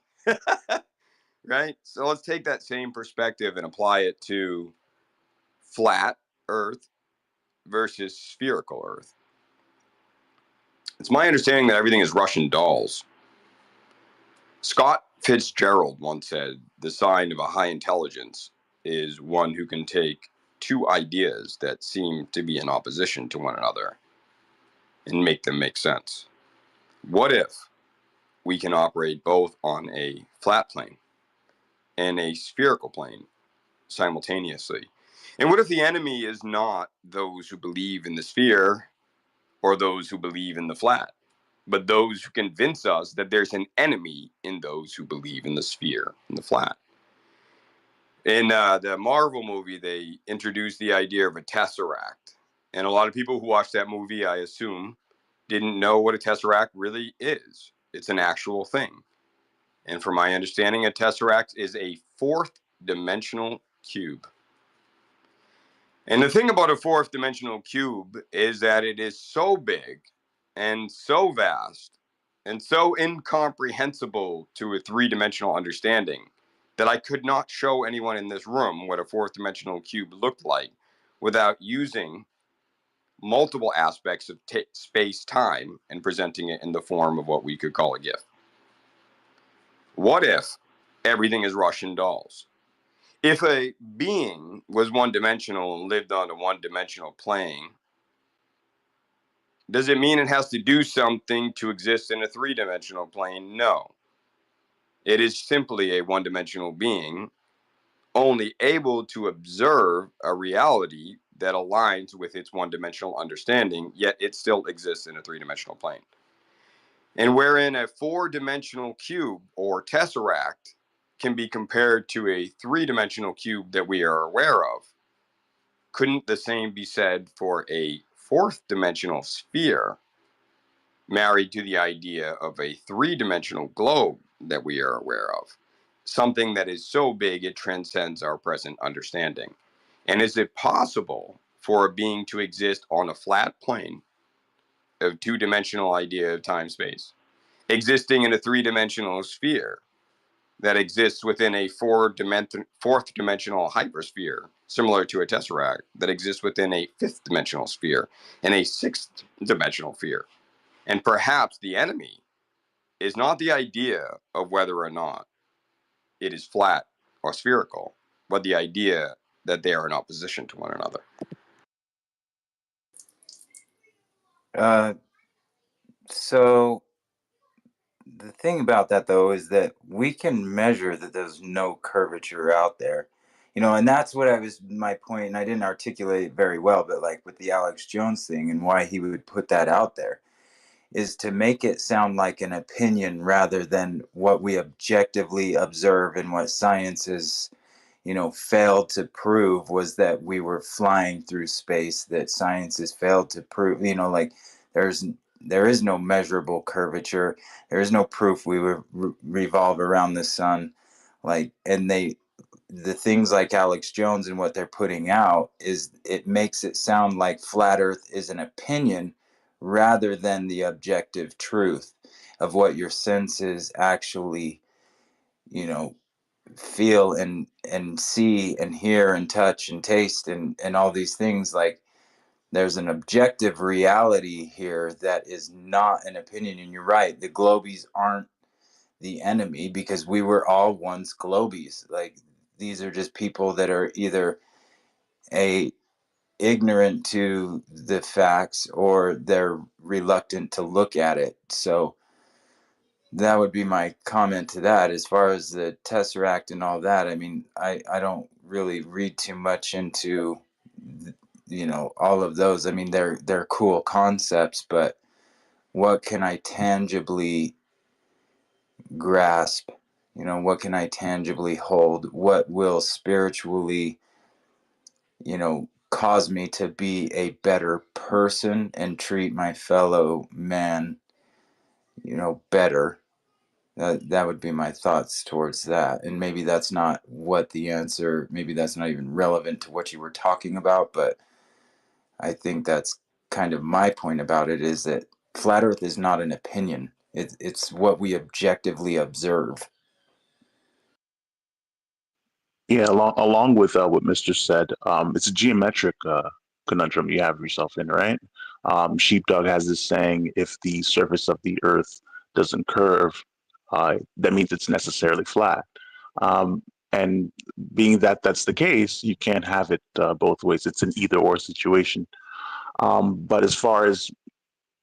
Right? So let's take that same perspective and apply it to flat Earth versus spherical Earth. It's my understanding that everything is Russian dolls. Scott Fitzgerald once said, the sign of a high intelligence is one who can take two ideas that seem to be in opposition to one another and make them make sense. What if we can operate both on a flat plane and a spherical plane simultaneously? And what if the enemy is not those who believe in the sphere or those who believe in the flat, but those who convince us that there's an enemy in those who believe in the sphere and the flat? In the Marvel movie, they introduced the idea of a tesseract. And a lot of people who watched that movie, I assume, didn't know what a tesseract really is. It's an actual thing. And from my understanding, a tesseract is a fourth dimensional cube. And the thing about a fourth dimensional cube is that it is so big and so vast and so incomprehensible to a three-dimensional understanding that I could not show anyone in this room what a fourth dimensional cube looked like without using multiple aspects of space-time and presenting it in the form of what we could call a GIF. What if everything is Russian dolls? If a being was one-dimensional and lived on a one-dimensional plane, Does it mean it has to do something to exist in a three-dimensional plane? No. It is simply a one-dimensional being, only able to observe a reality that aligns with its one-dimensional understanding, yet it still exists in a three-dimensional plane. And wherein a four-dimensional cube or tesseract can be compared to a three-dimensional cube that we are aware of, couldn't the same be said for a fourth-dimensional sphere married to the idea of a three-dimensional globe that we are aware of? Something that is so big it transcends our present understanding. And is it possible for a being to exist on a flat plane of two-dimensional idea of time-space, existing in a three-dimensional sphere that exists within a fourth-dimensional hypersphere, similar to a tesseract, that exists within a fifth-dimensional sphere and a sixth-dimensional sphere? And perhaps the enemy is not the idea of whether or not it is flat or spherical, but the idea that they are in opposition to one another. So the thing about that, though, is that we can measure that there's no curvature out there, and that's what my point, and I didn't articulate it very well, but like with the Alex Jones thing and why he would put that out there is to make it sound like an opinion rather than what we objectively observe, and what science has failed to prove was that we were flying through space, that science has failed to prove, like there is no measurable curvature. There is no proof we would revolve around the sun. And the things like Alex Jones and what they're putting out is it makes it sound like flat Earth is an opinion rather than the objective truth of what your senses actually, feel and see and hear and touch and taste and all these things. Like there's an objective reality here that is not an opinion. And you're right, the globies aren't the enemy, because we were all once globies. Like these are just people that are either ignorant to the facts or they're reluctant to look at it. So that would be my comment to that. As far as the Tesseract and all that, I mean, I don't really read too much into, all of those. I mean, they're cool concepts, but what can I tangibly grasp? What can I tangibly hold? What will spiritually, cause me to be a better person and treat my fellow man, better? That would be my thoughts towards that. And maybe that's not what the answer, maybe that's not even relevant to what you were talking about, but I think that's kind of my point about it, is that flat Earth is not an opinion. It's what we objectively observe. Yeah, along with what Mr. said, it's a geometric conundrum you have yourself in, right? Sheepdog has this saying: if the surface of the Earth doesn't curve, that means it's necessarily flat. And being that that's the case, you can't have it both ways. It's an either-or situation. But as far as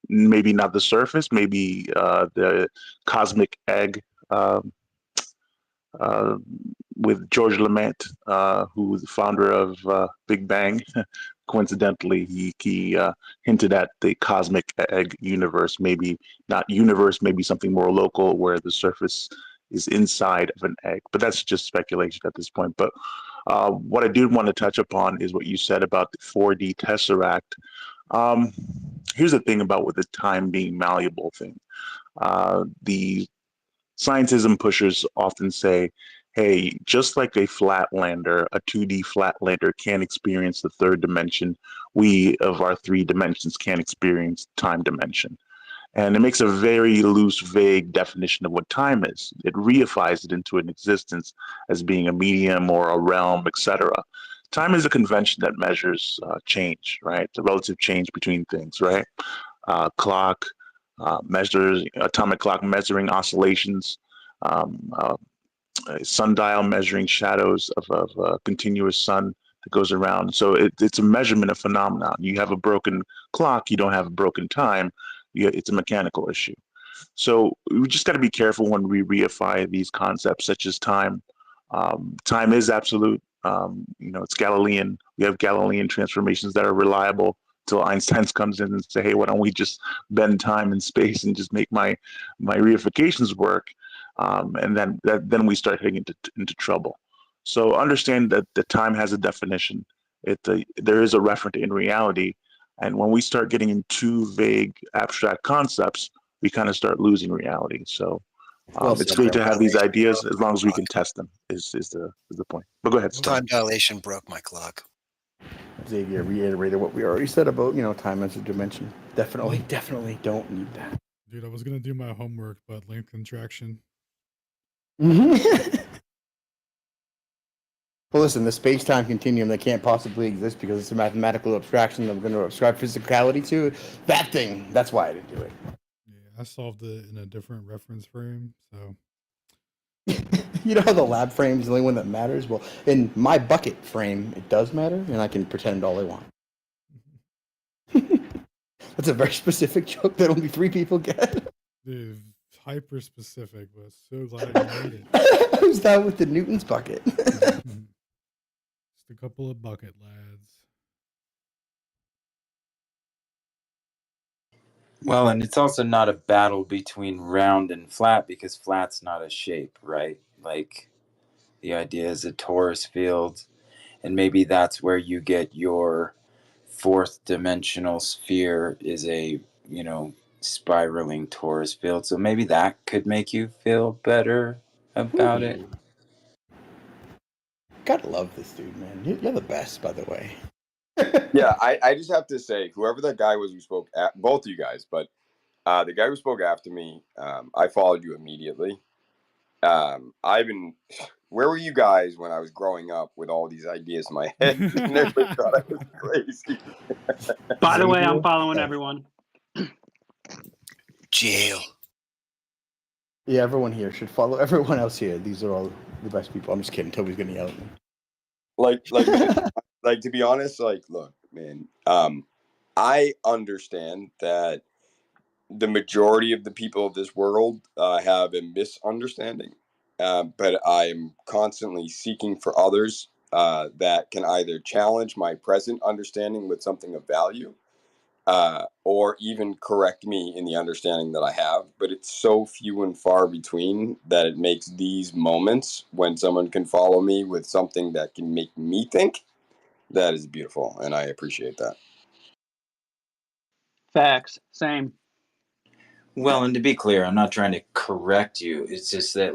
maybe not the surface, maybe the cosmic egg. With George Lamont, who was the founder of Big Bang. Coincidentally, he hinted at the cosmic egg universe, maybe not universe, maybe something more local where the surface is inside of an egg. But that's just speculation at this point. But what I did want to touch upon is what you said about the 4D tesseract. Here's the thing about with the time being malleable thing. The scientism pushers often say, hey, just like a flatlander, a 2D flatlander can't experience the third dimension, we of our three dimensions can't experience time dimension. And it makes a very loose, vague definition of what time is. It reifies it into an existence as being a medium or a realm, etc. Time is a convention that measures change, right? The relative change between things, right? Clock measures, atomic clock measuring oscillations, a sundial measuring shadows of a continuous sun that goes around. So it's a measurement of phenomenon. You have a broken clock, you don't have a broken time. It's a mechanical issue. So we just got to be careful when we reify these concepts such as time. Time is absolute. It's Galilean. We have Galilean transformations that are reliable until Einstein comes in and say, hey, why don't we just bend time and space and just make my reifications work? And then we start getting into trouble. So understand that the time has a definition. There is a referent in reality. And when we start getting into vague, abstract concepts, we kind of start losing reality. So it's great to have these ideas as long as we can test them. Is the point? But go ahead, Storm. Time dilation broke my clock. Xavier reiterated what we already said about time as a dimension. Definitely don't need that. Dude, I was gonna do my homework, but length contraction. Well, listen, the space-time continuum that can't possibly exist because it's a mathematical abstraction that we're going to ascribe physicality to. That thing, that's why I didn't do it. Yeah, I solved it in a different reference frame, so. You know how the lab frame is the only one that matters? Well, in my bucket frame, it does matter, and I can pretend all I want. That's a very specific joke that only 3 people get. Dude, hyper specific, but so glad you made it. Who's that with the Newton's bucket? Just a couple of bucket lads. Well, and it's also not a battle between round and flat because flat's not a shape, right? Like the idea is a torus field, and maybe that's where you get your 4th dimensional sphere is a, spiraling torus field. So maybe that could make you feel better about it. Gotta love this dude, man. You're the best, by the way. Yeah, I just have to say, whoever that guy was who spoke, both of you guys, but the guy who spoke after me, I followed you immediately. Where were you guys when I was growing up with all these ideas in my head? And everybody thought I was crazy. By the way, I'm following everyone. Jail. Yeah, everyone here should follow everyone else here. These are all the best people. I'm just kidding. Toby's gonna yell at me. Like to be honest, look, man, I understand that the majority of the people of this world have a misunderstanding, but I'm constantly seeking for others that can either challenge my present understanding with something of value, or even correct me in the understanding that I have. But it's so few and far between that it makes these moments when someone can follow me with something that can make me think, that is beautiful, and I appreciate that. Facts. Same. Well, and to be clear, I'm not trying to correct you. It's just that,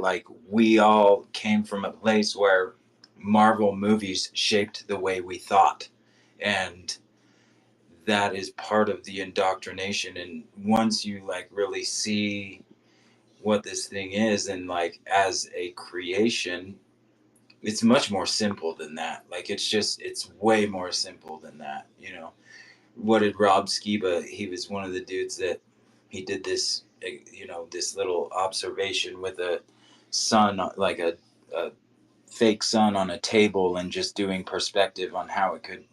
we all came from a place where Marvel movies shaped the way we thought. And that is part of the indoctrination. And once you, really see what this thing is, and, as a creation, it's much more simple than that. It's way more simple than that, What did Rob Skiba, he was one of the dudes that he did this, this little observation with a sun, like a fake sun on a table, and just doing perspective on how it could,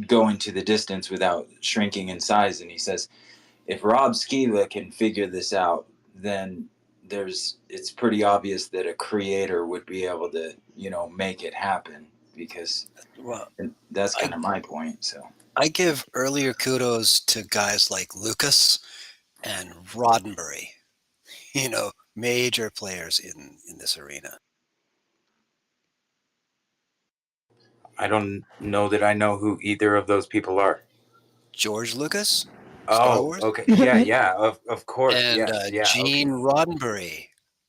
go into the distance without shrinking in size. And he says, if Rob Skiba can figure this out, then it's pretty obvious that a creator would be able to, make it happen, because that's kind of my point. So I give earlier kudos to guys like Lucas and Roddenberry, major players in this arena. I don't know that I know who either of those people are. George Lucas, Star Wars. Okay, yeah, of course, and Gene Roddenberry,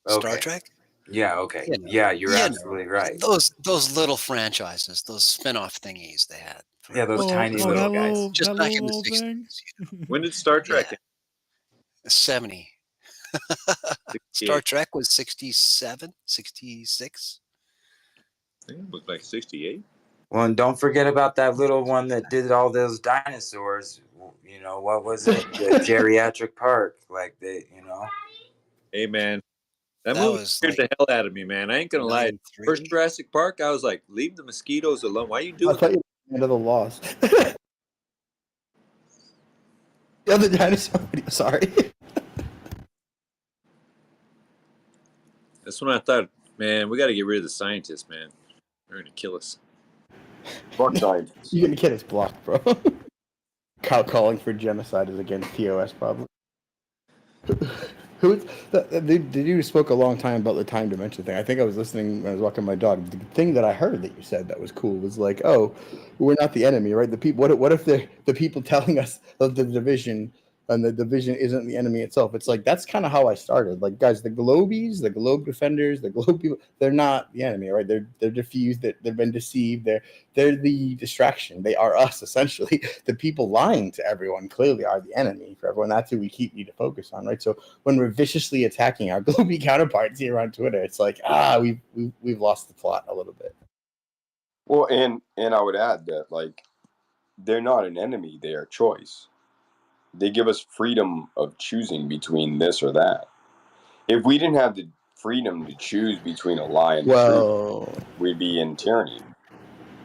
Star Trek. Yeah, okay, you're absolutely right. Those little franchises, those spin-off thingies they had. Yeah, those tiny little guys. Just back in the 60s. When did Star Trek end? 70. Star Trek was 67, 66. I think it was like 68. Well, and don't forget about that little one that did all those dinosaurs. What was it? The geriatric park. Hey, man. That That movie was scared like the hell out of me, man. I ain't gonna lie. 93. First Jurassic Park, I was like, leave the mosquitoes alone. Why are you I doing thought that? you were end of the Lost. The other dinosaur video. Sorry. That's when I thought, man, we got to get rid of the scientists, man. They're gonna kill us. Fuck scientists. You're gonna get us blocked, bro. Calling for genocide is against TOS, probably. The dude who spoke a long time about the time dimension thing. I think I was listening when I was walking my dog. The thing that I heard that you said that was cool was like, "Oh, we're not the enemy, right? The people. What if the people telling us of the division and the division isn't the enemy itself?" It's like that's kind of how I started. Like, guys, the Globies, the Globe Defenders, the Globe people, they're not the enemy, right? They're diffused. They've been deceived. They're the distraction. They are us, essentially. The people lying to everyone clearly are the enemy for everyone. That's who we need to focus on, right? So when we're viciously attacking our Globie counterparts here on Twitter, it's like, we've lost the plot a little bit. Well, and I would add that, like, they're not an enemy, they are a choice. They give us freedom of choosing between this or that. If we didn't have the freedom to choose between a lie and the truth, we'd be in tyranny.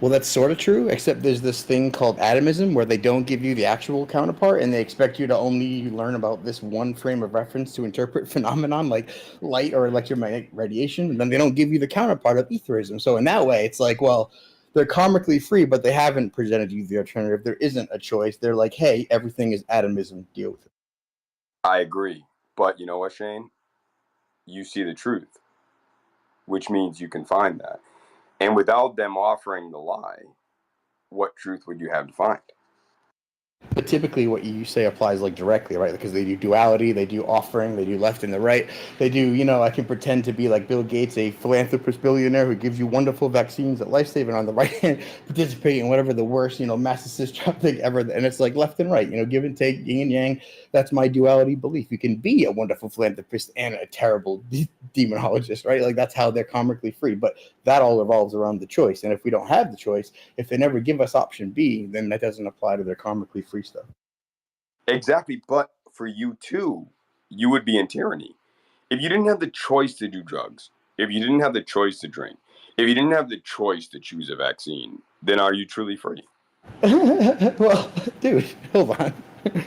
Well, that's sort of true, except there's this thing called atomism where they don't give you the actual counterpart and they expect you to only learn about this one frame of reference to interpret phenomenon like light or electromagnetic radiation. And then they don't give you the counterpart of etherism. So in that way, it's like, well, they're karmically free, but they haven't presented you the alternative. There isn't a choice. They're like, hey, everything is atomism. Deal with it. I agree. But you know what, Shane? You see the truth, which means you can find that. And without them offering the lie, what truth would you have to find? But typically what you say applies like directly, right? Because they do duality, they do offering, they do left and the right. They do, I can pretend to be like Bill Gates, a philanthropist billionaire who gives you wonderful vaccines that life-saving, on the right hand, participate in whatever the worst, massicist job thing ever. And it's like left and right, give and take, yin and yang. That's my duality belief. You can be a wonderful philanthropist and a terrible demonologist, right? Like that's how they're karmically free. But that all revolves around the choice. And if we don't have the choice, if they never give us option B, then that doesn't apply to their karmically free stuff. Exactly. But for you too, you would be in tyranny. If you didn't have the choice to do drugs, if you didn't have the choice to drink, if you didn't have the choice to choose a vaccine, then are you truly free? Well, dude, hold on.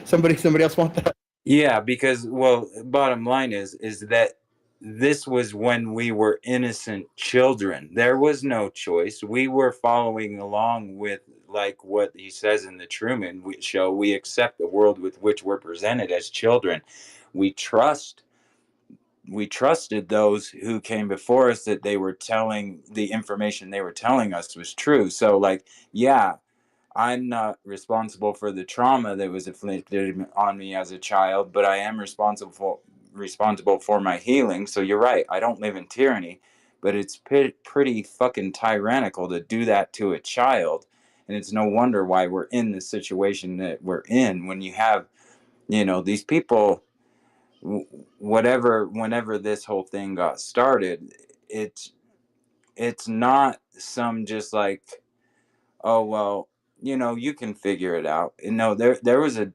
Somebody else want that? Yeah, because bottom line is that this was when we were innocent children. There was no choice. We were following along with like what he says in the Truman Show. We accept the world with which we're presented as children. We trusted those who came before us that they were telling the information they were telling us was true. So like, yeah, I'm not responsible for the trauma that was inflicted on me as a child, but I am responsible for my healing. So you're right. I don't live in tyranny, but it's pretty fucking tyrannical to do that to a child. And it's no wonder why we're in the situation that we're in when you have, these people, whenever this whole thing got started, it's not some just like, oh well, you can figure it out. No, there was a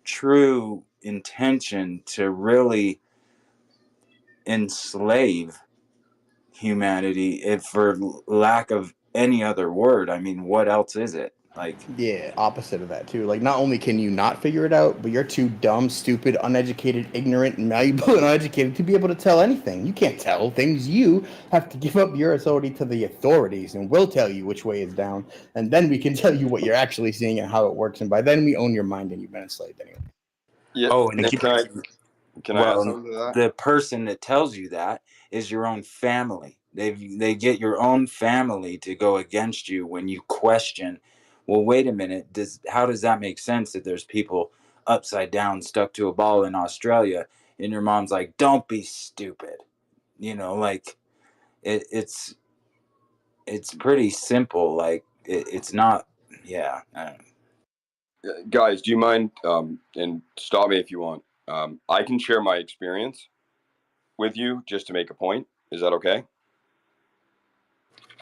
true intention to really enslave humanity, if for lack of any other word. I mean, what else is it? Like, yeah, opposite of that too. Like, not only can you not figure it out, but you're too dumb, stupid, uneducated, ignorant, and malleable and uneducated to be able to tell anything. You can't tell things. You have to give up your authority to the authorities, and we'll tell you which way is down, and then we can tell you what you're actually seeing and how it works. And by then, we own your mind, and you've been enslaved anyway. Yeah. oh, and Can I add something to that? the person that tells you that is your own family. They get your own family to go against you when you question, well, wait a minute, how does that make sense that there's people upside down stuck to a ball in Australia, and your mom's like, don't be stupid. Like it's pretty simple. Like it's not. Yeah. I don't know. Guys, do you mind, and stop me if you want, I can share my experience with you just to make a point. Is that okay?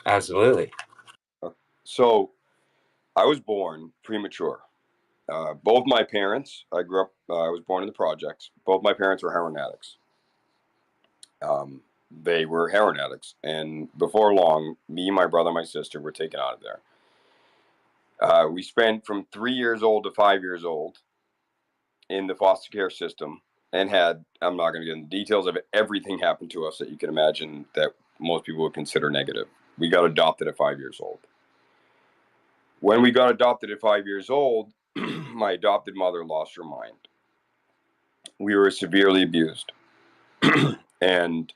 Absolutely. So I was born premature. Both my parents, I was born in the projects. Both my parents were heroin addicts. they were heroin addicts. And before long, me, my brother, and my sister were taken out of there. We spent from 3 years old to 5 years old in the foster care system and had, I'm not going to get into details of it, everything happened to us that you can imagine that most people would consider negative. We got adopted at 5 years old. When we got adopted at 5 years old, my adopted mother lost her mind. We were severely abused. And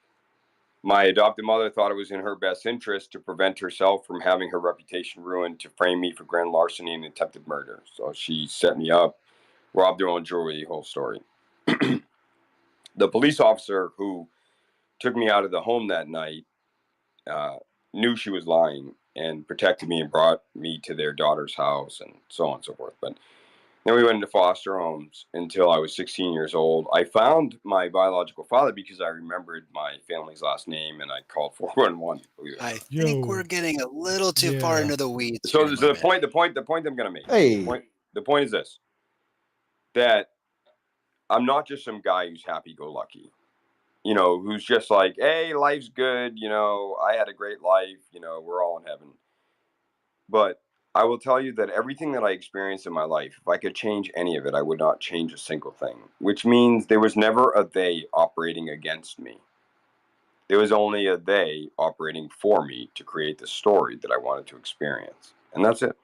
my adopted mother thought it was in her best interest to prevent herself from having her reputation ruined to frame me for grand larceny and attempted murder. So she set me up, robbed her own jewelry, the whole story. The police officer who took me out of the home that night knew she was lying and protected me and brought me to their daughter's house and so on and so forth. But then we went into foster homes until I was 16 years old. I found my biological father because I remembered my family's last name, and I called 411. I think we're getting a little too far into the weeds. So, here, so my the man. point I'm going to make. Hey. The point is this: that I'm not just some guy who's happy-go-lucky, you know, who's just like, hey, life's good, you know, I had a great life, you know, we're all in heaven. But I will tell you that everything that I experienced in my life, if I could change any of it, I would not change a single thing, which means there was never a they operating against me. There was only a they operating for me to create the story that I wanted to experience. And that's it.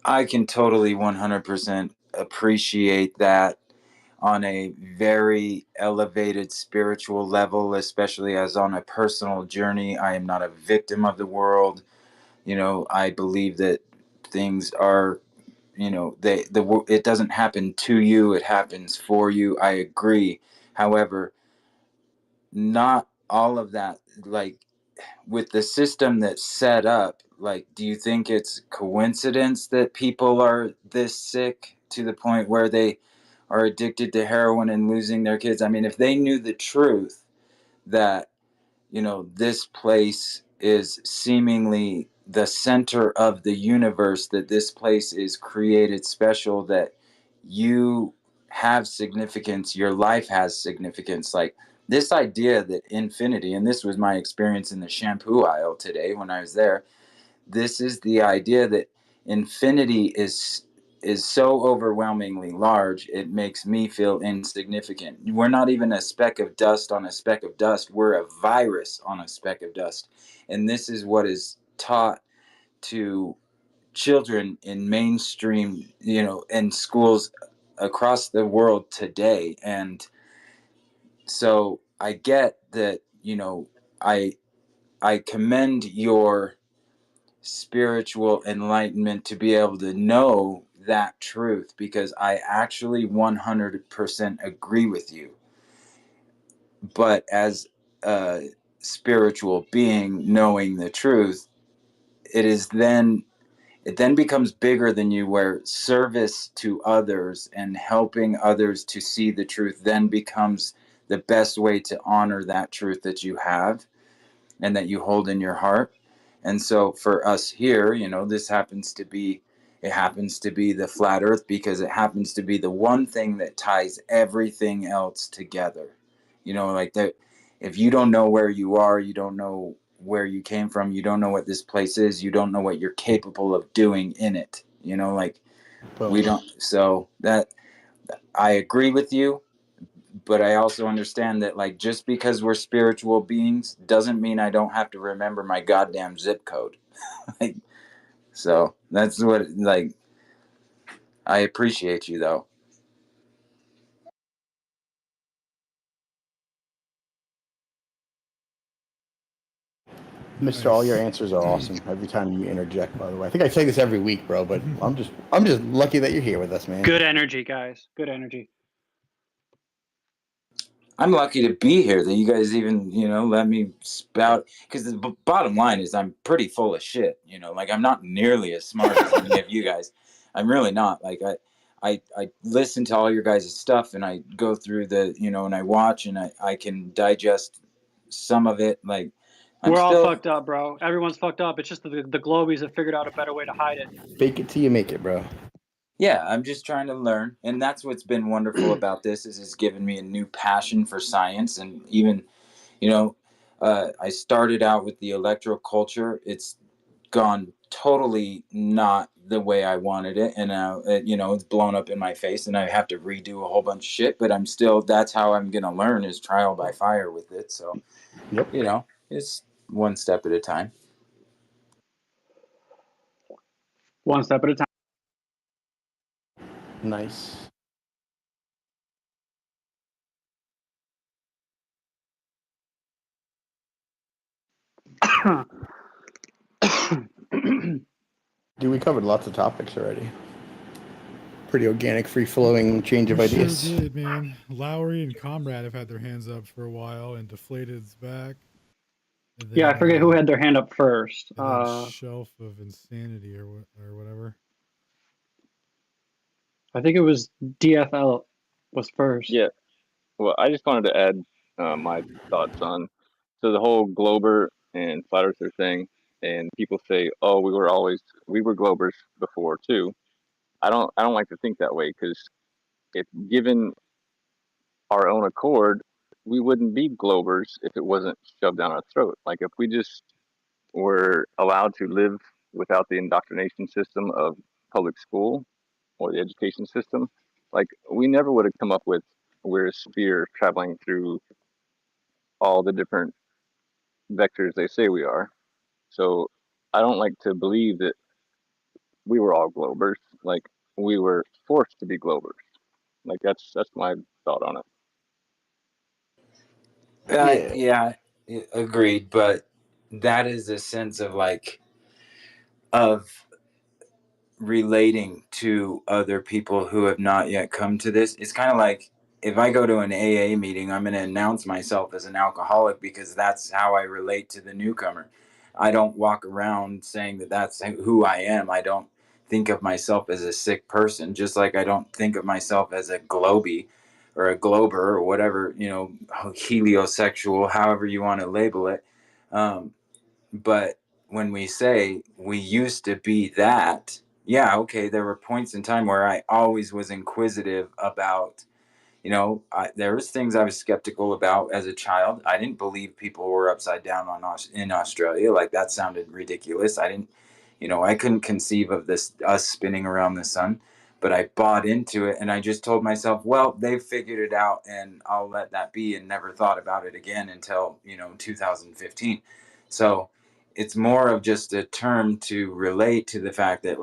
I can totally 100% appreciate that on a very elevated spiritual level, especially as on a personal journey. I am not a victim of the world. You know, I believe that things are, you know, it doesn't happen to you, it happens for you. I agree. However, not all of that, like with the system that's set up, like, do you think it's coincidence that people are this sick to the point where they are addicted to heroin and losing their kids? I mean, if they knew the truth that, you know, this place is seemingly the center of the universe, that this place is created special, that you have significance, your life has significance. Like this idea that infinity, and this was my experience in the shampoo aisle today when I was there, this is the idea that infinity is so overwhelmingly large, it makes me feel insignificant. We're not even a speck of dust on a speck of dust. We're a virus on a speck of dust. And this is what is taught to children in mainstream, you know, in schools across the world today. And so I get that, you know, I commend your spiritual enlightenment to be able to know that truth, because I actually 100% agree with you. But as a spiritual being knowing the truth, it then becomes bigger than you, where service to others and helping others to see the truth then becomes the best way to honor that truth that you have and that you hold in your heart. And so for us here, you know, it happens to be the flat earth, because it happens to be the one thing that ties everything else together. You know, like that, if you don't know where you are, you don't know where you came from, you don't know what this place is, you don't know what you're capable of doing in it. You know, like we don't, so that I agree with you. But I also understand that, like, just because we're spiritual beings doesn't mean I don't have to remember my goddamn zip code. Like, so that's what, like, I appreciate you though. Mr. All your answers are awesome. Every time you interject, by the way. I think I say this every week, bro, but I'm just lucky that you're here with us, man. Good energy, guys. Good energy. I'm lucky to be here, that you guys even, you know, let me spout, because the bottom line is I'm pretty full of shit, you know, like I'm not nearly as smart as any of you guys. I'm really not. Like I listen to all your guys' stuff, and I go through the, you know, and I watch, and I can digest some of it. Like We're all fucked up, bro. Everyone's fucked up. It's just the globies have figured out a better way to hide it. Fake it till you make it, bro. Yeah, I'm just trying to learn, and that's what's been wonderful about this is it's given me a new passion for science, and even you know, I started out with the electroculture. It's gone totally not the way I wanted it, and it's blown up in my face, and I have to redo a whole bunch of shit. But I'm still that's how I'm gonna learn is trial by fire with it. So, Yep. It's one step at a time. One step at a time. Nice. Dude, we covered lots of topics already. Pretty organic, free-flowing change of We ideas. sure did, man. Lowry and Comrade have had their hands up for a while, and Deflated's back. And Yeah, I then, forget who had their hand up first. and then Shelf of Insanity or whatever. I think it was DFL was first. Yeah. Well, I just wanted to add my thoughts on the whole Glober and flat earther thing. And people say, "Oh, we were Globers before too." I don't like to think that way because if given our own accord, we wouldn't be Globers if it wasn't shoved down our throat. Like if we just were allowed to live without the indoctrination system of public school or the education system, like we never would have come up with we're a sphere traveling through all the different vectors they say we are. So I don't like to believe that we were all Globers. Like we were forced to be Globers. Like that's my thought on it. Yeah, agreed. But that is a sense of of relating to other people who have not yet come to this. It's kind of like if I go to an AA meeting, I'm going to announce myself as an alcoholic because that's how I relate to the newcomer. I don't walk around saying that that's who I am. I don't think of myself as a sick person, just like I don't think of myself as a globie or a glober or whatever, heliosexual, however you want to label it. But when we say we used to be that, yeah, okay, there were points in time where I always was inquisitive about, there was things I was skeptical about as a child. I didn't believe people were upside down in Australia. Like that sounded ridiculous. I couldn't conceive of us spinning around the sun, but I bought into it and I just told myself, well, they've figured it out and I'll let that be, and never thought about it again until, 2015. So it's more of just a term to relate to the fact that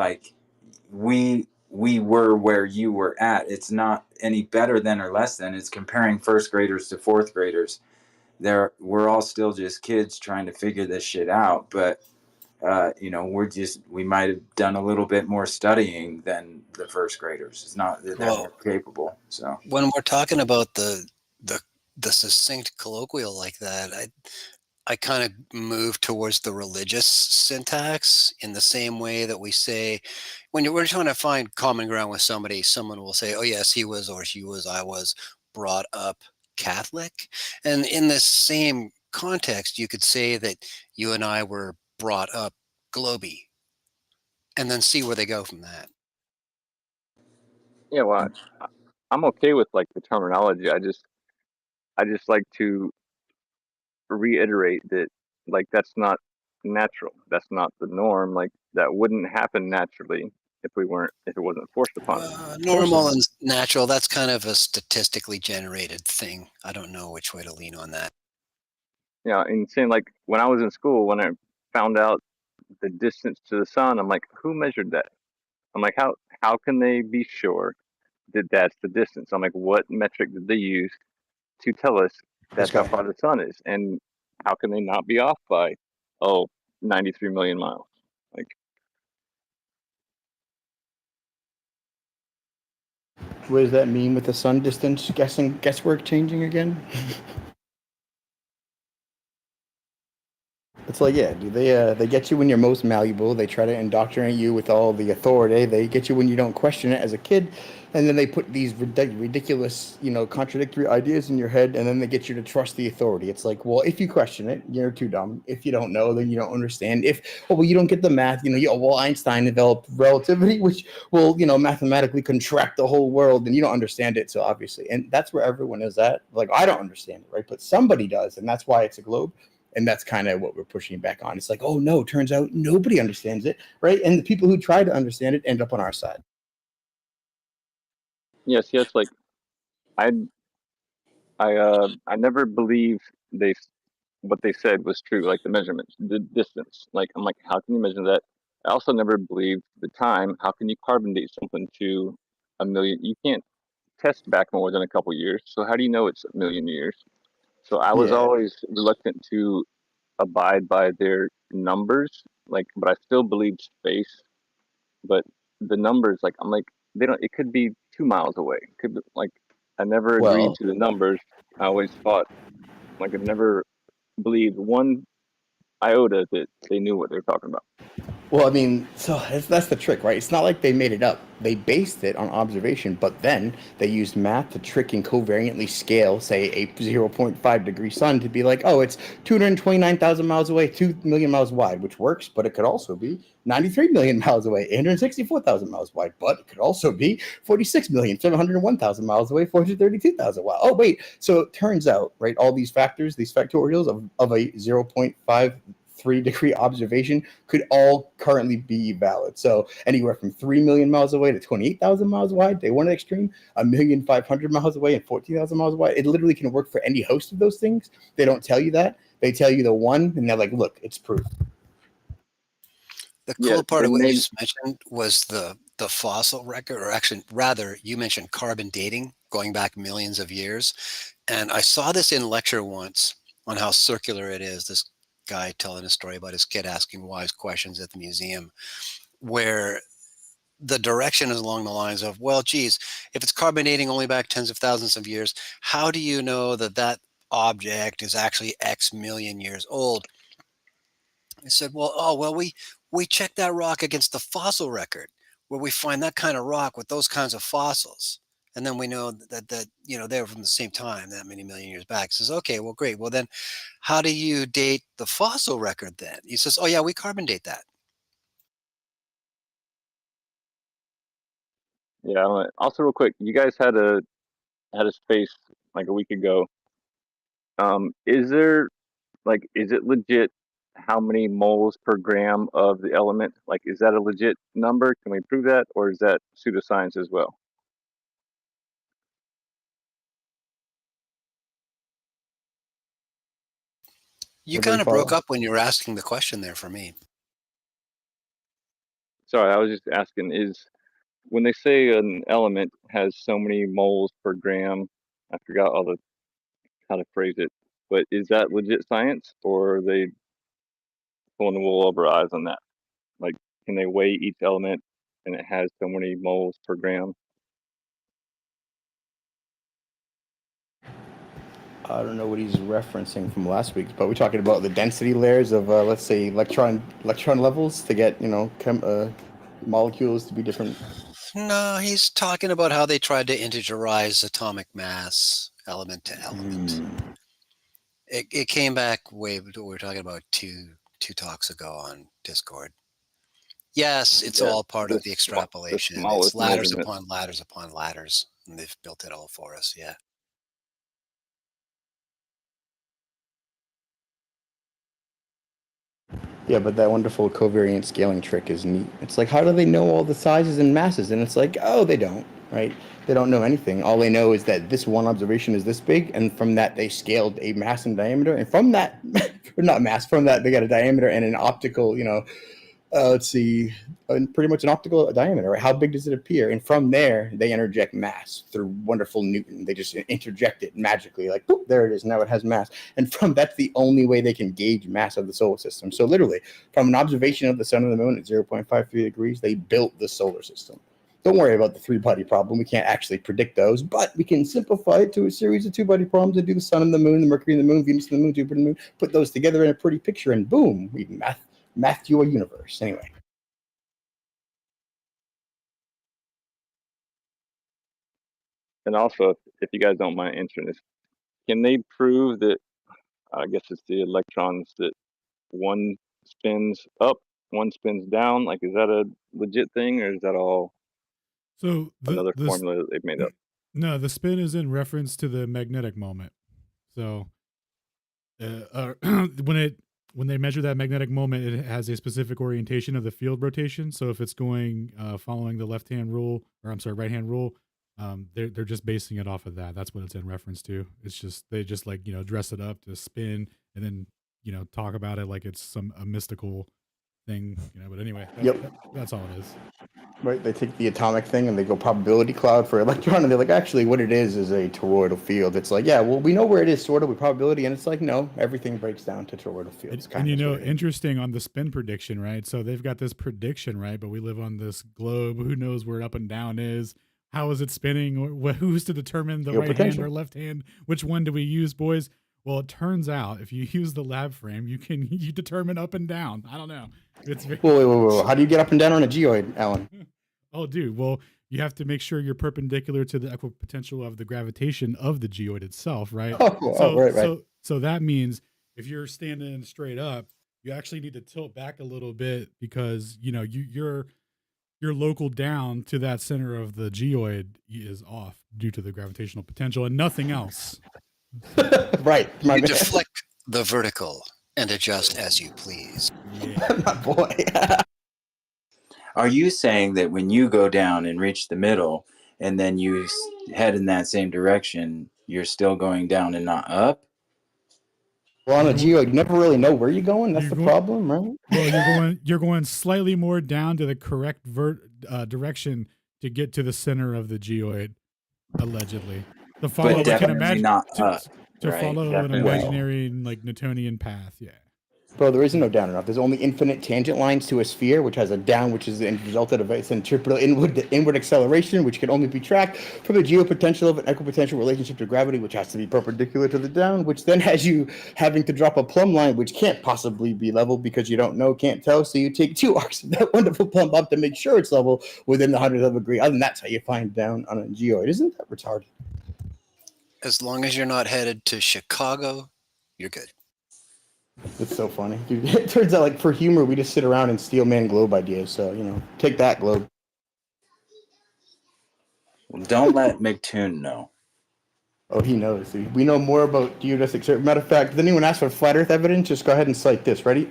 we were where you were at. It's not any better than or less than. It's comparing first graders to fourth graders. We're all still just kids trying to figure this shit out, but we might have done a little bit more studying than the first graders. It's not that they're more capable. So when we're talking about the succinct colloquial like that, I kind of move towards the religious syntax in the same way that we say, when we're trying to find common ground with somebody, someone will say, oh yes, he was or she was, I was brought up Catholic. And in this same context, you could say that you and I were brought up Globy, and then see where they go from that. Yeah, well, I'm okay with the terminology. I just like to reiterate that that's not natural. That's not the norm. Like that wouldn't happen naturally if it wasn't forced upon us. Normal and natural, that's kind of a statistically generated thing. I don't know which way to lean on that. Yeah, and saying when I was in school, when I found out the distance to the sun, I'm like, who measured that? I'm like, how can they be sure that that's the distance? I'm like, what metric did they use to tell us that's how far the sun is? And how can they not be off by 93 million miles? What does that mean with the sun distance guesswork changing again? It's like, yeah, dude, they get you when you're most malleable. They try to indoctrinate you with all the authority. They get you when you don't question it as a kid, and then they put these ridiculous, contradictory ideas in your head, and then they get you to trust the authority. It's like, well, if you question it, you're too dumb. If you don't know, then you don't understand. Well, you don't get the math, Einstein developed relativity, which will, mathematically contract the whole world, and you don't understand it. So obviously, and that's where everyone is at. Like, I don't understand it, right? But somebody does, and that's why it's a globe. And that's kind of what we're pushing back on. It's like, oh no, turns out nobody understands it, right? And the people who try to understand it end up on our side. Yes, like I never believed what they said was true, like the measurements, the distance. Like I'm like, how can you measure that? I also never believed the time. How can you carbon date something to a million? You can't test back more than a couple years. So how do you know it's a million years? So I was Yeah. always reluctant to abide by their numbers, but I still believed space. But the numbers, I'm like, they don't. It could be 2 miles away. It could be, I never agreed Well, to the numbers. I always thought, I never believed one iota that they knew what they were talking about. Well, I mean, so that's the trick, right? It's not like they made it up. They based it on observation, but then they used math to trick and covariantly scale, say, a 0.5 degree sun to be like, oh, it's 229,000 miles away, 2 million miles wide, which works, but it could also be 93 million miles away, 864,000 miles wide, but it could also be 46,701,000 miles away, 432,000 miles. Oh, wait. So it turns out, right, all these factors, these factorials of a 0.5 3-degree observation could all currently be valid. So anywhere from 3 million miles away to 28,000 miles wide, they want an extreme, 1,500,000 miles away and 14,000 miles wide. It literally can work for any host of those things. They don't tell you that. They tell you the one, and they're like, look, it's proof. The cool part of what you just mentioned was the fossil record, or actually, rather, you mentioned carbon dating going back millions of years. And I saw this in lecture once on how circular it is. This guy telling a story about his kid asking wise questions at the museum, where the direction is along the lines of, well, geez, if it's carbon dating only back tens of thousands of years, how do you know that that object is actually X million years old? I said, well, we check that rock against the fossil record, where we find that kind of rock with those kinds of fossils. And then we know that they're from the same time, that many million years back. He says, okay, well, great. Well, then how do you date the fossil record then? He says, oh, yeah, we carbon date that. Yeah. Also, real quick, you guys had a space like a week ago. Is it legit? How many moles per gram of the element? Is that a legit number? Can we prove that, or is that pseudoscience as well? You kind of broke up when you were asking the question there for me. Sorry, I was just asking, when they say an element has so many moles per gram, I forgot how to phrase it, but is that legit science, or are they pulling the wool over our eyes on that? Can they weigh each element and it has so many moles per gram? I don't know what he's referencing from last week, but we're talking about the density layers of, let's say, electron levels to get, molecules to be different. No, he's talking about how they tried to integerize atomic mass element to element. It came back we were talking about two talks ago on Discord. Yes, it's all part of the extrapolation. It's ladders upon ladders upon ladders, and they've built it all for us. Yeah. Yeah, but that wonderful covariant scaling trick is neat. It's like, how do they know all the sizes and masses? And it's like, oh, they don't, right? They don't know anything. All they know is that this one observation is this big, and from that they scaled a mass and diameter, and from that, not mass, from that they got a diameter and an optical, let's see, pretty much an optical diameter, right? How big does it appear? And from there, they interject mass through wonderful Newton. They just interject it magically, like, boop, there it is. Now it has mass. And from that's the only way they can gauge mass of the solar system. So literally, from an observation of the sun and the moon at 0.53 degrees, they built the solar system. Don't worry about the three-body problem. We can't actually predict those, but we can simplify it to a series of two-body problems and do the sun and the moon, the Mercury and the moon, Venus and the moon, Jupiter and the moon, put those together in a pretty picture, and boom, we mathed you a universe. Anyway. And also, if you guys don't mind answering this, can they prove that, I guess it's the electrons, that one spins up, one spins down? Like, is that a legit thing, or is that all So another formula that they've made up? No, the spin is in reference to the magnetic moment. So when they measure that magnetic moment, it has a specific orientation of the field rotation. So if it's going following the right-hand rule, they're just basing it off of that. That's what it's in reference to. It's just they just like dress it up to spin and then talk about it like it's a mystical thing. But anyway, that's all it is. Right, they take the atomic thing and they go probability cloud for electron, and they're like, actually, what it is a toroidal field. It's like, yeah, well, we know where it is toroidal with probability, and it's like, no, everything breaks down to toroidal fields. And interesting on the spin prediction, right? So they've got this prediction, right? But we live on this globe. Who knows where up and down is? How is it spinning? Who's to determine the right hand or left hand? Which one do we use, boys? Well, it turns out if you use the lab frame, you determine up and down. I don't know. It's very Whoa. How do you get up and down on a geoid, Alan? Oh, dude. Well, you have to make sure you're perpendicular to the equipotential of the gravitation of the geoid itself, right? Right. So that means if you're standing straight up, you actually need to tilt back a little bit because your local down to that center of the geoid is off due to the gravitational potential and nothing else. Right. You deflect the vertical and adjust as you please. Yeah. My boy. Are you saying that when you go down and reach the middle and then you head in that same direction, you're still going down and not up? Well, on a geoid, you never really know where you're going. That's the problem, right? Well, you're going slightly more down to the correct direction to get to the center of the geoid, allegedly. To follow, but definitely not up. To right? follow definitely. an imaginary Newtonian path, yeah. Bro, there isn't no down and up. There's only infinite tangent lines to a sphere, which has a down, which is the result of its centripetal inward acceleration, which can only be tracked from the geopotential of an equipotential relationship to gravity, which has to be perpendicular to the down, which then has you having to drop a plumb line, which can't possibly be level because you don't know, can't tell. So you take two arcs of that wonderful plumb up to make sure it's level within the 100th of a degree. Other than that's how you find down on a geoid. Isn't that retarded? As long as you're not headed to Chicago, you're good. It's so funny. Dude, it turns out, like, for humor, we just sit around and steal man globe ideas. So, take that, globe. Don't let McToon know. Oh, he knows, dude. We know more about geodesic. Matter of fact, if anyone asks for flat Earth evidence, just go ahead and cite this. Ready?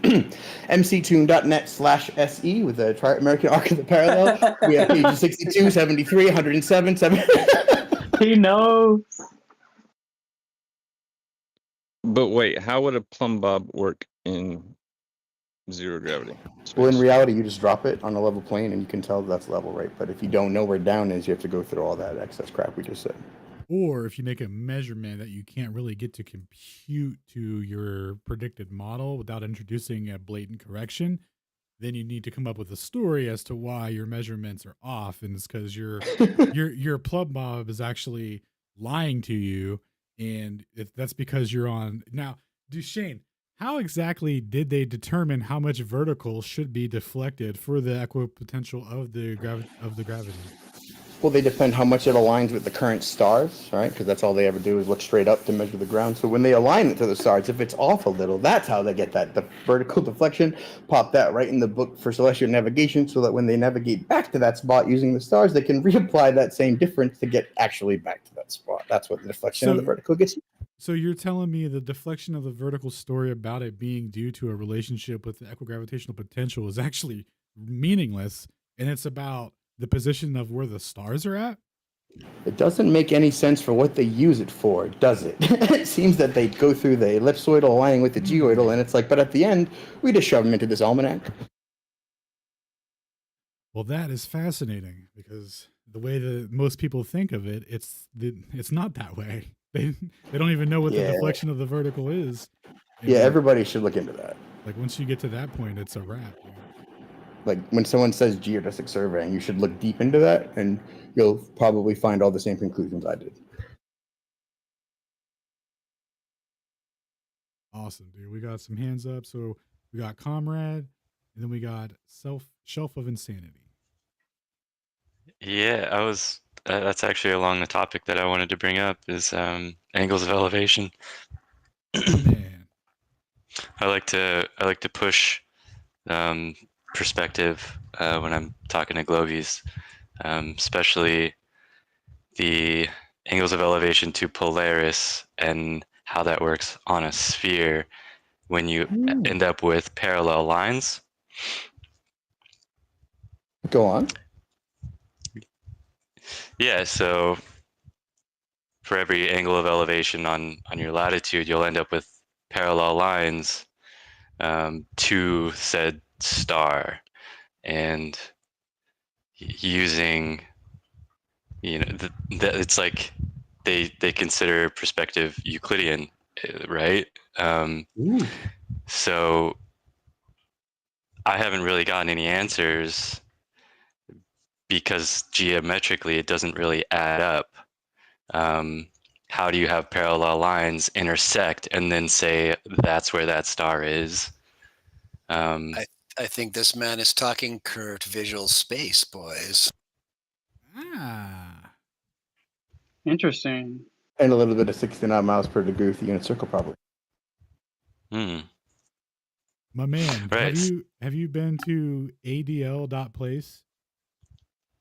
mctoon.net/se with the American Arc of the Parallel. We have pages 62, 73, 107, 7. He knows. But wait, how would a plumb bob work in zero gravity space? Well, in reality, you just drop it on a level plane and you can tell that's level, right? But if you don't know where down is, you have to go through all that excess crap we just said. Or if you make a measurement that you can't really get to compute to your predicted model without introducing a blatant correction, then you need to come up with a story as to why your measurements are off. And it's because your plumb bob is actually lying to you. And that's because you're on now. Shane, how exactly did they determine how much vertical should be deflected for the equipotential of the gravity? Well, they depend how much it aligns with the current stars, right? Because that's all they ever do is look straight up to measure the ground. So when they align it to the stars, if it's off a little, that's how they get the vertical deflection. Pop that right in the book for celestial navigation so that when they navigate back to that spot using the stars, they can reapply that same difference to get actually back to that spot. That's what the deflection of the vertical gets you. So you're telling me the deflection of the vertical story about it being due to a relationship with the equigravitational potential is actually meaningless, and it's about the position of where the stars are at? It doesn't make any sense for what they use it for, does it? It seems that they go through the ellipsoidal aligning with the geoidal, and it's like, but at the end, we just shove them into this almanac. Well, that is fascinating because the way that most people think of it, it's not that way. They don't even know what the deflection of the vertical is. Yeah, everybody should look into that. Like once you get to that point, it's a wrap. Like when someone says geodesic surveying, you should look deep into that, and you'll probably find all the same conclusions I did. Awesome, dude. We got some hands up. So we got Comrade, and then we got Shelf of Insanity. Yeah, that's actually along the topic that I wanted to bring up is angles of elevation. Man. I like to push perspective when I'm talking to globies, especially the angles of elevation to Polaris and how that works on a sphere when you end up with parallel lines. Go on. Yeah, so for every angle of elevation on your latitude, you'll end up with parallel lines to said star, and using, it's like they consider perspective Euclidean, right? So I haven't really gotten any answers because geometrically it doesn't really add up. How do you have parallel lines intersect and then say that's where that star is? I think this man is talking curved visual space, boys. Interesting. And a little bit of 69 miles per degree with the unit circle, probably. My man, Right. have you been to adl.place?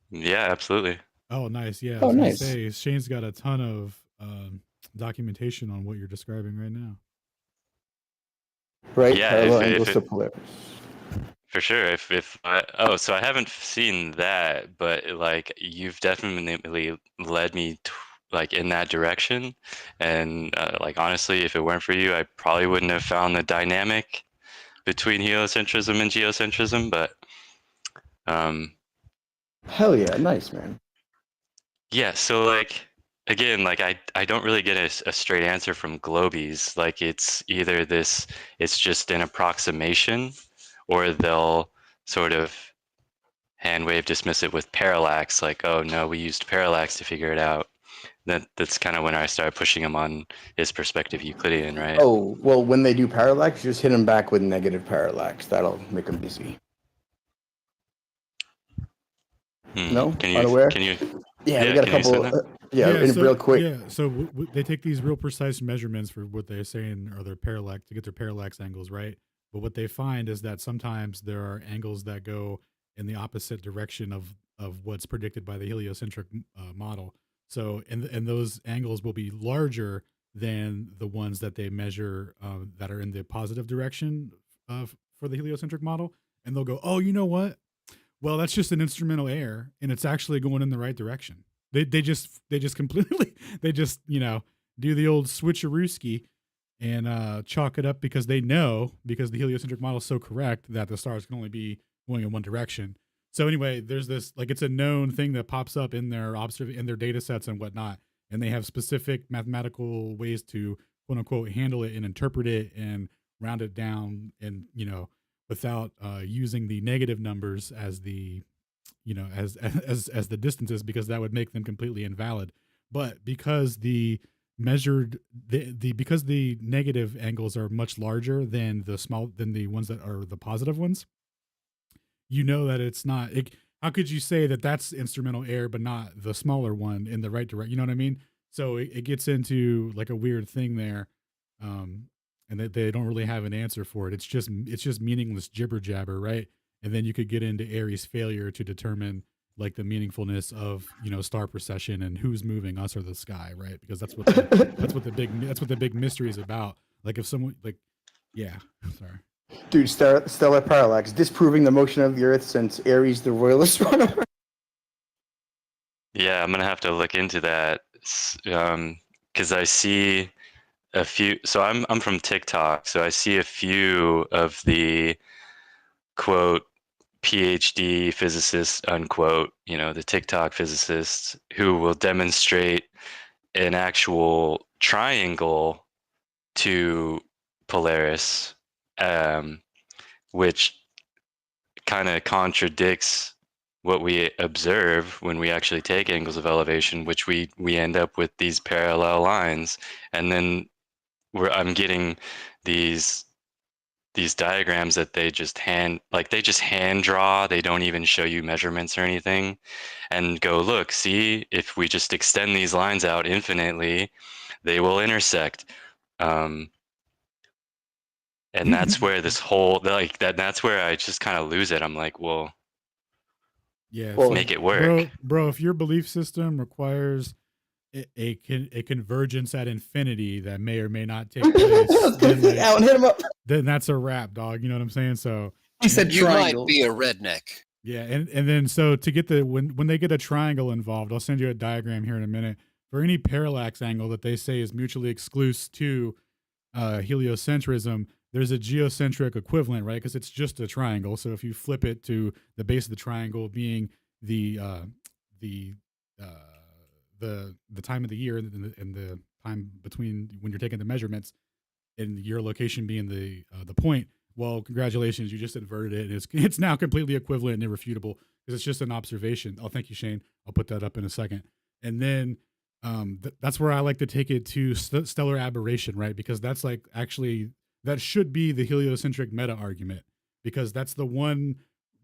Yeah, absolutely. Oh, nice. Yeah, I Oh, was gonna nice. say Shane's got a ton of documentation on what you're describing right now. Right? Yeah, Parallel if angles it, to Polaris. for sure. So I haven't seen that, but like you've definitely led me like in that direction, and like honestly, if it weren't for you, I probably wouldn't have found the dynamic between heliocentrism and geocentrism. But Hell yeah, nice, man. yeah, so like again, like I don't really get a straight answer from globies. Like it's either it's just an approximation, or they'll sort of hand wave dismiss it with parallax, like, oh no, we used parallax to figure it out. That's kind of when I started pushing him on his perspective Euclidean, right? Oh, well, when they do parallax, just hit them back with negative parallax. That'll make them busy. No? Unaware? Yeah, we got a couple. Real quick. So they take these real precise measurements for what they're saying are their parallax to get their parallax angles, right? But what they find is that sometimes there are angles that go in the opposite direction of what's predicted by the heliocentric model. So and those angles will be larger than the ones that they measure that are in the positive direction for the heliocentric model. And they'll go, oh, you know what? Well, that's just an instrumental error, and it's actually going in the right direction. They just completely do the old switcherooski and chalk it up because they know, because the heliocentric model is so correct that the stars can only be going in one direction. So anyway, there's this, like, it's a known thing that pops up in their in their data sets and whatnot, and they have specific mathematical ways to quote unquote handle it and interpret it and round it down, and without using the negative numbers as the as the distances, because that would make them completely invalid. But because the because the negative angles are much larger than the ones that are the positive ones, that it's not how could you say that that's instrumental error but not the smaller one in the right direction? You know what I mean? So it gets into like a weird thing there. And that they don't really have an answer for it. It's just meaningless jibber jabber, right? And then you could get into Aries failure to determine like the meaningfulness of star precession and who's moving, us or the sky, right? Because that's what the big mystery is about. Like if someone sorry. Dude, stellar parallax, disproving the motion of the Earth since Aries the royalist runner. Yeah, I'm gonna have to look into that because I see a few. So I'm from TikTok, so I see a few of the quote PhD physicists unquote, the TikTok physicists who will demonstrate an actual triangle to Polaris, which kind of contradicts what we observe when we actually take angles of elevation, which we end up with these parallel lines. And then I'm getting these diagrams that they just hand draw. They don't even show you measurements or anything, and go, look, see, if we just extend these lines out infinitely, they will intersect. And that's where this whole that's where I just kind of lose it. I'm like, well, Yeah, make it work. bro. If your belief system requires a convergence at infinity that may or may not take place, then, Alan, hit him up. Then that's a wrap, dog. You know what I'm saying? So he said you triangle. might be a redneck. Yeah, and then so to get when they get a triangle involved, I'll send you a diagram here in a minute. For any parallax angle that they say is mutually exclusive to heliocentrism, there's a geocentric equivalent, right? Because it's just a triangle. So if you flip it to the base of the triangle being the time of the year and the time between when you're taking the measurements, and your location being the point, well, congratulations, you just inverted it, and it's now completely equivalent and irrefutable because it's just an observation. Oh, thank you, Shane. I'll put that up in a second. And then that's where I like to take it to stellar aberration, right? Because that's like actually that should be the heliocentric meta argument, because that's the one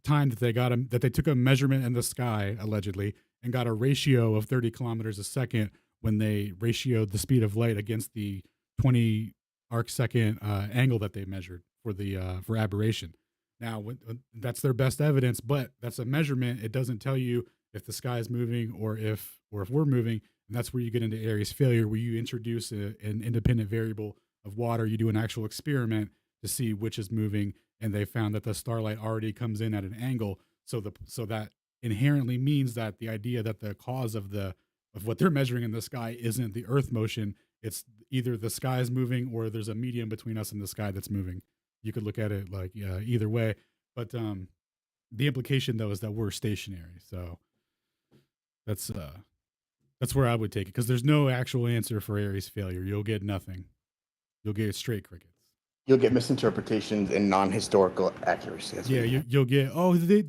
time that they took a measurement in the sky allegedly and got a ratio of 30 kilometers a second when they ratioed the speed of light against the 20 arc second angle that they measured for aberration. Now, when that's their best evidence, but that's a measurement. It doesn't tell you if the sky is moving or if we're moving, and that's where you get into Airy's failure, where you introduce an independent variable of water. You do an actual experiment to see which is moving, and they found that the starlight already comes in at an angle. So that inherently means that the idea that the cause of what they're measuring in the sky isn't the Earth motion. It's either the sky is moving or there's a medium between us and the sky that's moving. You could look at it like either way, but the implication though is that we're stationary. So that's where I would take it, because there's no actual answer for Airy's failure. You'll get nothing. You'll get straight crickets. You'll get misinterpretations and non-historical accuracy. Yeah, you'll get,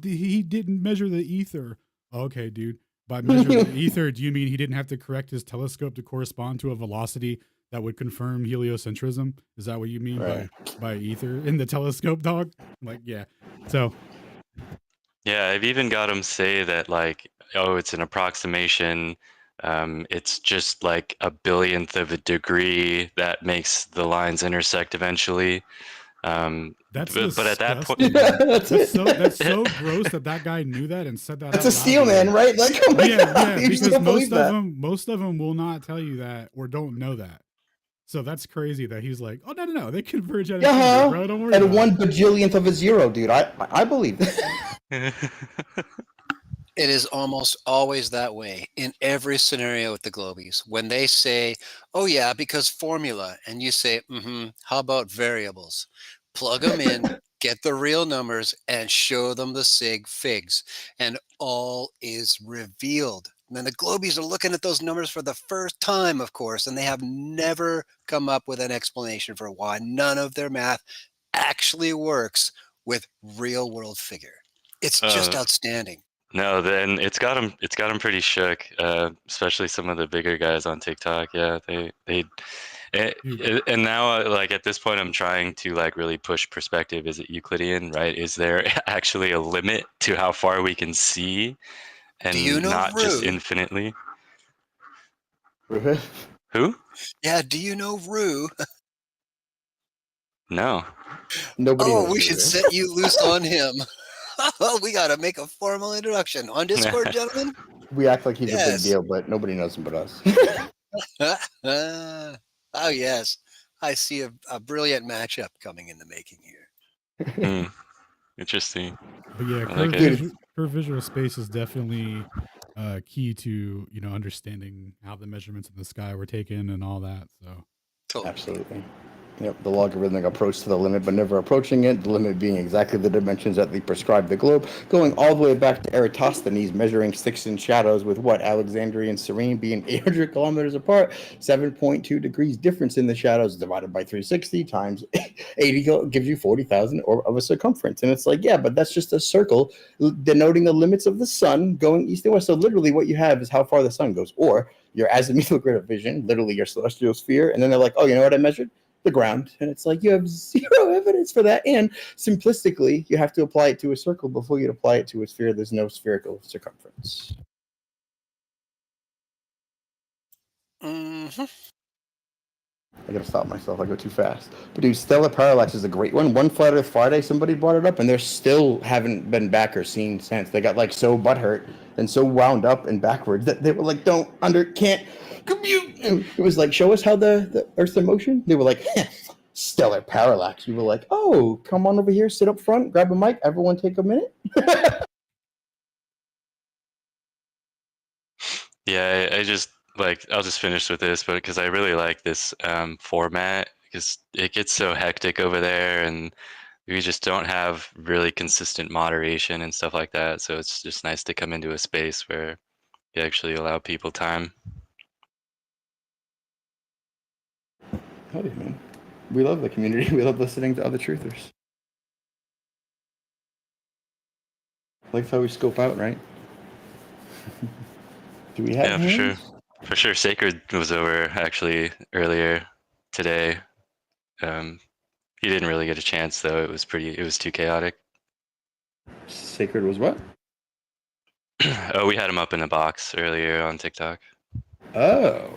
he didn't measure the ether. Okay, dude. By measuring the ether, do you mean he didn't have to correct his telescope to correspond to a velocity that would confirm heliocentrism? Is that what you mean by ether in the telescope, dog? Like, yeah. So. Yeah, I've even got him say that, like, oh, it's an approximation. It's just like a billionth of a degree that makes the lines intersect eventually. But at that point, that's so gross that guy knew that and said that. That's a steel man, right? Like, oh my God, because most of them will not tell you that or don't know that. So that's crazy that he's like, oh no, they converge at infinity, bro. Don't worry. At 1 bajillionth of a zero, dude. I believe that. It is almost always that way in every scenario with the Globies. When they say, oh yeah, because formula, and you say, how about variables? Plug them in, get the real numbers, and show them the sig figs, and all is revealed. And then the Globies are looking at those numbers for the first time, of course, and they have never come up with an explanation for why none of their math actually works with real world figure. It's just outstanding. No, then it's got him pretty shook, especially some of the bigger guys on TikTok. Yeah, and now, like, at this point, I'm trying to, like, really push perspective. Is it Euclidean, right? Is there actually a limit to how far we can see, and not just infinitely? Who? Yeah, do you know Rue? No. Nobody. Oh, we should set you loose on him. We got to make a formal introduction on Discord, gentlemen. We act like he's a big deal, but nobody knows him but us. Oh, yes. I see a brilliant matchup coming in the making here. Interesting. But yeah, curved visual space is definitely key to, understanding how the measurements in the sky were taken and all that. So absolutely. Yep, the logarithmic approach to the limit, but never approaching it, the limit being exactly the dimensions that they prescribe the globe, going all the way back to Eratosthenes, measuring sticks and shadows with what? Alexandria and Cyrene being 800 kilometers apart, 7.2 degrees difference in the shadows divided by 360 times 80 gives you 40,000 of a circumference. And it's like, yeah, but that's just a circle denoting the limits of the sun going east and west. So literally what you have is how far the sun goes, or your azimuthal grid of vision, literally your celestial sphere. And then they're like, oh, you know what I measured? The ground. And it's like, you have zero evidence for that. And simplistically, you have to apply it to a circle before you apply it to a sphere. There's no spherical circumference. Mm-hmm. I gotta stop myself. I go too fast. But dude, stellar parallax is a great one. One Flat Earth Friday, somebody brought it up, and they still haven't been back or seen since. They got like so butthurt and so wound up and backwards that they were like, can't compute. It was like, show us how the Earth's in motion. They were like, stellar parallax. We were like, oh, come on over here, sit up front, grab a mic, everyone take a minute. Yeah, I just like I'll just finish with this, but because I really like this format because it gets so hectic over there, and we just don't have really consistent moderation and stuff like that. So it's just nice to come into a space where you actually allow people time. Hell yeah, man. We love the community. We love listening to other truthers. Like how we scope out, right? Do we have Yeah, hands? for sure. For sure. Sacred was over actually earlier today. He didn't really get a chance though. It was too chaotic. Sacred was what? Oh, we had him up in a box earlier on TikTok. Oh.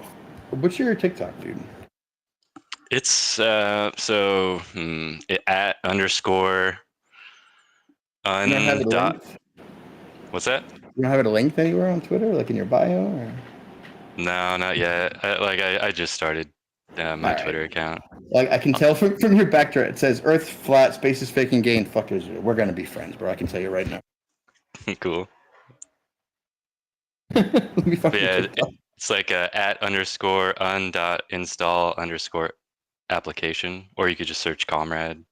What's your TikTok, dude? It's at underscore You don't have it dot. linked? What's that? You don't have it linked anywhere on Twitter, like in your bio? Or? No, not yet. I just started my Twitter account. Like I can tell from your backdrop, it says Earth flat, space is fake and gain. Fuckers, we're gonna be friends, bro. I can tell you right now. Cool. Let me But yeah, it's like at underscore un dot install underscore application, or you could just search Comrade.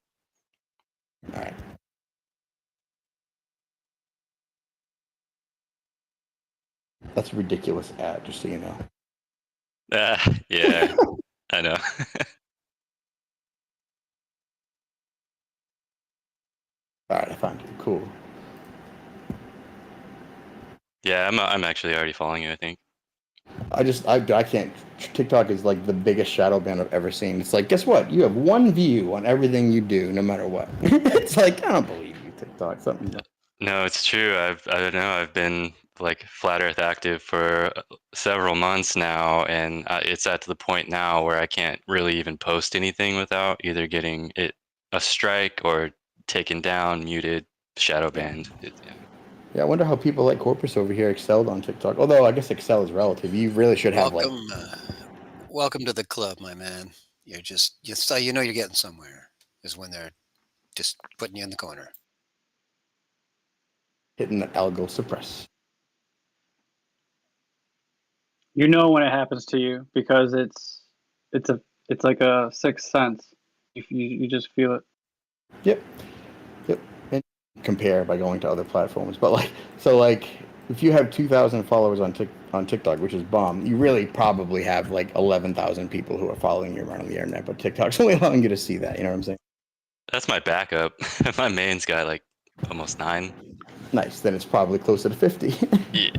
All right. That's a ridiculous ad, just so you know. Yeah, I know. All right, I found you. Cool. Yeah, I'm actually already following you, I think. I can't. TikTok is like the biggest shadow ban I've ever seen. It's like, guess what? You have one view on everything you do, no matter what. It's like, I don't believe you, TikTok. Something. No, it's true. I don't know. I've been like flat Earth active for several months now, and it's at the point now where I can't really even post anything without either getting a strike or taken down, muted, shadow banned. Yeah, I wonder how people like Corpus over here excelled on TikTok. Although I guess excel is relative. You really should have like. Welcome to the club, my man. You're just you know you're getting somewhere is when they're just putting you in the corner. Hitting the algo suppress. You know when it happens to you because it's like a sixth sense. You just feel it. Yep. And compare by going to other platforms, but like if you have 2,000 followers on TikTok, which is bomb, you really probably have like 11,000 people who are following you around the internet. But TikTok's only allowing you to see that. You know what I'm saying? That's my backup. My main's got like almost 9. Nice. Then it's probably closer to 50. Yeah.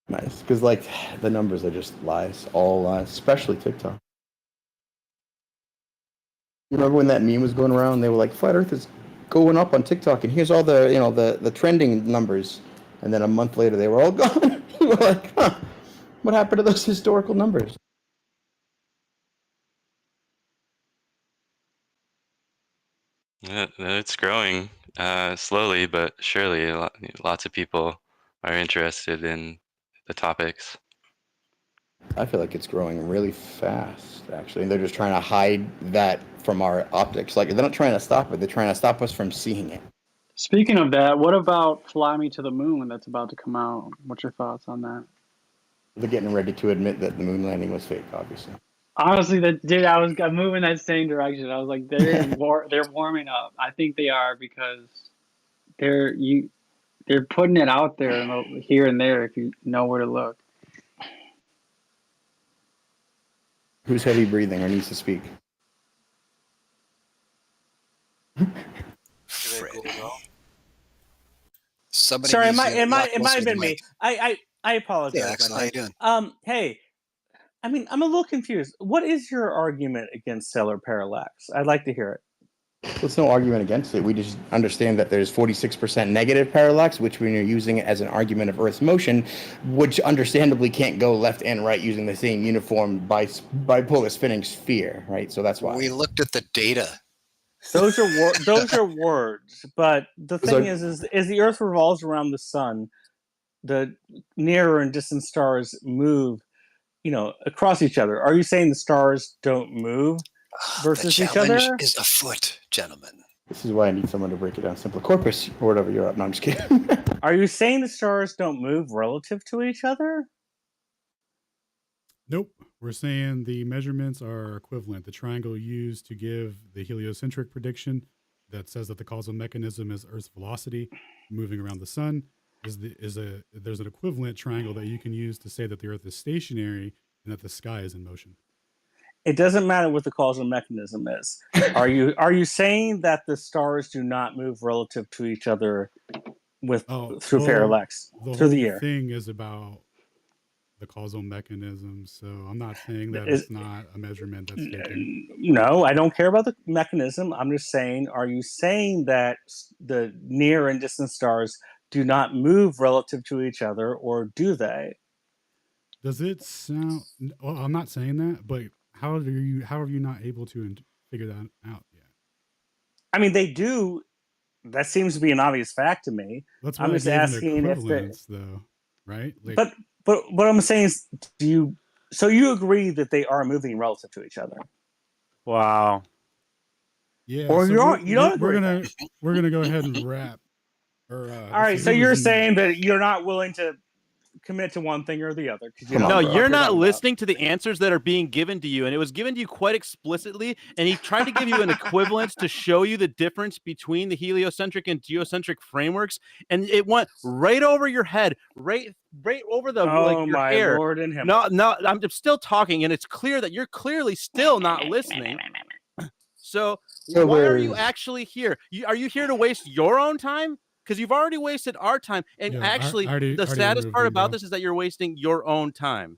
Nice, because like the numbers are just lies, all lies, especially TikTok. You remember when that meme was going around? They were like, "Flat Earth is going up on TikTok, and here's all the the trending numbers." And then a month later, they were all gone. You were like, "Huh? What happened to those historical numbers?" Yeah, it's growing slowly but surely. Lots of people are interested in the topics. I feel like it's growing really fast, actually, and they're just trying to hide that from our optics. Like they're not trying to stop it; they're trying to stop us from seeing it. Speaking of that, what about Fly Me to the Moon that's about to come out? What's your thoughts on that? They're getting ready to admit that the moon landing was fake, obviously. Honestly, that dude, I'm moving that same direction. I was like, they're warming up. I think they are because they're putting it out there and here and there if you know where to look. Who's heavy breathing or needs to speak? Somebody Sorry, needs to it might walk closer have to the been mic. me. I apologize. Yeah, my Axel, how you friend. doing? Hey, I mean, I'm a little confused. What is your argument against stellar parallax? I'd like to hear it. There's no argument against it. We just understand that there's 46% negative parallax, which when you're using it as an argument of Earth's motion, which understandably can't go left and right using the same uniform bipolar spinning sphere, right? So that's why. We looked at the data. Those are words, but the thing So- is the Earth revolves around the sun. The nearer and distant stars move, across each other. Are you saying the stars don't move versus the each challenge other? is afoot, gentlemen. This is why I need someone to break it down. Simple corpus or whatever you're up. No, I'm just kidding. Are you saying the stars don't move relative to each other? Nope. We're saying the measurements are equivalent. The triangle used to give the heliocentric prediction that says that the causal mechanism is Earth's velocity moving around the sun there's an equivalent triangle that you can use to say that the Earth is stationary and that the sky is in motion. It doesn't matter what the causal mechanism is. Are you saying that the stars do not move relative to each other through parallax through the year? The thing is about the causal mechanism, so I'm not saying that it's not a measurement that's taken. No, I don't care about the mechanism. I'm just saying, are you saying that the near and distant stars do not move relative to each other, or do they? Does it sound? Well, I'm not saying that, but how are you not able to figure that out yet? I mean, they do. That seems to be an obvious fact to me. That's why I'm I just gave an asking if equivalence, though, right? Like, but what I'm saying is, so you agree that they are moving relative to each other? Wow. Yeah. Or so you don't agree? We're gonna go ahead and wrap. All right. So you're saying that you're not willing to commit to one thing or the other because No, you're not listening to the answers that are being given to you, and it was given to you quite explicitly, and he tried to give you an equivalence to show you the difference between the heliocentric and geocentric frameworks, and it went right over your head, right over the your my hair. Lord in heaven. No, I'm still talking, and it's clear that you're clearly still not listening. So why are you actually here? Are you here to waste your own time? Because you've already wasted our time. And the saddest part about this is that you're wasting your own time.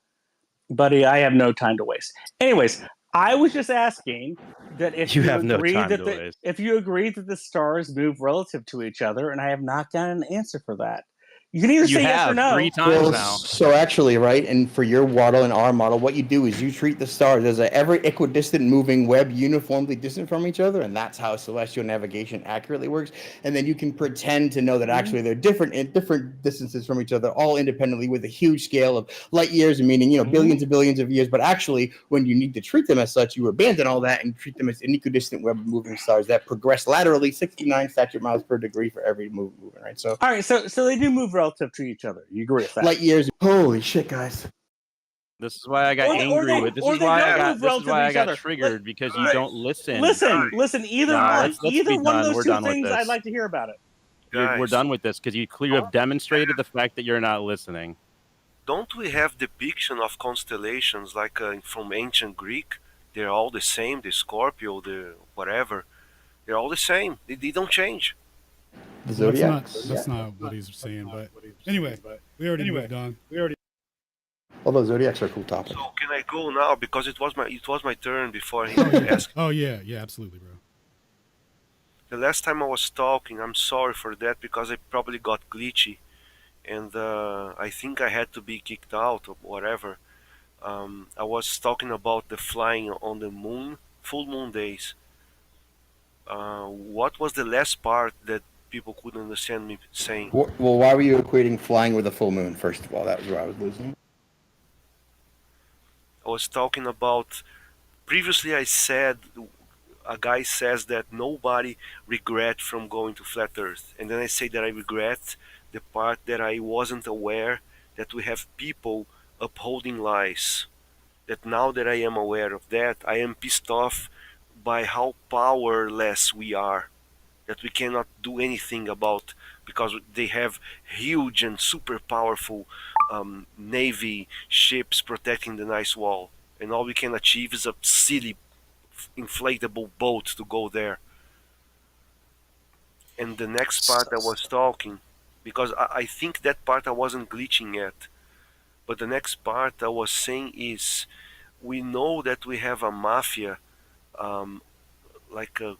Buddy, I have no time to waste. Anyways, I was just asking that if you agree that the stars move relative to each other, and I have not gotten an answer for that. You can either say yes or no. 3 times now. So actually, right, and for your model and our model, what you do is you treat the stars as a every equidistant moving web uniformly distant from each other, and that's how celestial navigation accurately works. And then you can pretend to know that actually they're different distances from each other, all independently with a huge scale of light years, meaning billions and billions of years. But actually, when you need to treat them as such, you abandon all that and treat them as an equidistant web of moving stars that progress laterally 69 statute miles per degree for every movement, right? So all right, so they do move relative to each other. You agree with that? Light years. Holy shit, guys. This is why I got angry with this. Is why I got triggered because you don't listen. Listen. Either one of those two things, I'd like to hear about it. We're done with this because you clearly have demonstrated the fact that you're not listening. Don't we have depiction of constellations like from ancient Greek? They're all the same. The Scorpio, the whatever. They're all the same. They don't change. The Zodiac. That's not what he's saying, but anyway, we already moved on. Although Zodiacs are a cool topic. So can I go now because it was my turn before he asked. Oh yeah, absolutely, bro. The last time I was talking, I'm sorry for that because I probably got glitchy, and I think I had to be kicked out or whatever. I was talking about the flying on the moon, full moon days. What was the last part that people couldn't understand me saying? Well, why were you equating flying with a full moon? First of all, that was where I was losing. I was talking about, previously I said, a guy says that nobody regret from going to flat earth. And then I say that I regret the part that I wasn't aware that we have people upholding lies. that now that I am aware of that, I am pissed off by how powerless we are, that we cannot do anything about, because they have huge and super powerful navy ships protecting the ice wall, and all we can achieve is a silly inflatable boat to go there. And the next part I was talking, because I think that part I wasn't glitching yet, but the next part I was saying is, we know that we have a mafia,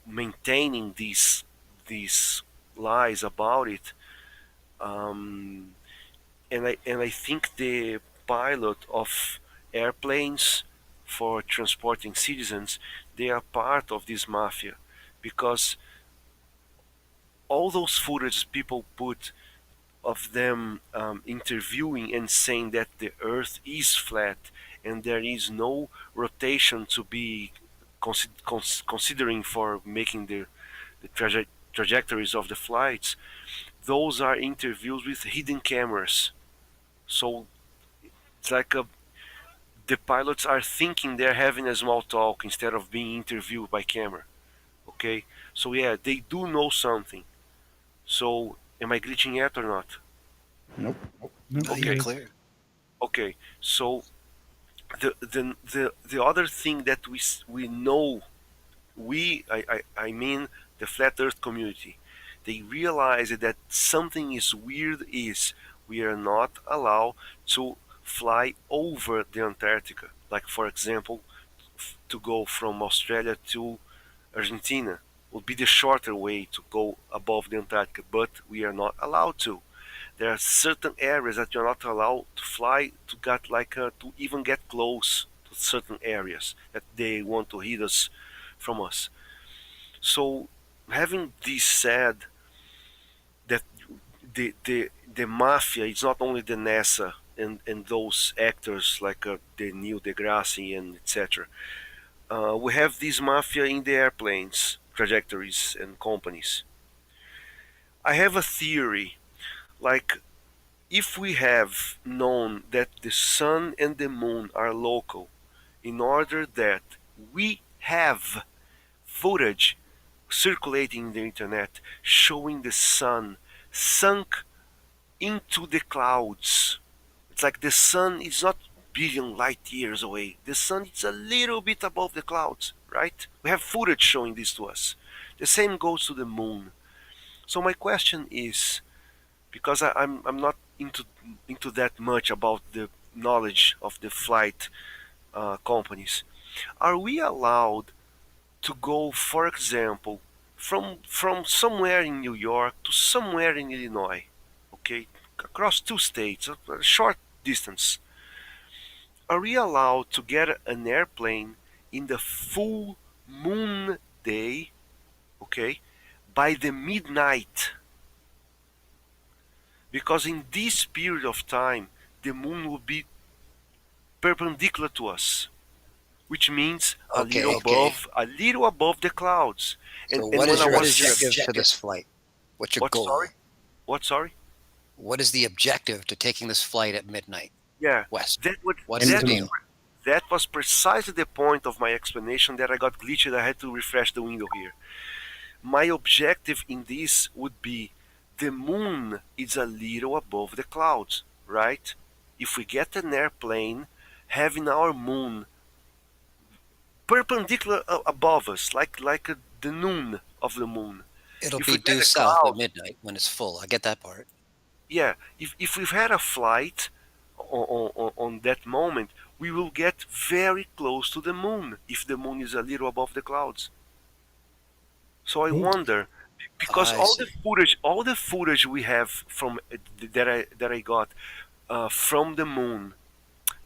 maintaining these lies about it, and I think the pilot of airplanes for transporting citizens, they are part of this mafia, because all those footage people put of them interviewing and saying that the Earth is flat and there is no rotation to be considering for making the trajectories of the flights. Those are interviews with hidden cameras. So it's like the pilots are thinking they're having a small talk instead of being interviewed by camera. Okay, so yeah, they do know something. So am I glitching yet or not? Nope. No, you're clear. Okay, so the other thing that we know, I mean the flat Earth community, they realize that something is weird. Is we are not allowed to fly over the Antarctica. Like for example, to go from Australia to Argentina would be the shorter way to go above the Antarctica, but we are not allowed to. There are certain areas that you're not allowed to fly to get to even get close to certain areas that they want to hit us from us. So having this said, that the mafia is not only the NASA and those actors like the Neil deGrasse and etc. We have this mafia in the airplanes, trajectories, and companies. I have a theory, like if we have known that the sun and the moon are local, in order that we have footage circulating in the internet showing the sun sunk into the clouds. It's like the sun is not billion light years away. The sun is a little bit above the clouds, right? We have footage showing this to us. The same goes to the moon. So my question is, because I'm not into that much about the knowledge of the flight companies, are we allowed to go, for example, from somewhere in New York to somewhere in Illinois, okay, across two states, a short distance? Are we allowed to get an airplane in the full moon day, okay, by the midnight? Because in this period of time, the moon will be perpendicular to us, which means a little above the clouds. So what is your objective to this flight? What's your goal? Sorry? What, sorry? What is the objective to taking this flight at midnight? Yeah, West. What's the deal? That was precisely the point of my explanation that I got glitched. I had to refresh the window here. My objective in this would be, the moon is a little above the clouds, right? If we get an airplane having our moon perpendicular above us, like the noon of the moon. It'll be due south at midnight when it's full. I get that part. Yeah, if we've had a flight on that moment, we will get very close to the moon if the moon is a little above the clouds. So I wonder, because all the footage we have from that I got from the moon,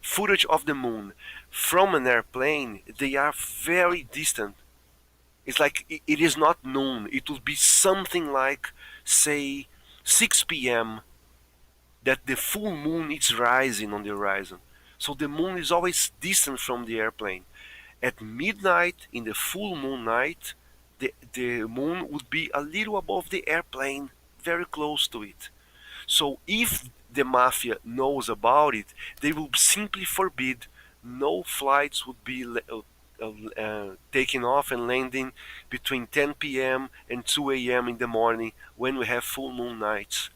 footage of the moon from an airplane, they are very distant. It's like it is not noon. It would be something like, say, 6 p.m. that the full moon is rising on the horizon. So the moon is always distant from the airplane. At midnight, in the full moon night, the moon would be a little above the airplane, very close to it. So if the mafia knows about it, they will simply forbid no flights would be taking off and landing between 10 p.m. and 2 a.m. in the morning when we have full moon nights.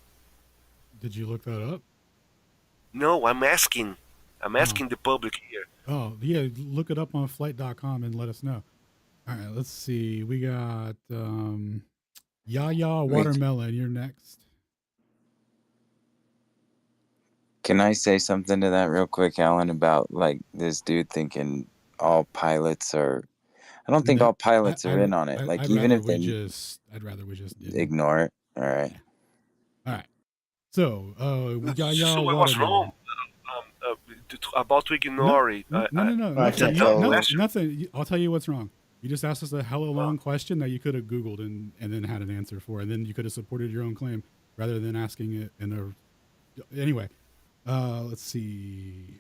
Did you look that up? No, I'm asking the public here. Oh, yeah, look it up on flight.com and let us know. All right, let's see. We got Yaya Watermelon. You're next. Can I say something to that real quick, Alan, about like this dude thinking all pilots are? I don't think No, all pilots are in on it. Like even if they I'd rather we just didn't. ignore it. All right. All right. So, Yaya So Watermelon. what's wrong? About to ignore it. No. Nothing. I'll tell you what's wrong. You just asked us a hella long question that you could have Googled and then had an answer for, and then you could have supported your own claim rather than asking it in a. Anyway, let's see.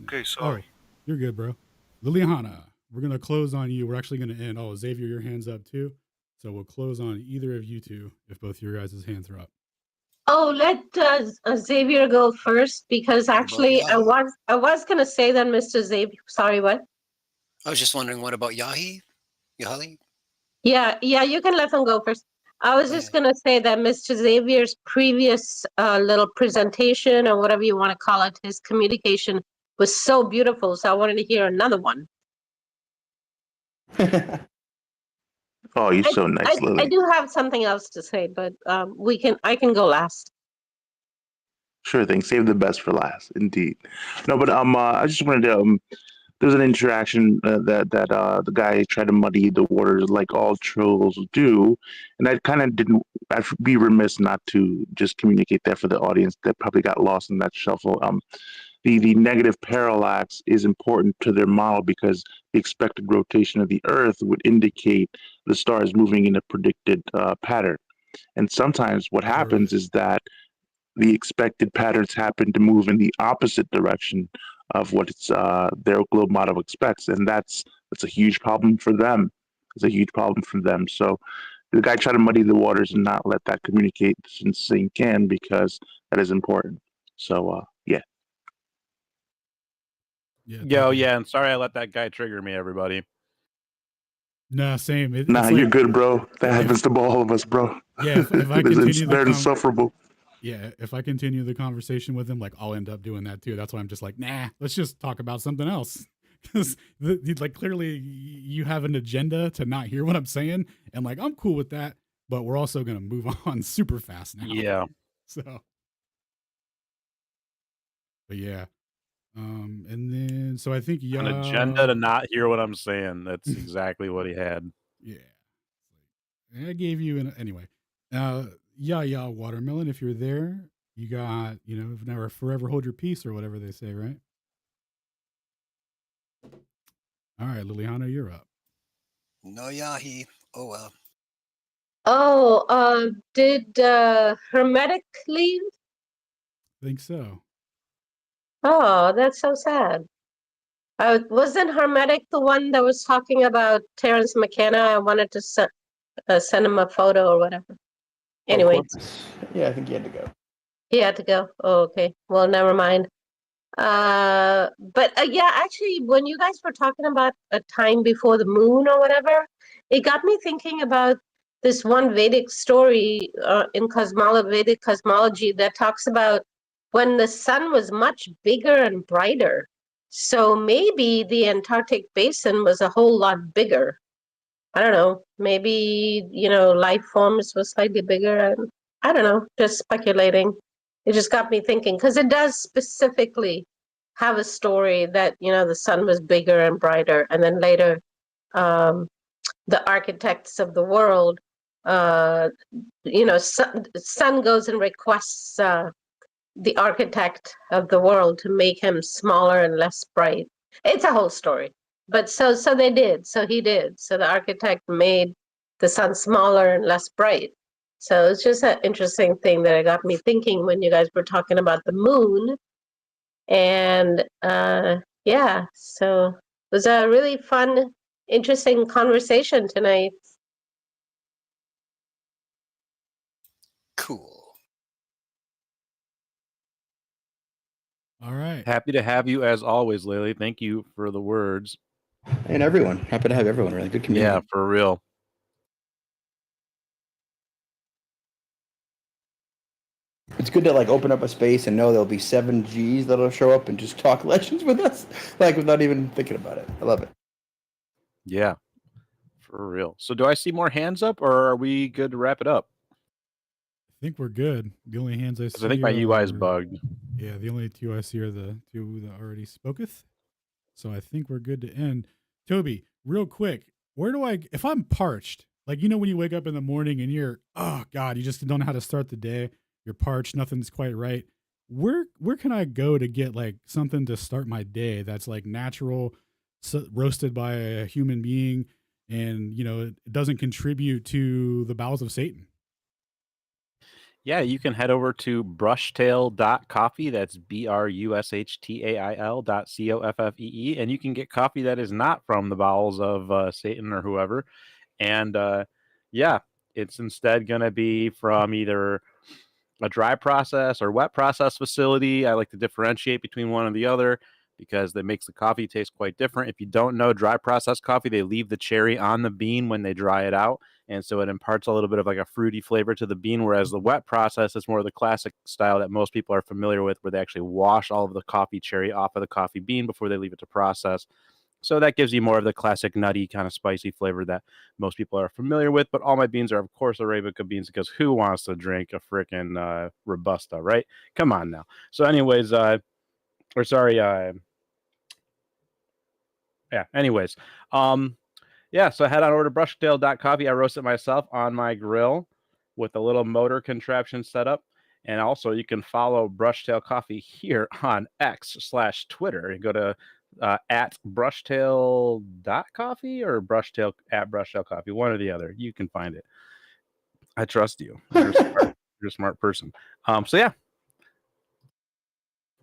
Okay, sorry. Oh, you're good, bro. Liliana, we're gonna close on you. We're actually gonna end. Oh, Xavier, your hand's up too. So we'll close on either of you two if both your guys' hands are up. Oh, let Xavier go first because actually I was gonna say that Mr. Xavier. Sorry, what? I was just wondering, what about Yahali? Yeah, you can let him go first. I was just gonna say that Mr. Xavier's previous little presentation or whatever you want to call it, his communication was so beautiful. So I wanted to hear another one. Oh, you're so nice, I Lily. do have something else to say, but I can go last. Sure thing. Save the best for last, indeed. No, but I just wanted to there's an interaction that the guy tried to muddy the waters like all trolls do, and I kind of didn't. I'd be remiss not to just communicate that for the audience that probably got lost in that shuffle. The negative parallax is important to their model because the expected rotation of the Earth would indicate the stars moving in a predicted pattern. And sometimes what happens is that the expected patterns happen to move in the opposite direction of what their globe model expects, and that's a huge problem for them. It's a huge problem for them. So the guy tried to muddy the waters and not let that communication sink in because that is important. So yeah. Yeah, and sorry I let that guy trigger me, everybody. Nah, same. You're good, bro. That happens to all of us, bro. Yeah, if I continue they're insufferable. Yeah, if I continue the conversation with him, like I'll end up doing that too. That's why I'm just like, nah, let's just talk about something else. Because like clearly you have an agenda to not hear what I'm saying, and like I'm cool with that, but we're also gonna move on super fast now. Yeah. So, but yeah, and then so I think An agenda to not hear what I'm saying. That's exactly what he had. Yeah, I gave you anyway. Yeah, Watermelon. If you're there, you got never forever hold your peace or whatever they say, right? All right, Liliana, you're up. No Yahi. Oh well. Oh, did Hermetic leave? Think so. Oh, that's so sad. Wasn't Hermetic the one that was talking about Terrence McKenna? I wanted to send him a photo or whatever. Anyway. Yeah, I think he had to go. He had to go. Oh, okay. Well, never mind. But yeah, actually, when you guys were talking about a time before the moon or whatever, it got me thinking about this one Vedic story in Vedic cosmology that talks about when the sun was much bigger and brighter. So maybe the Antarctic basin was a whole lot bigger. I don't know. Maybe, life forms were slightly bigger. I don't know, just speculating. It just got me thinking because it does specifically have a story that, the sun was bigger and brighter. And then later, the architects of the world, sun goes and requests the architect of the world to make him smaller and less bright. It's a whole story. But so they did. So he did. So the architect made the sun smaller and less bright. So it's just an interesting thing that it got me thinking when you guys were talking about the moon. And yeah, so it was a really fun, interesting conversation tonight. Cool. All right. Happy to have you as always, Lily. Thank you for the words. And everyone. Happy to have everyone. Really good community. Yeah, for real. It's good to like open up a space and know there'll be 7 Gs that'll show up and just talk legends with us, like without even thinking about it. I love it. Yeah, for real. So do I see more hands up, or are we good to wrap it up? I think we're good. The only hands I see. I think my UI is bugged. Yeah, the only 2 I see are the 2 that already spoketh. So I think we're good to end. Toby, real quick, where do I, if I'm parched, like, you know, when you wake up in the morning and you're, oh God, you just don't know how to start the day. You're parched, nothing's quite right. Where can I go to get like something to start my day that's like natural, roasted by a human being, and you know, it doesn't contribute to the bowels of Satan? Yeah, you can head over to brushtail.coffee. That's BRUSHTAIL.COFFEE. And you can get coffee that is not from the bowels of Satan or whoever. And yeah, it's instead going to be from either a dry process or wet process facility. I like to differentiate between one and the other because that makes the coffee taste quite different. If you don't know, dry process coffee, they leave the cherry on the bean when they dry it out. And so it imparts a little bit of like a fruity flavor to the bean, whereas the wet process is more of the classic style that most people are familiar with, where they actually wash all of the coffee cherry off of the coffee bean before they leave it to process. So that gives you more of the classic nutty kind of spicy flavor that most people are familiar with. But all my beans are, of course, Arabica beans, because who wants to drink a freaking Robusta, right? Come on now. So anyways, yeah, so head on over to brushtail.coffee. I roast it myself on my grill with a little motor contraption set up. And also you can follow Brushtail Coffee here on X/Twitter. You go to at brushtail.coffee or brushtail at brushtail coffee, one or the other. You can find it. I trust you. You're smart. You're a smart person. So yeah.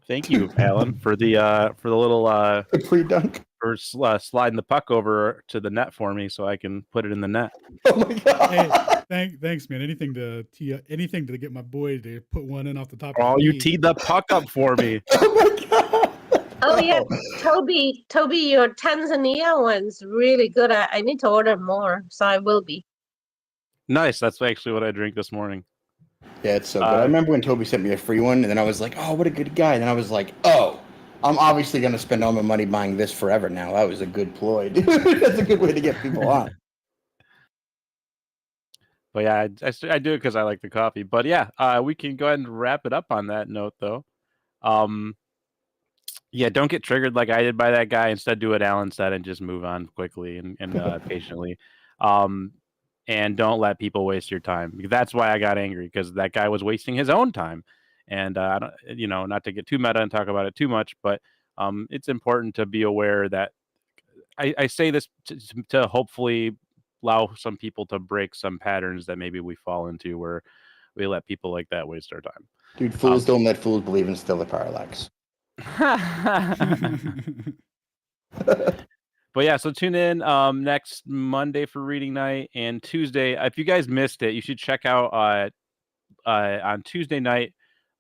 Thank you, Alan, for the little pre-dunk, for sliding the puck over to the net for me so I can put it in the net. Oh my God! Hey, thanks, man. Anything to get my boy to put one in off the top. Oh, you teed the puck up for me. Oh yeah, Toby, your Tanzania one's really good. I need to order more, so I will be. Nice. That's actually what I drank this morning. Yeah, it's so good. I remember when Toby sent me a free one, and then I was like, oh, what a good guy. And then I was like, oh, I'm obviously going to spend all my money buying this forever now. That was a good ploy. That's a good way to get people on. But yeah, I do it because I like the coffee. But yeah, we can go ahead and wrap it up on that note, though. Yeah, don't get triggered like I did by that guy. Instead, do what Alan said and just move on quickly and patiently. And don't let people waste your time. That's why I got angry, because that guy was wasting his own time. And I don't, not to get too meta and talk about it too much, but it's important to be aware that I say this to hopefully allow some people to break some patterns that maybe we fall into, where we let people like that waste our time. Dude, fools don't let fools believe in stellar parallax. But yeah, so tune in next Monday for reading night, and Tuesday. If you guys missed it, you should check out on Tuesday night.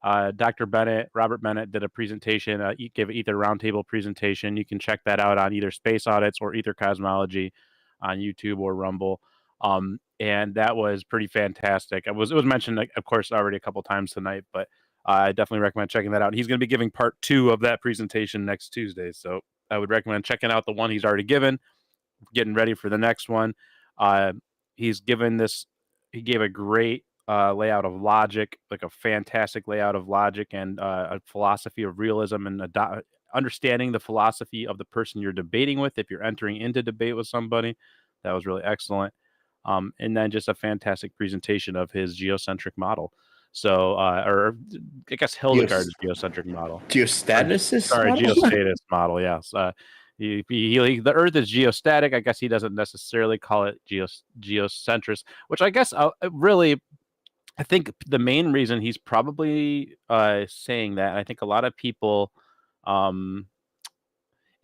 Dr. Robert Bennett did a presentation, gave an Ether Roundtable presentation. You can check that out on either Space Audits or Ether Cosmology on YouTube or Rumble. And that was pretty fantastic. It was mentioned, of course, already a couple times tonight, but I definitely recommend checking that out. He's going to be giving part 2 of that presentation next Tuesday, so I would recommend checking out the one he's already given, getting ready for the next one. He gave a great layout of logic, like a fantastic layout of logic, and a philosophy of realism, and understanding the philosophy of the person you're debating with if you're entering into debate with somebody. That was really excellent. And then just a fantastic presentation of his geocentric model. So, or I guess Hildegard's geocentric model. Geostaticist Sorry, model? geostatus model, yes. The Earth is geostatic. I guess he doesn't necessarily call it geocentrist, which I guess really, I think the main reason he's probably saying that, I think a lot of people,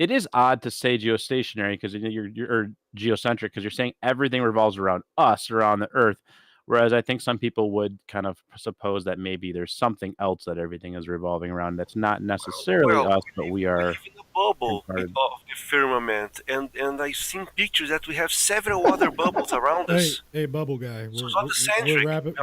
it is odd to say geostationary, because you're geocentric, because you're saying everything revolves around us, around the Earth, Whereas I think some people would kind of suppose that maybe there's something else that everything is revolving around that's not necessarily us, but we are bubble imparted. of the firmament, and I've seen pictures that we have several other bubbles around us. Hey, bubble guy. We're wrapping.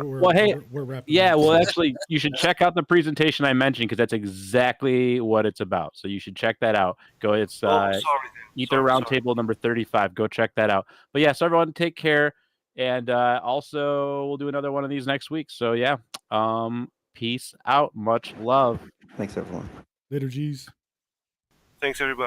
We're wrapping. Yeah, up. well, actually, you should check out the presentation I mentioned because that's exactly what it's about. So you should check that out. Go, it's Ether Roundtable number 35. Go check that out. But yeah, so everyone take care. And also, we'll do another one of these next week. So yeah, peace out. Much love. Thanks, everyone. Later, G's. Thanks, everybody.